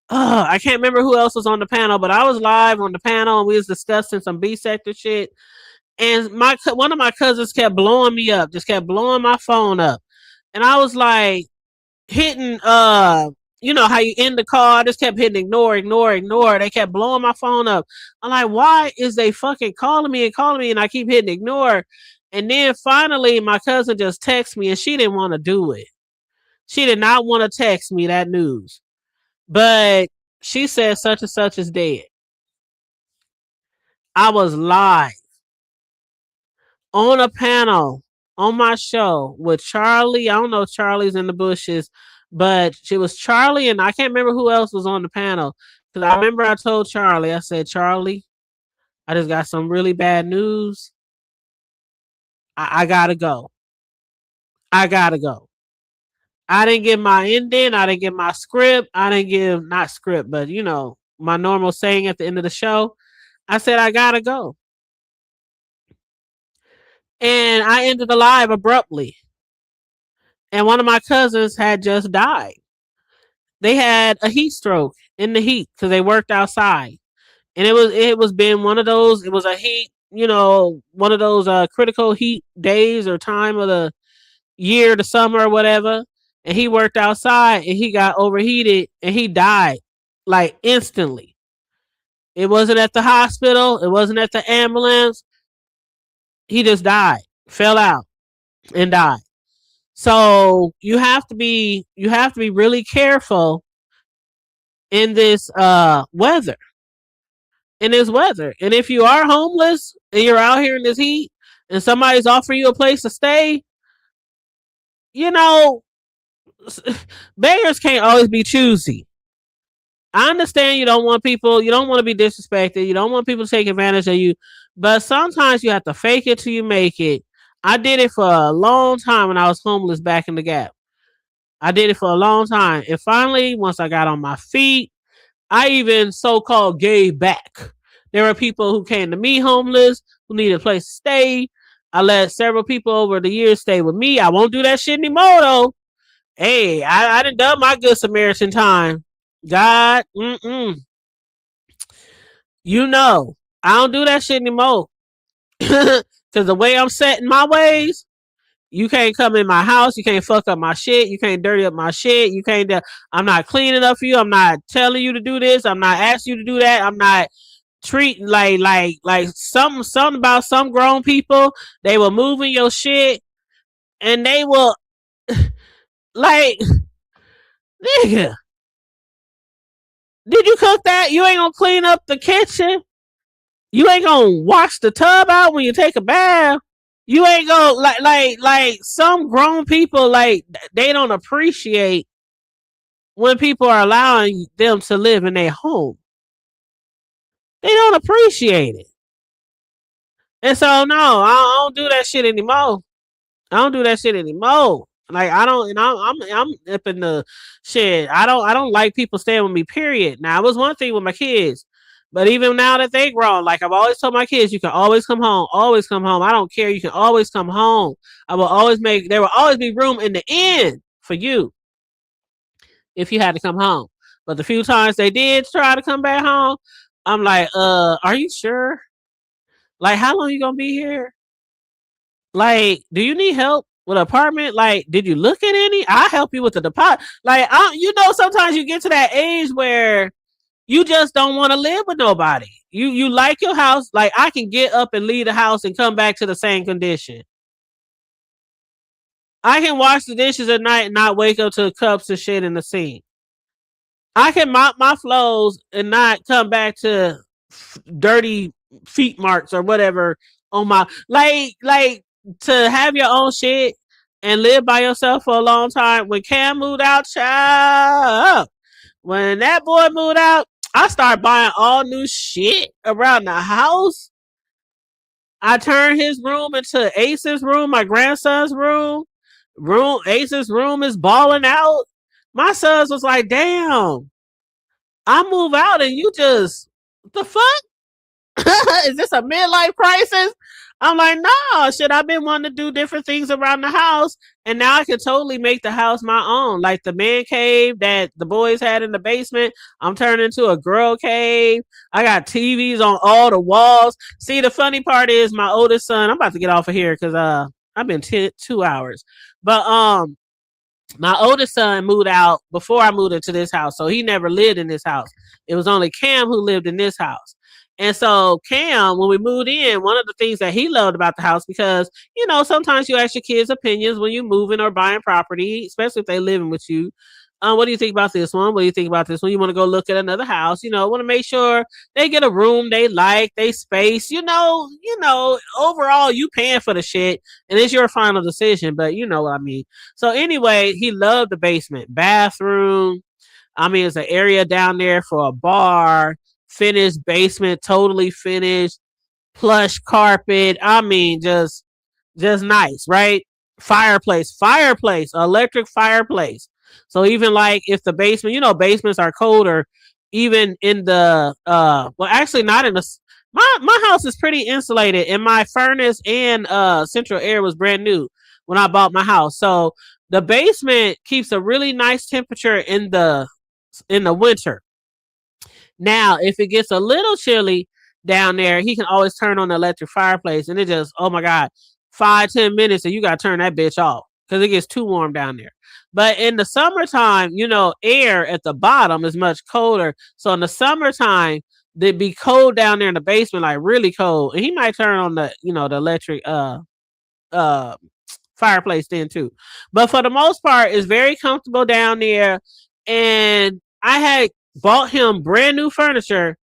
I can't remember who else was on the panel, but I was live on the panel and we was discussing some B sector shit. And one of my cousins kept blowing me up, just kept blowing my phone up, and I was like hitting you know how you end the call. I just kept hitting ignore. They kept blowing my phone up. I'm like, why is they fucking calling me and I keep hitting ignore? And then finally my cousin just texted me and she didn't want to do it. She did not want to text me that news. But she said such and such is dead. I was live on a panel on my show with Charlie. I don't know if Charlie's in the bushes, but she was Charlie and I can't remember who else was on the panel. Because I remember I told Charlie, I said, Charlie, I just got some really bad news. I gotta go. I gotta go. I didn't give my ending. I didn't give my script. I didn't give, not script, but you know, my normal saying at the end of the show. I said, I gotta go. And I ended the live abruptly. And one of my cousins had just died. They had a heat stroke in the heat because they worked outside, and it was been one of those. It was a heat, you know, one of those critical heat days or time of the year, the summer or whatever. And he worked outside and he got overheated and he died like instantly. It wasn't at the hospital. It wasn't at the ambulance. He just died, fell out, and died. So you have to be really careful in this weather. In this weather. And if you are homeless and you're out here in this heat and somebody's offering you a place to stay, you know, beggars can't always be choosy. I understand you don't want to be disrespected, you don't want people to take advantage of you, but sometimes you have to fake it till you make it. I did it for a long time when I was homeless back in the Gap. I did it for a long time. And finally, once I got on my feet, I even so-called gave back. There were people who came to me homeless, who needed a place to stay. I let several people over the years stay with me. I won't do that shit anymore, though. Hey, I done done my good Samaritan time. God, you know, I don't do that shit anymore. Because the way I'm setting my ways, you can't come in my house. You can't fuck up my shit. You can't dirty up my shit. You can't. I'm not cleaning up for you. I'm not telling you to do this. I'm not asking you to do that. I'm not treating like something about some grown people. They were moving your shit, and they will like, nigga, did you cook that? You ain't gonna clean up the kitchen. You ain't gonna wash the tub out when you take a bath. You ain't gonna like some grown people, like they don't appreciate when people are allowing them to live in their home. They don't appreciate it. And so no, I don't do that shit anymore. I don't do that shit anymore. Like I don't, and I'm up in the shit. I don't like people staying with me. Period. Now it was one thing with my kids. But even now that they grown, like I've always told my kids, you can always come home. Always come home. I don't care. You can always come home. I will always make. There will always be room in the inn for you if you had to come home. But the few times they did try to come back home, I'm like, are you sure? Like, how long you gonna be here? Like, do you need help with an apartment? Like, did you look at any? I'll help you with the deposit. Like, sometimes you get to that age where you just don't want to live with nobody. You like your house. Like, I can get up and leave the house and come back to the same condition. I can wash the dishes at night and not wake up to cups and shit in the sink. I can mop my floors and not come back to dirty feet marks or whatever on my like to have your own shit and live by yourself for a long time. When Cam moved out, child, when that boy moved out, I started buying all new shit around the house. I turned his room into Ace's room, my grandson's room. Ace's room is balling out. My sons was like, damn, I move out and you just, the fuck? Is this a midlife crisis? I'm like, no, shit, I've been wanting to do different things around the house, and now I can totally make the house my own. Like the man cave that the boys had in the basement, I'm turning into a girl cave. I got TVs on all the walls. See, the funny part is my oldest son, I'm about to get off of here because I've been 2 hours. But my oldest son moved out before I moved into this house, so he never lived in this house. It was only Cam who lived in this house. And so Cam, when we moved in, one of the things that he loved about the house, because, sometimes you ask your kids opinions when you're moving or buying property, especially if they're living with you. What do you think about this one? What do you think about this one? You want to go look at another house, want to make sure they get a room they like, they space, overall you paying for the shit and it's your final decision, but you know what I mean. So anyway, he loved the basement, bathroom. I mean, it's an area down there for a bar, finished basement, totally finished, plush carpet. I mean, just nice, right? Fireplace, electric fireplace. So even like if the basement, basements are colder, even in the well, actually not in the my house is pretty insulated, and my furnace and central air was brand new when I bought my house. So the basement keeps a really nice temperature in the winter. Now, if it gets a little chilly down there, he can always turn on the electric fireplace, and it just, oh my God, 5-10 minutes, and you got to turn that bitch off because it gets too warm down there. But in the summertime, air at the bottom is much colder. So in the summertime, it'd be cold down there in the basement, like really cold. And he might turn on the, the electric fireplace then too. But for the most part, it's very comfortable down there. And I had bought him brand new furniture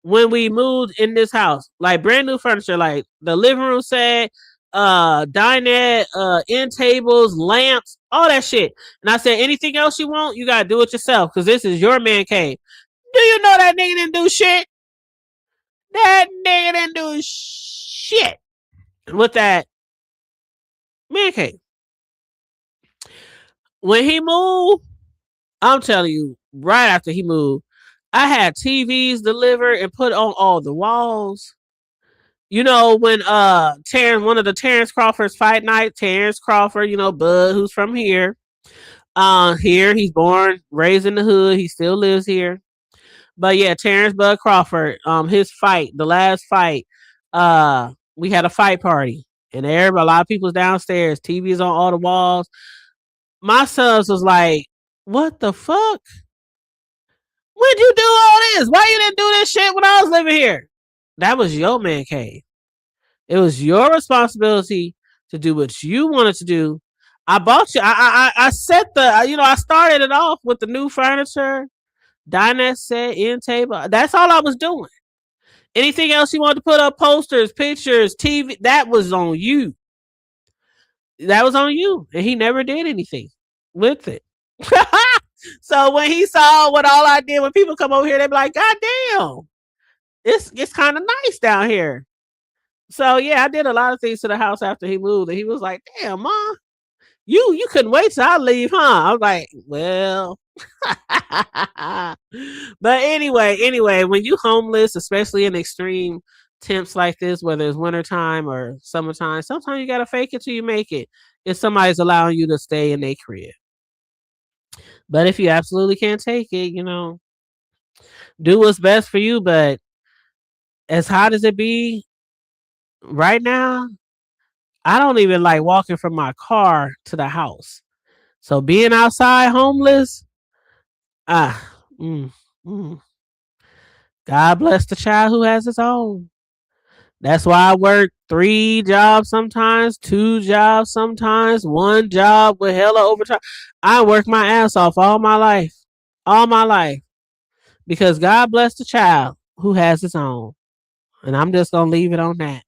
when we moved in this house, like brand new furniture, like the living room set, dinette, end tables, lamps, all that shit. And I said, anything else you want, you gotta do it yourself because this is your man cave. Do you know that nigga didn't do shit? That nigga didn't do shit with that man cave. When he moved, I'm telling you, right after he moved, I had TVs delivered and put on all the walls. When Terrence, one of the Terrence Crawford's fight night, Terrence Crawford, Bud, who's from here. Here he's born, raised in the hood. He still lives here. But yeah, Terrence Bud Crawford, his fight, the last fight, we had a fight party, and a lot of people's downstairs, TVs on all the walls. My sons was like, "What the fuck? When'd you do all this? Why you didn't do this shit when I was living here?" That was your man cave. It was your responsibility to do what you wanted to do. I bought you. I set the. I started it off with the new furniture, dinette set, end table. That's all I was doing. Anything else you wanted to put up, posters, pictures, TV, that was on you. That was on you, and he never did anything with it. So when he saw what all I did, when people come over here, they be like, "God damn, it's kind of nice down here." So yeah, I did a lot of things to the house after he moved, and he was like, "Damn, Ma, You couldn't wait till I leave, huh? I was like, well. But anyway, when you homeless, especially in extreme temps like this, whether it's wintertime or summertime, sometimes you gotta fake it till you make it. If somebody's allowing you to stay in their crib. But if you absolutely can't take it, do what's best for you. But as hot as it be right now, I don't even like walking from my car to the house. So being outside homeless, ah, mm, mm. God bless the child who has his own. That's why I work 3 jobs sometimes, 2 jobs sometimes, 1 job with hella overtime. I work my ass off all my life, because God bless the child who has his own. And I'm just going to leave it on that.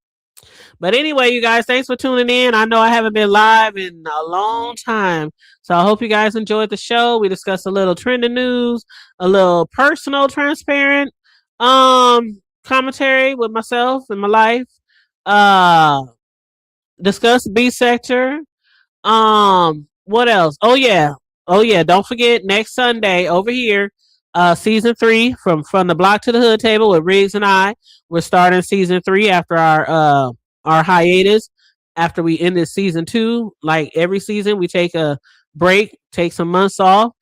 But anyway, you guys, thanks for tuning in. I know I haven't been live in a long time. So I hope you guys enjoyed the show. We discussed a little trending news, a little personal, transparent commentary with myself and my life. Discuss B sector. What else? Oh yeah. Don't forget next Sunday over here, season 3 from the block to the hood table with Riggs and I. We're starting season 3 after our hiatus. After we ended season 2, like every season, we take a break, take some months off.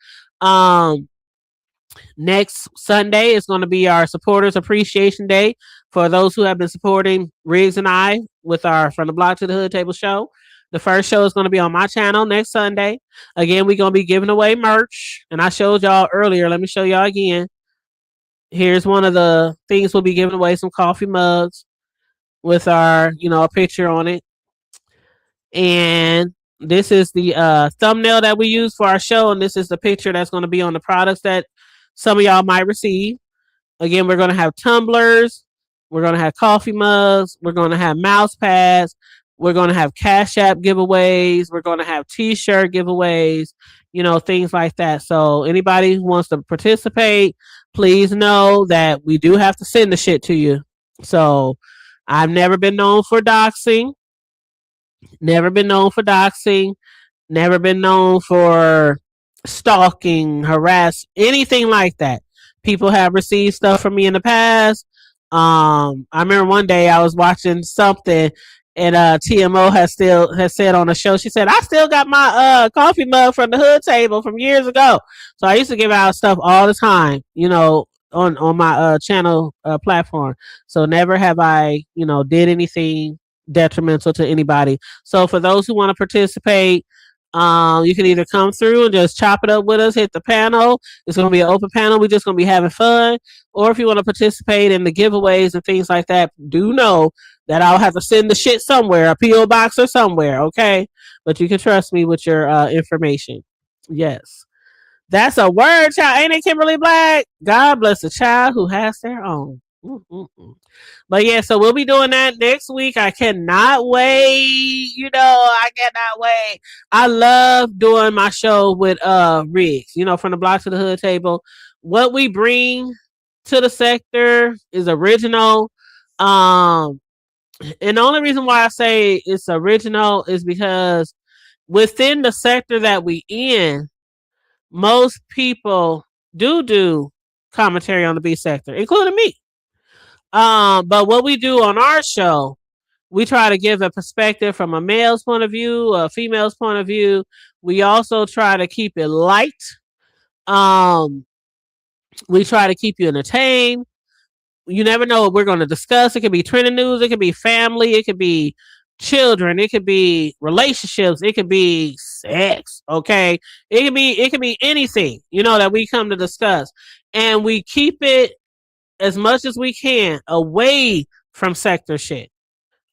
Next Sunday is going to be our supporters appreciation day for those who have been supporting Riggs and I with our From the Block to the Hood Table show. The first show is going to be on my channel next Sunday. Again, we're going to be giving away merch. And I showed y'all earlier. Let me show y'all again. Here's one of the things we'll be giving away, some coffee mugs with our, a picture on it. And this is the thumbnail that we use for our show. And this is the picture that's going to be on the products that some of y'all might receive. Again, we're going to have tumblers. We're going to have coffee mugs. We're going to have mouse pads. We're going to have Cash App giveaways. We're going to have T-shirt giveaways, things like that. So anybody who wants to participate, please know that we do have to send the shit to you. So I've never been known for doxing. Never been known for stalking, harass, anything like that. People have received stuff from me in the past. I remember one day I was watching something and TMO has said on the show, she said, I still got my coffee mug from the hood table from years ago. So I used to give out stuff all the time, on my channel platform. So never have I, did anything detrimental to anybody. So for those who want to participate, you can either come through and just chop it up with us, hit the panel. It's going to be an open panel. We're just going to be having fun. Or if you want to participate in the giveaways and things like that, do know that I'll have to send the shit somewhere, a P.O. box or somewhere, okay? But you can trust me with your information. Yes. That's a word, child. Ain't it, Kimberly Black? God bless the child who has their own. But yeah, so we'll be doing that next week. I cannot wait. I cannot wait. I love doing my show with Riggs, from the block to the hood table. What we bring to the sector is original. And the only reason why I say it's original is because within the sector that we in, most people do commentary on the B sector, including me. But what we do on our show, we try to give a perspective from a male's point of view, a female's point of view. We also try to keep it light. We try to keep you entertained. You never know what we're going to discuss. It could be trending news. It could be family. It could be children. It could be relationships. It could be sex. Okay. It could be anything, that we come to discuss. And we keep it as much as we can away from sector shit.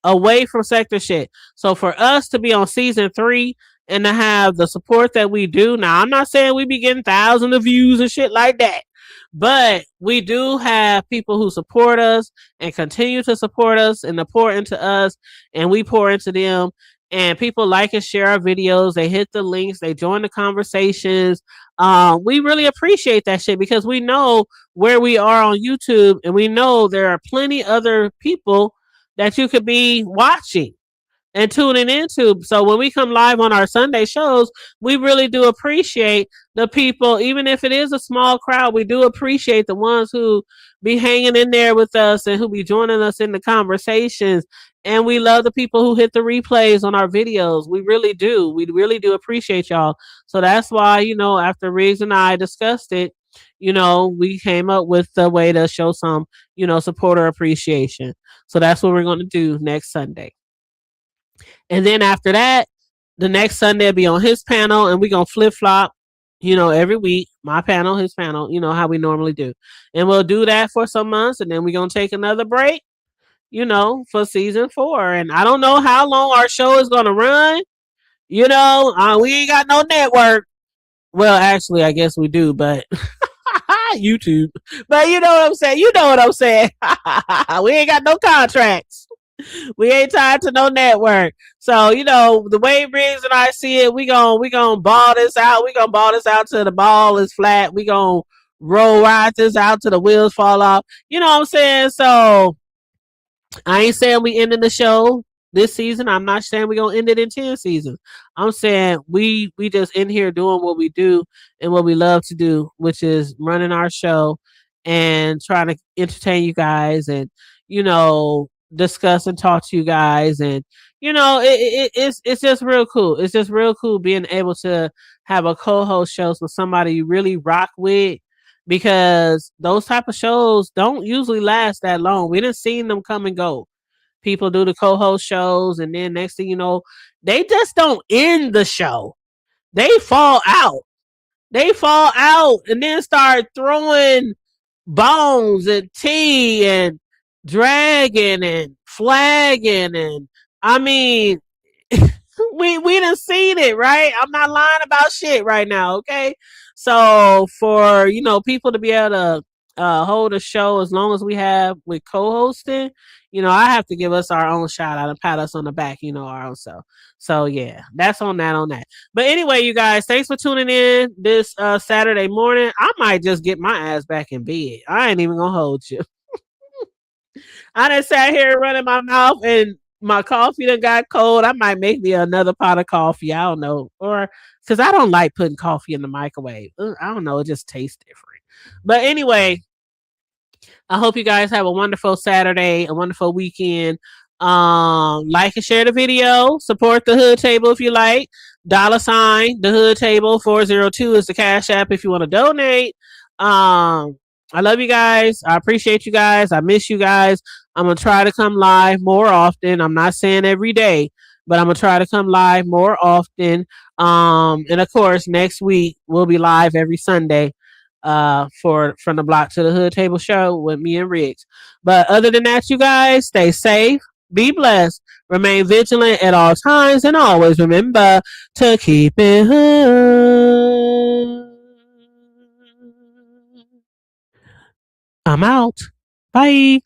So for us to be on season 3 and to have the support that we do, now I'm not saying we be getting thousands of views and shit like that, but we do have people who support us and continue to support us and to pour into us, and we pour into them. And people like and share our videos. They hit the links. They join the conversations. We really appreciate that shit because we know where we are on YouTube, and we know there are plenty other people that you could be watching. and tuning into. So when we come live on our Sunday shows, we really do appreciate the people, even if it is a small crowd. We do appreciate the ones who be hanging in there with us and who be joining us in the conversations. And we love the people who hit the replays on our videos. We really do. We really do appreciate y'all. So that's why, after Riggs and I discussed it, we came up with the way to show some, supporter appreciation. So that's what we're going to do next Sunday. And then after that, the next Sunday will be on his panel, and we're going to flip flop, every week. My panel, his panel, how we normally do. And we'll do that for some months, and then we're going to take another break, for season 4. And I don't know how long our show is going to run. We ain't got no network. Well, actually, I guess we do, but YouTube. But you know what I'm saying? You know what I'm saying? We ain't got no contracts. We ain't tied to no network. So, the way Riggs and I see it, we gonna ball this out. We gonna ball this out till the ball is flat. We gonna ride this out till the wheels fall off. You know what I'm saying? So I ain't saying we ending the show this season. I'm not saying we're gonna end it in 10 seasons. I'm saying we just in here doing what we do and what we love to do, which is running our show and trying to entertain you guys and discuss and talk to you guys. And it's just real cool. It's just real cool being able to have a co-host shows with somebody you really rock with, because those type of shows don't usually last that long. We didn't see them come and go. People do the co-host shows, and then next thing you know, they just don't end the show. They fall out. And then start throwing bones and tea and dragging and flagging, and I mean, we done seen it, right? I'm not lying about shit right now, okay? So for people to be able to hold a show as long as we have with co-hosting, I have to give us our own shout out and pat us on the back, our own self. So yeah, that's on that. But anyway, you guys, thanks for tuning in this Saturday morning. I might just get my ass back in bed. I ain't even gonna hold you. I done sat here running my mouth and my coffee done got cold. I might make me another pot of coffee. I don't know. Or because I don't like putting coffee in the microwave. I don't know. It just tastes different. But anyway, I hope you guys have a wonderful Saturday, a wonderful weekend. Like and share the video. Support the Hood Table if you like. $, the Hood Table 402 is the Cash App if you want to donate. I love you guys. I appreciate you guys. I miss you guys. I'm going to try to come live more often. I'm not saying every day, but I'm going to try to come live more often. And of course, next week we'll be live every Sunday for From the Block to the Hood Table show with me and Riggs. But other than that, you guys, stay safe, be blessed, remain vigilant at all times, and always remember to keep it hood. I'm out. Bye.